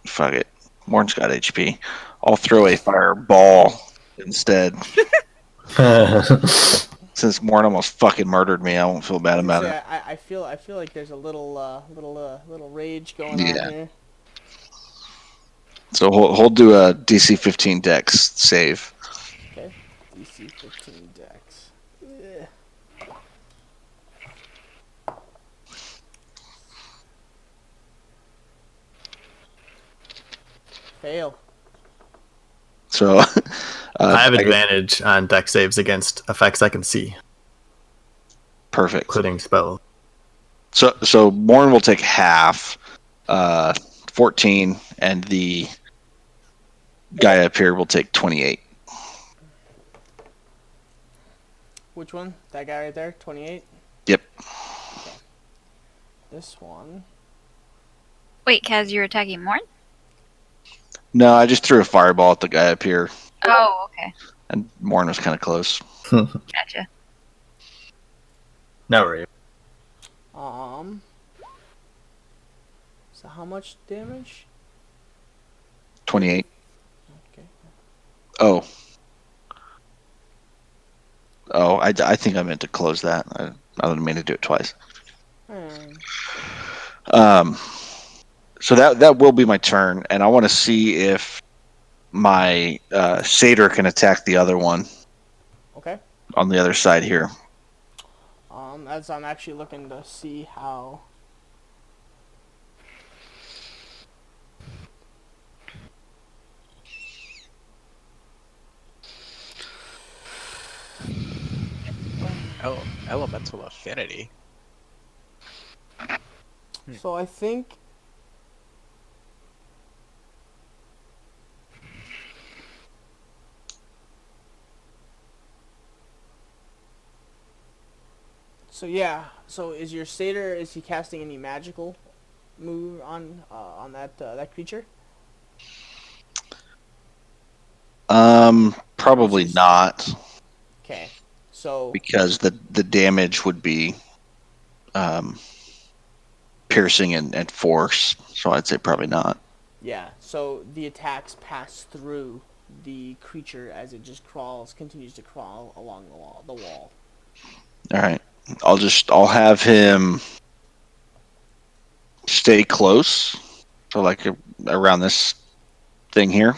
fuck it. Morn's got HP. I'll throw a fireball instead. Since Morn almost fucking murdered me, I won't feel bad about it. I feel like there's a little rage going on here. So he'll do a DC 15 Dex save. Okay. DC 15 Dex. Ugh. Fail. So I have advantage on Dex saves against effects I can see, perfect. including spell. So Morn will take half, 14, and the guy up here will take 28. Which one? That guy right there? 28? Yep. Okay. This one. Wait, Kaz, you're attacking Morn? No, I just threw a fireball at the guy up here, Oh, okay. and Morn was kind of close. Gotcha. No worry. So how much damage? 28. Okay. Oh. Oh, I think I meant to close that. I didn't mean to do it twice. Um, Um, so that will be my turn, and I want to see if my satyr can attack the other one okay. on the other side here. As I'm actually looking to see how. Oh, elemental affinity. So I think. So yeah. So is your satyr? Is he casting any magical move on that creature? Probably Which is- not, Okay. So because the damage would be um, piercing and force. So I'd say probably not. yeah. So the attacks pass through the creature as it just continues to crawl along the wall. All right. I'll have him stay close, so like around this thing here,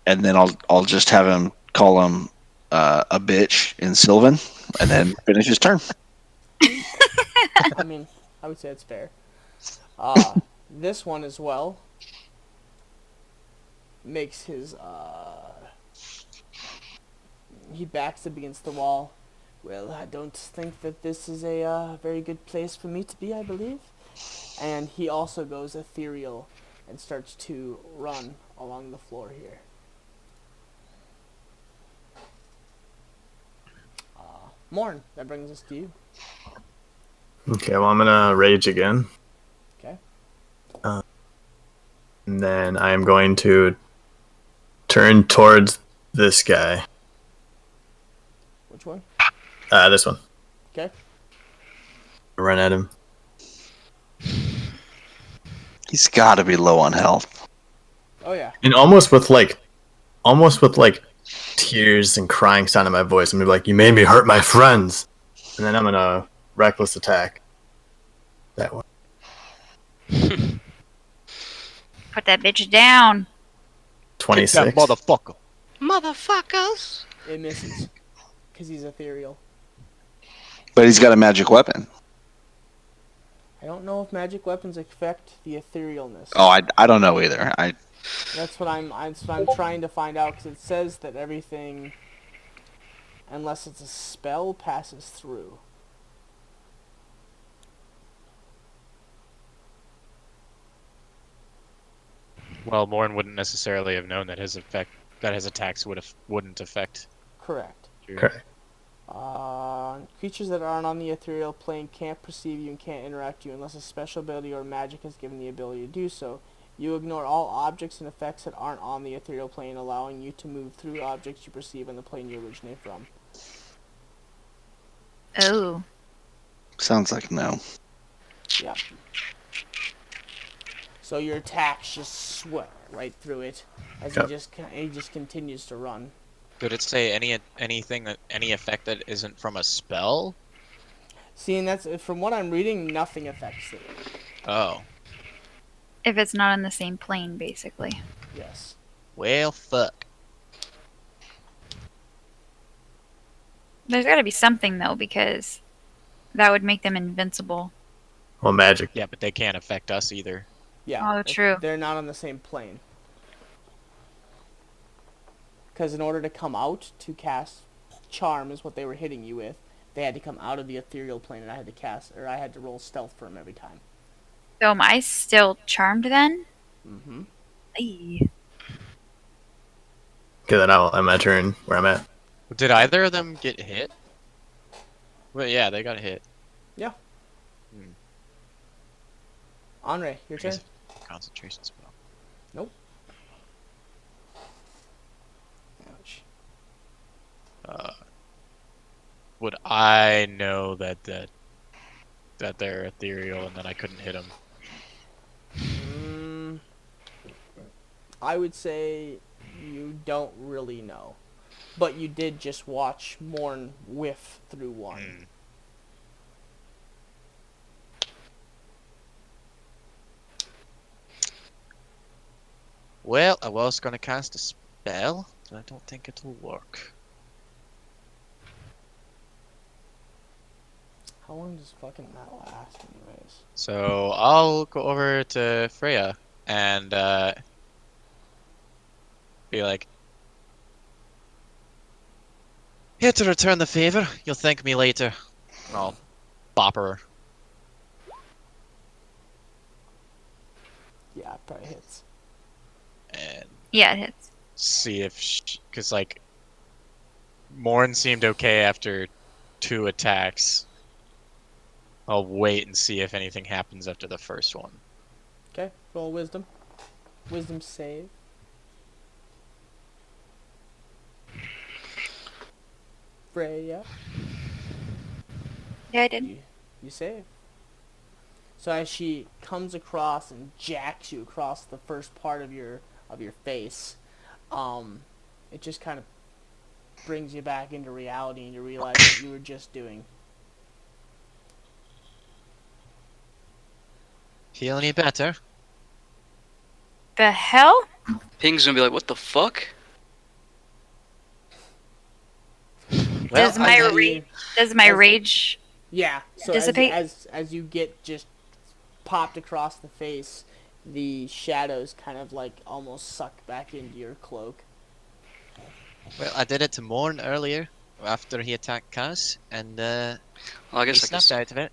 and then I'll just have him call him a bitch in Sylvan, and then finish his turn. I mean, I would say it's fair. This one as well makes his he backs up against the wall. Well, I don't think that this is a very good place for me to be, I believe. And he also goes ethereal and starts to run along the floor here. Morn, that brings us to you. Okay, well, I'm gonna rage again. Okay. And then I'm going to turn towards this guy. Which one? This one. Okay. Run at him. He's got to be low on health. Oh yeah. And almost with like tears and crying sound in my voice. I'm gonna be like, "You made me hurt my friends," and then I'm gonna reckless attack that one. Put that bitch down. 26. motherfucker. Motherfuckers! It misses. Because he's ethereal. But he's got a magic weapon. I don't know if magic weapons affect the etherealness. Oh, I don't know either. That's what I'm trying to find out, because it says that everything, unless it's a spell, passes through. Well, Morn wouldn't necessarily have known that his attacks wouldn't affect. Correct. Okay. Creatures that aren't on the ethereal plane can't perceive you and can't interact with you unless a special ability or magic has given the ability to do so. You ignore all objects and effects that aren't on the ethereal plane, allowing you to move through objects you perceive on the plane you originate from. Oh. Sounds like no. Yeah. So your attacks just sweat right through it as Yep. he just continues to run. Did it say any effect that isn't from a spell? See, and that's from what I'm reading, nothing affects it. Oh. If it's not on the same plane, basically. Yes. Well, fuck. There's got to be something, though, because that would make them invincible. Well, magic. Yeah, but they can't affect us either. Yeah. Oh, true. They're not on the same plane. Because in order to come out to cast charm is what they were hitting you with. They had to come out of the ethereal plane, and I had to roll stealth for them every time. So am I still charmed then? Mm-hmm. Aye. Okay, then I'll end my turn where I'm at. Did either of them get hit? Well, yeah, they got hit. Yeah. Hmm. Andre, your turn. Concentration spell. Nope. Ouch. Would I know that they're ethereal and then I couldn't hit them? I would say you don't really know. But you did just watch Morn whiff through one. Hmm. Well, I was gonna cast a spell, but I don't think it'll work. How long does fucking that last, anyways? So I'll go over to Freya and be like, Here to return the favor. You'll thank me later. and I'll bop her. Yeah, it probably hits. And Yeah, it hits. see if because like Morn seemed okay after 2 attacks. I'll wait and see if anything happens after the first one. Okay, roll wisdom. Wisdom save. Freya, Yeah, I did. you save. So as she comes across and jacks you across the first part of your face, it just kind of brings you back into reality and you realize what you were just doing. Feel any better? The hell? Ping's gonna be like, what the fuck? Well, Does my as ra- you- does my as- rage Yeah. So dissipate? as you get just popped across the face, the shadows kind of like almost suck back into your cloak. Well, I did it to Morn earlier after he attacked Kaz, and Well, I he guess I snapped guess. out of it.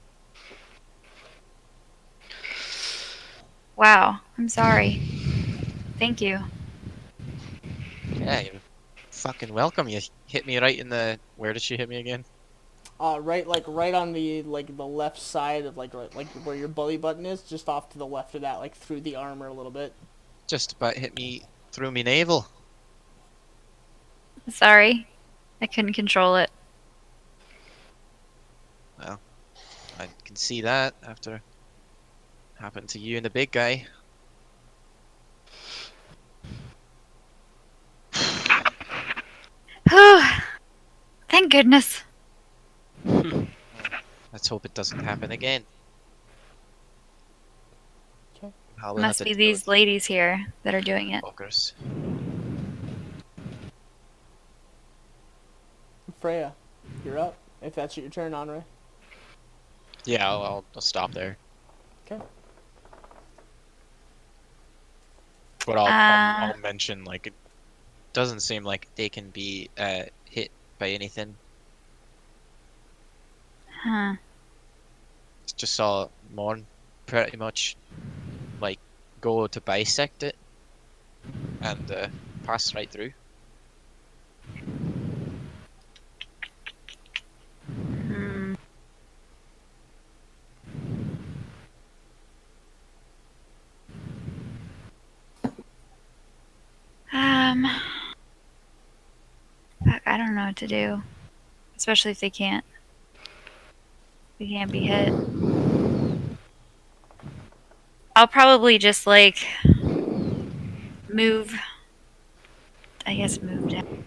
Wow, I'm sorry. Thank you. Yeah, you're fucking welcome. You hit me right in the. Where did she hit me again? Right on the left side of like where your bully button is, just off to the left of that, like through the armor a little bit. Just about hit me through me navel. Sorry. I couldn't control it. Well, I can see that after happened to you and the big guy. Thank goodness. Let's hope it doesn't happen again. Okay. We'll have Must to be deal these with ladies here that are doing it. fuckers. Freya, you're up. If that's your turn, Honore. Yeah, I'll stop there. Okay. But I'll mention like it Doesn't seem like they can be hit by anything. Huh. Just saw Morn pretty much like go to bisect it and pass right through. Hmm. Fuck, I don't know what to do. Especially if they can't be hit. I'll probably just like move. I guess move down.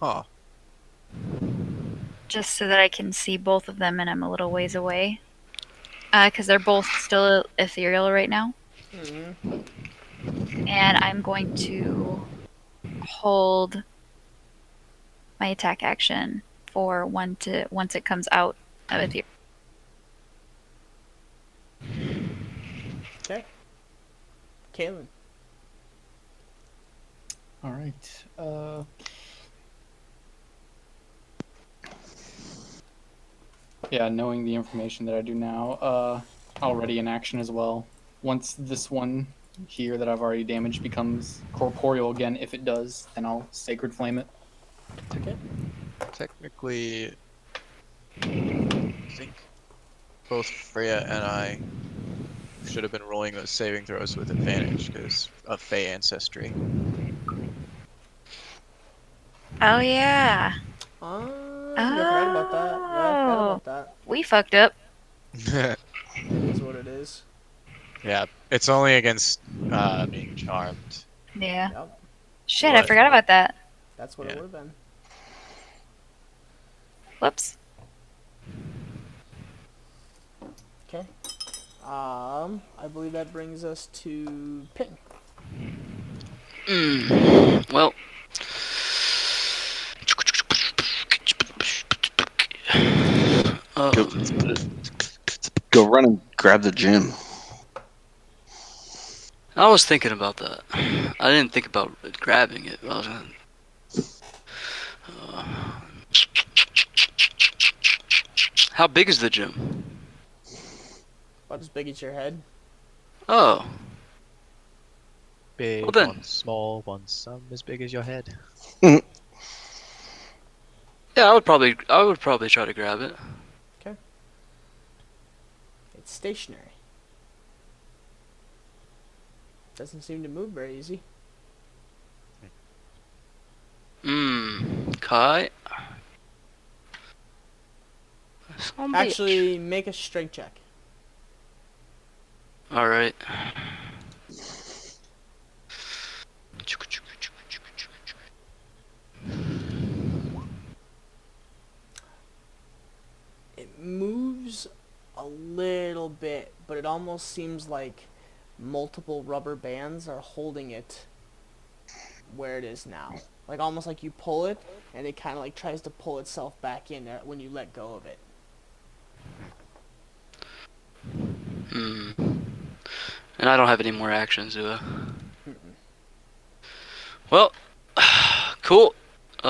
Oh, Just so that I can see both of them and I'm a little ways away. Because they're both still ethereal right now. Mm-hmm. And I'm going to hold my attack action for once it comes out of ethereal. Okay. Kaylin. All right. Yeah, knowing the information that I do now, already in action as well. Once this one here that I've already damaged becomes corporeal again, if it does, then I'll Sacred Flame it. Okay. technically, I think both Freya and I should have been rolling those saving throws with advantage because of Fey ancestry. Oh yeah. You're right about that. Yeah, I forgot about that. We fucked up. It is what it is. yeah, it's only against being charmed. Yeah. Yep, Shit, I What? forgot about that. that's what it Yeah. would have been. Whoops. Okay. I believe that brings us to Ping. Well. Go, Um, go run and grab the gym. I was thinking about that. I didn't think about grabbing it. I was gonna, how big is the gym? About as big as your head. Oh, Big Well then. one, small one, some as big as your head. yeah. I would probably try to grab it. It's stationary. Doesn't seem to move very easy. Kai. Son of a bitch. Actually, make a strength check. All right. It moves a little bit, but it almost seems like multiple rubber bands are holding it where it is now. Like almost like you pull it, and it kind of like tries to pull itself back in there when you let go of it. And I don't have any more actions, do I? Well, cool. So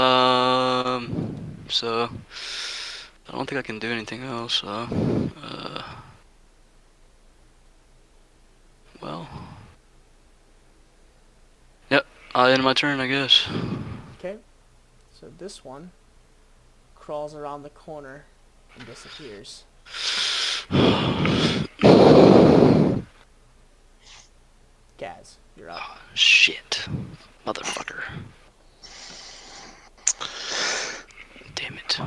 I don't think I can do anything else. So, well, yep. I'll end my turn, I guess. Okay, so this one crawls around the corner and disappears. Gaz, you're up. Shit, motherfucker. Damn it.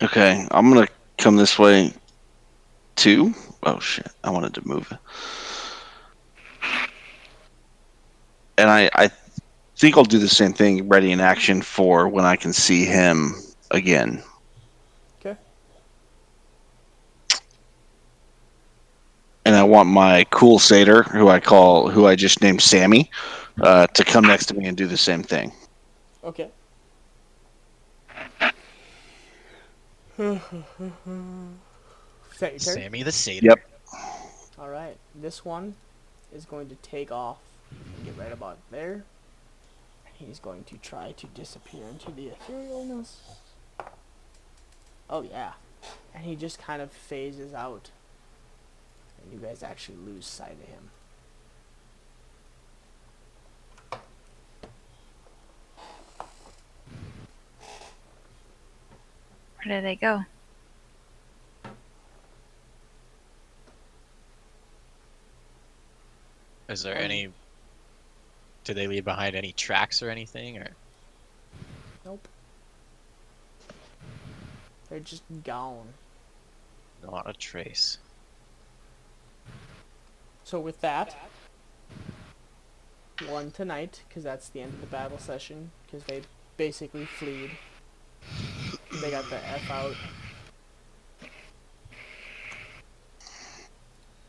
Okay, I'm gonna come this way too. Oh shit! I wanted to move. And I think I'll do the same thing, ready in action for when I can see him again. Okay. And I want my cool satyr, who I just named Sammy, to come next to me and do the same thing. Okay. Is that your turn? Sammy the Satyr. Yep. Alright, this one is going to take off and get right about there. He's going to try to disappear into the etherealness. Oh yeah. And he just kind of phases out. And you guys actually lose sight of him. Where did they go? Is there any? Did they leave behind any tracks or anything? Or Nope. They're just gone. not a trace? So with that, one tonight, because that's the end of the battle session, because they basically fleed. They got the F out.